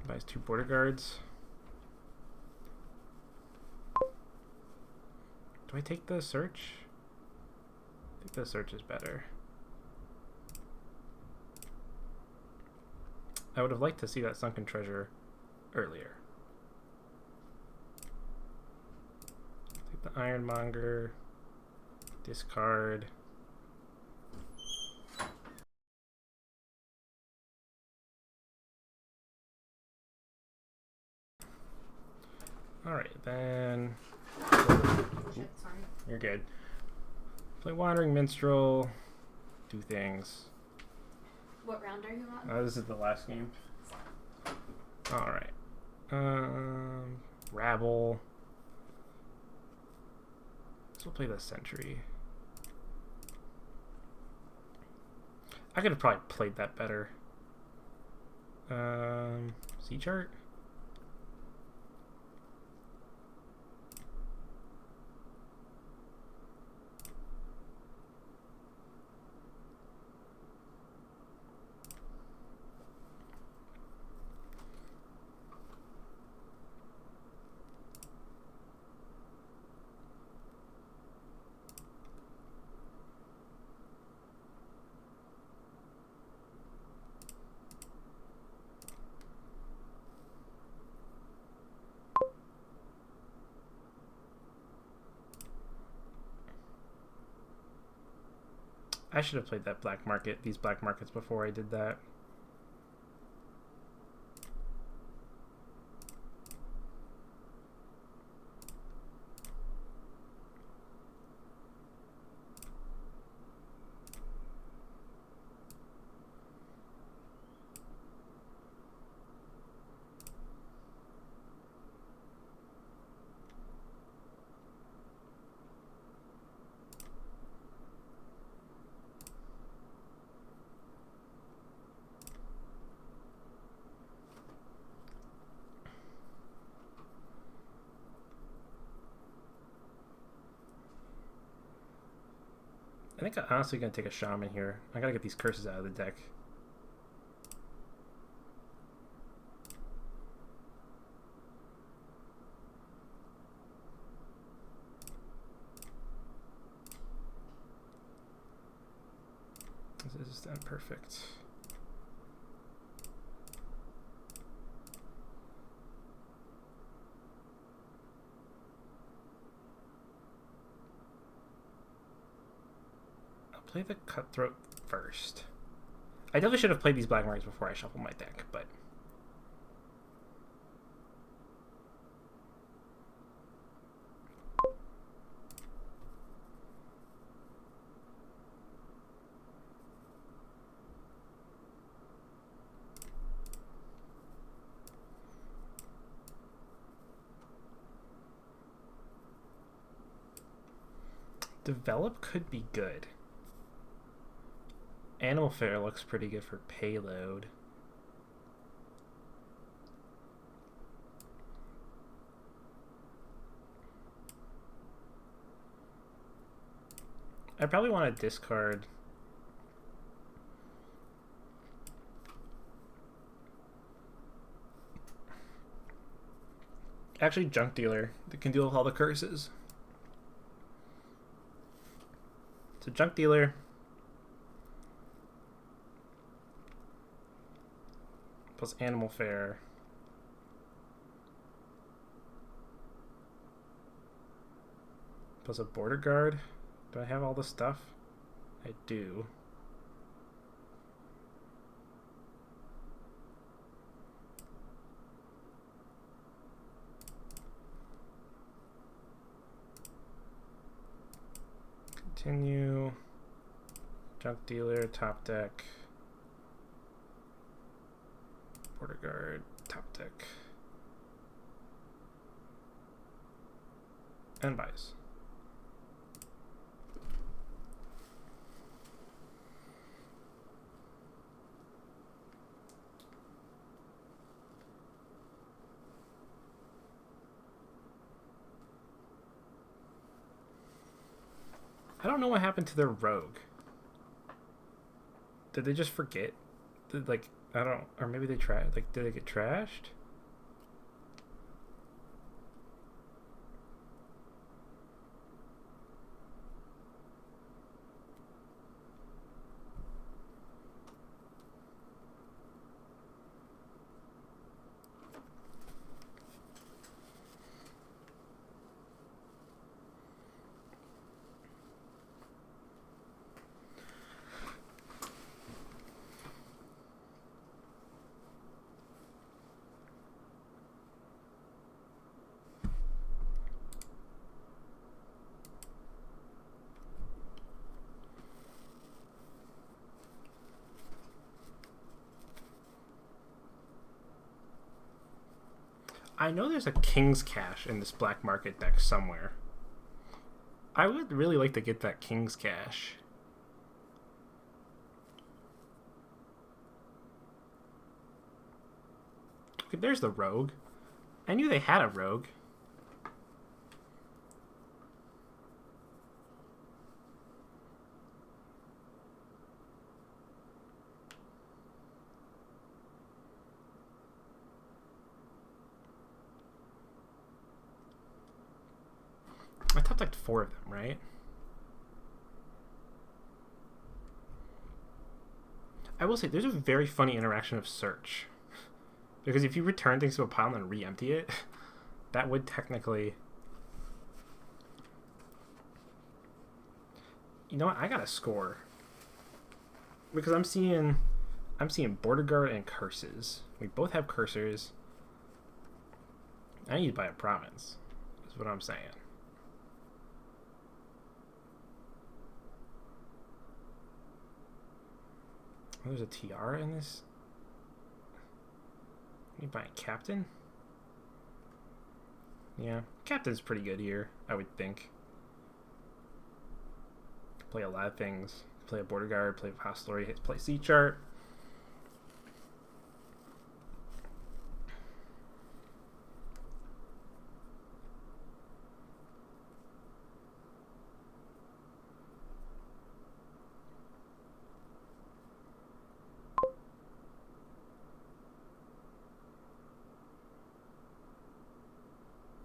Buys 2 border guards. Do I take the search? I think the search is better. I would have liked to see that sunken treasure earlier. Take the Ironmonger. Discard. Alright, then... Shit, sorry. You're good. Play Wandering Minstrel. Do things. What round are you on? This is the last game. Alright. Rabble. So we'll play the Sentry. I could have probably played that better. Sea Chart? I should have played that black market, these black markets before I did that. I think I'm honestly going to take a Shaman here. I got to get these curses out of the deck. This is then perfect. I'll play the Cutthroat first. I definitely should have played these black markets before I shuffle my deck, but Develop could be good. Animal Fair looks pretty good for payload. I probably want to discard. Actually, Junk Dealer that can deal with all the curses. So Junk Dealer. Plus Animal Fair. Plus a Border Guard. Do I have all the stuff? I do. Continue. Junk Dealer, top deck. Border Guard, top deck. And buys. I don't know what happened to their rogue. Did they just forget? Did, like, I don't, or maybe they tried, like, did they get trashed? I know there's a King's Cash in this black market deck somewhere. I would really like to get that King's Cash. Okay, there's the rogue. I knew they had a rogue. I tapped like 4 of them, right? I will say, there's a very funny interaction of search. Because if you return things to a pile and then re-empty it, that would technically... You know what? I gotta score. Because I'm seeing Border Guard and Curses. We both have Cursors. I need to buy a province. Is what I'm saying. Oh, there's a TR in this. You buy a Captain? Yeah, Captain's pretty good here, I would think. Play a lot of things. Play a Border Guard, play Hostlery, play Sea Chart.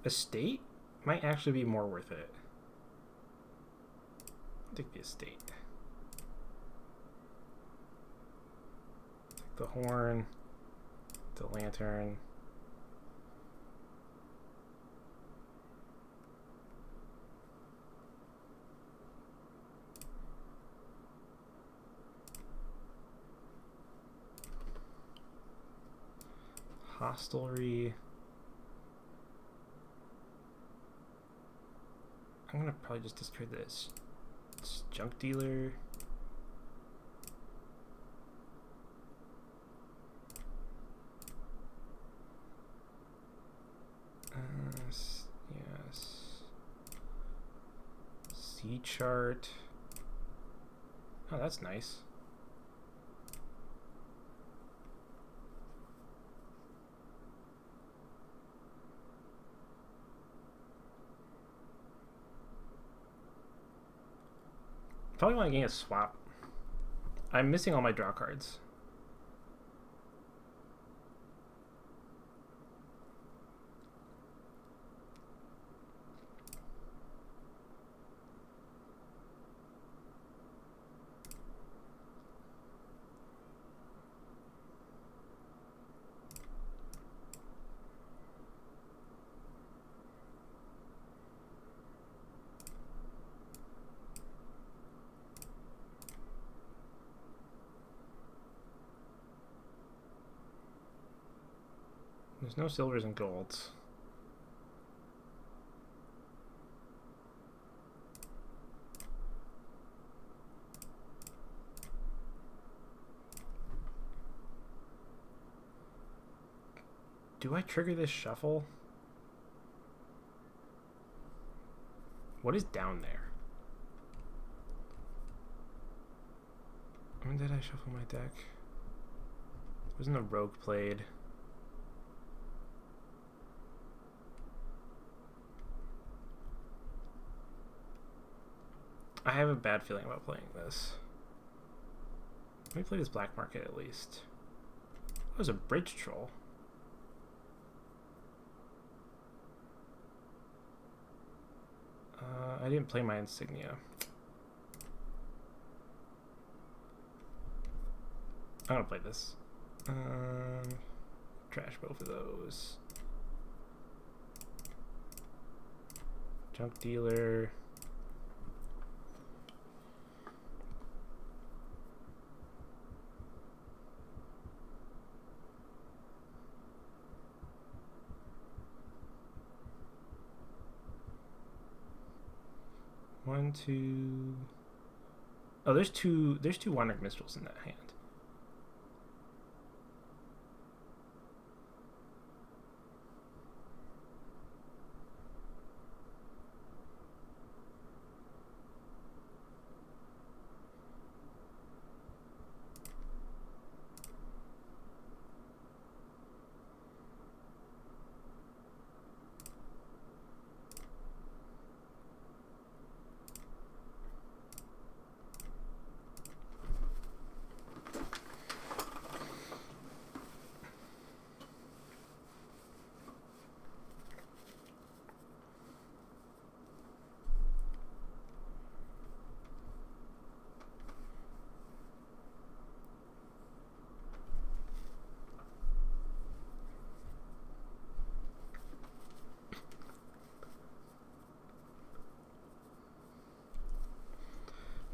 Estate might actually be more worth it. I'll take the Estate. the horn, the lantern. Hostelry. I'm gonna probably just discard this. It's junk dealer. Yes. C chart. Oh, that's nice. Probably want to gain a swap. I'm missing all my draw cards. There's no silvers and golds. Do I trigger this shuffle? What is down there? When did I shuffle my deck? Wasn't a rogue played? I have a bad feeling about playing this. Let me play this black market at least. That was a bridge troll. I didn't play my insignia. I'm gonna play this. Trash both of those. Junk dealer. One, two. Oh, there's two Wandering Minstrels in that hand.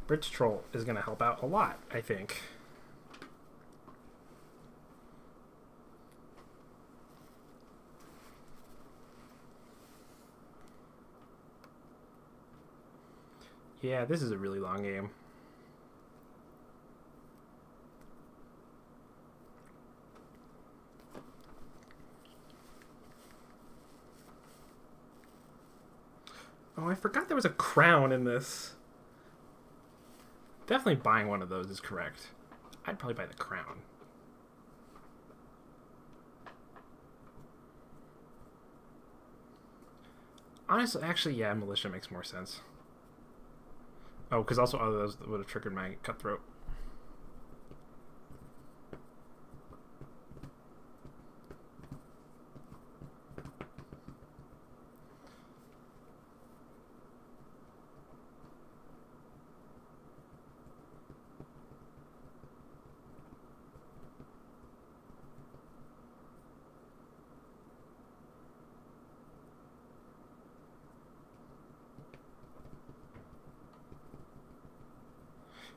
Bridge Troll is going to help out a lot, I think. Yeah, this is a really long game. Oh, I forgot there was a crown in this. Definitely buying one of those is correct. I'd probably buy the crown. Honestly, actually, yeah, militia makes more sense. Oh, because also all of those would have triggered my cutthroat.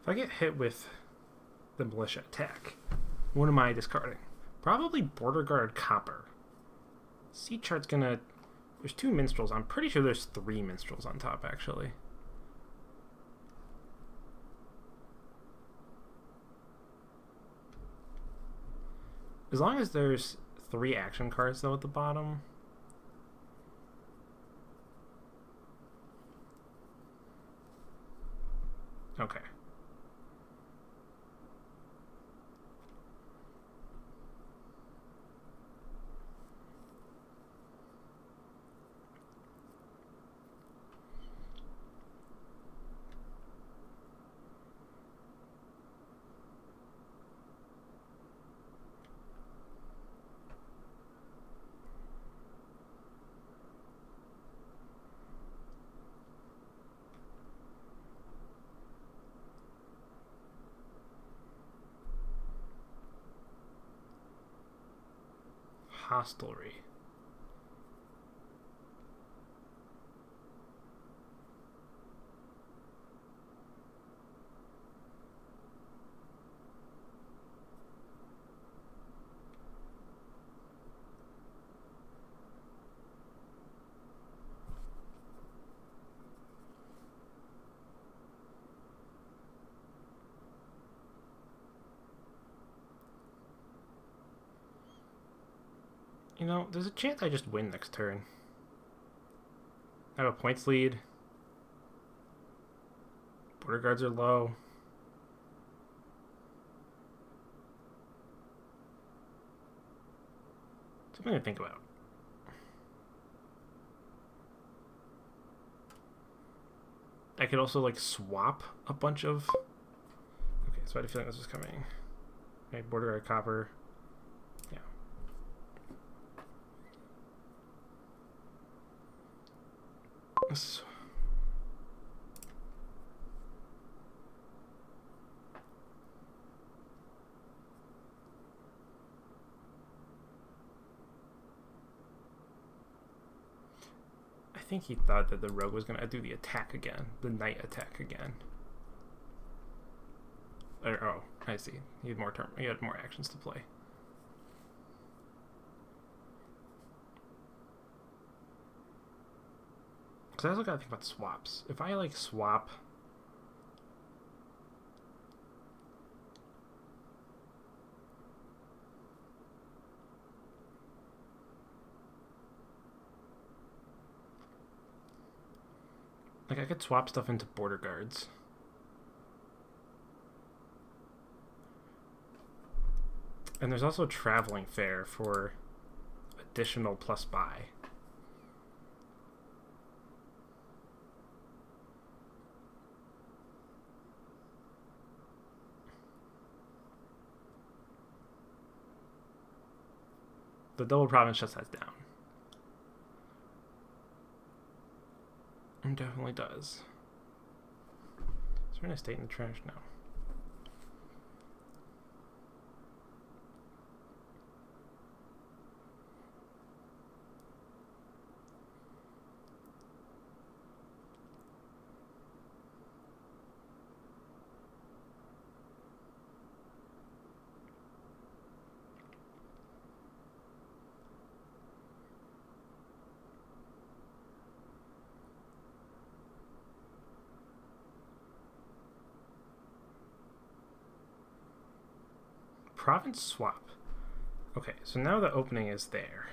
If I get hit with the militia attack, what am I discarding? Probably Border Guard Copper. Sea chart's gonna... There's 2 minstrels. I'm pretty sure there's 3 minstrels on top, actually. As long as there's 3 action cards, though, at the bottom. Okay. Hostelry. You know, there's a chance I just win next turn. I have a points lead. Border guards are low. Something to think about. I could also, like, swap a bunch of... Okay, so I had a feeling this was coming. Okay, border guard copper. Yeah. So... I think he thought that the rogue was going to do the attack again. The knight attack again. Oh, I see. He had more actions to play. Because I also got to think about swaps. If I, like, swap... Like, I could swap stuff into border guards. And there's also traveling fare for additional plus buy. The double province shuts that down. It definitely does. Is there an estate in the trash now? Province swap. Okay, so now the opening is there.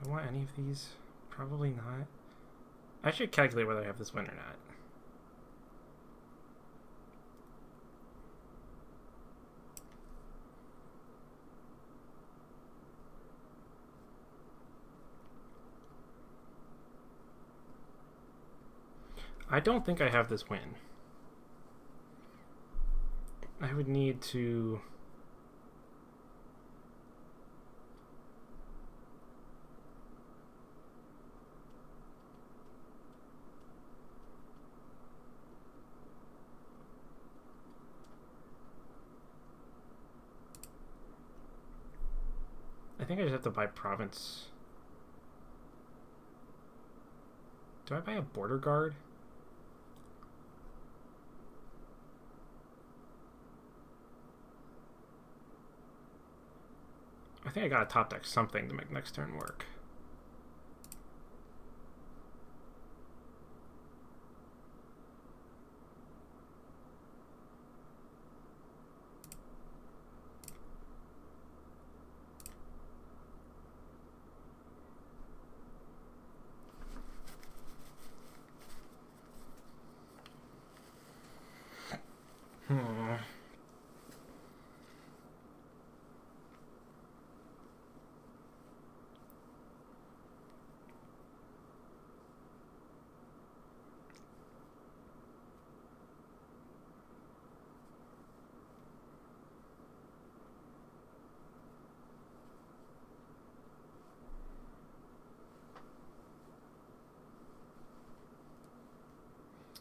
Do I want any of these? Probably not. I should calculate whether I have this win or not. I don't think I have this win. I would need to... I think I just have to buy province. Do I buy a border guard? I think I gotta top deck something to make next turn work.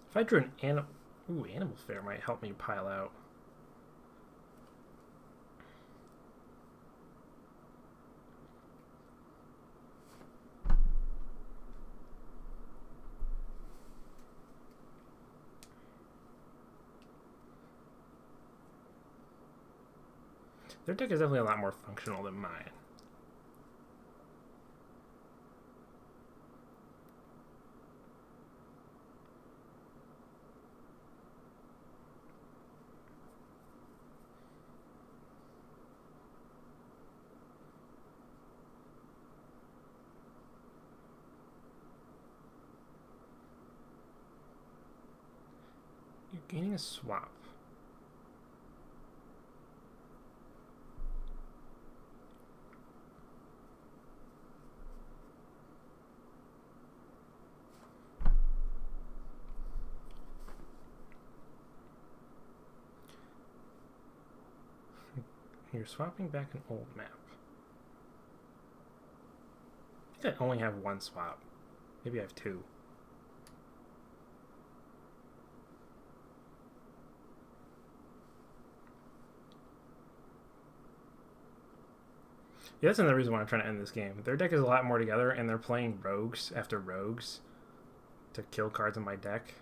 If I drew an animal... Ooh, Animal Fair might help me pile out. Their deck is definitely a lot more functional than mine. You're gaining a swap. You're swapping back an old map. I think I only have one swap. Maybe I have two. Yeah, that's another reason why I'm trying to end this game. Their deck is a lot more together, and they're playing rogues after rogues to kill cards in my deck.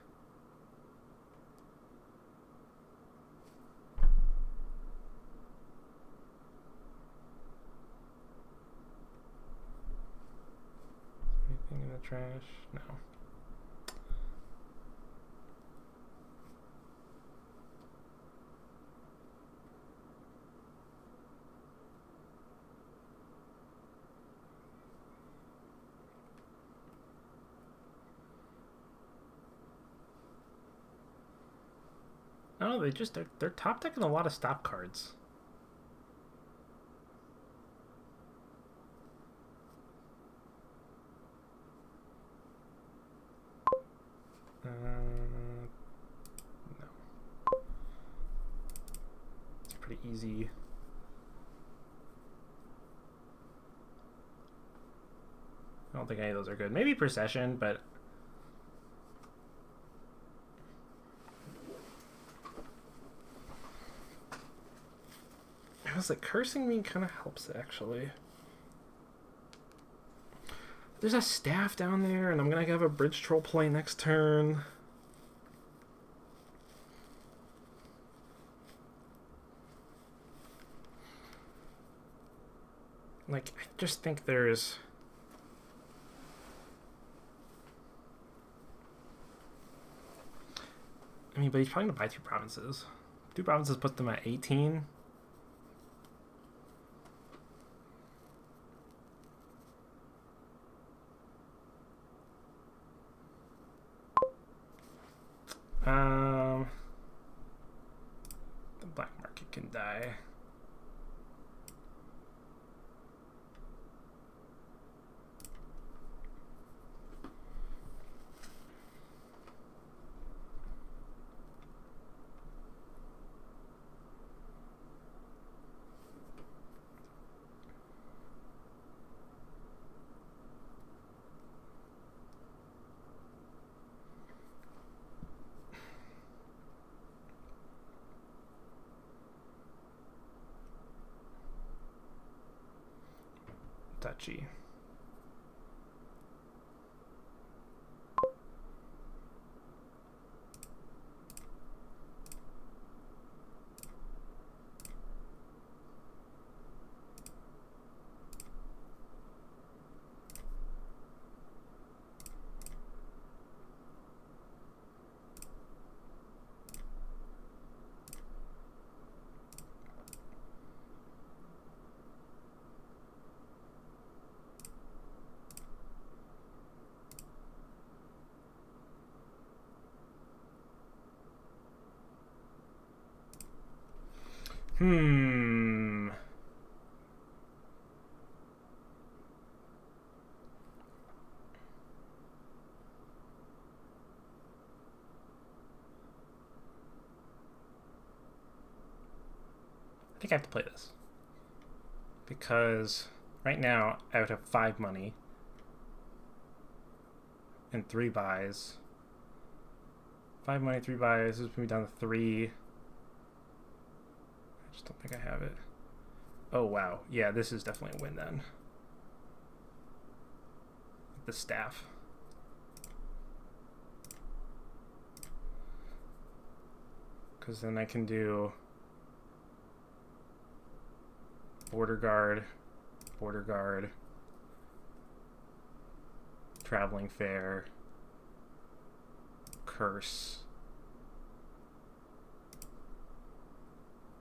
Anything in the trash? No. No, they're top decking a lot of stop cards. No. It's pretty easy. I don't think any of those are good. Maybe Procession, but I was like, cursing me kind of helps actually. There's a staff down there, and I'm gonna have a bridge troll play next turn. Like, I just think there's... I mean, but he's probably gonna buy two provinces. Two provinces puts them at 18. guy. Touchy. I think I have to play this. Because right now I would have 5 money and 3 buys. 5 money, 3 buys. This is me down to 3. I just don't think I have it. Oh wow. Yeah, this is definitely a win then. The staff. Because then I can do border guard, traveling fair, curse,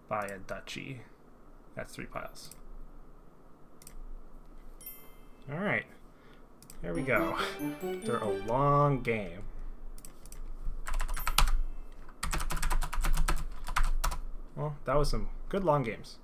buy a duchy. That's 3 piles. All right, here we go. They're a long game. Well, that was some good long games.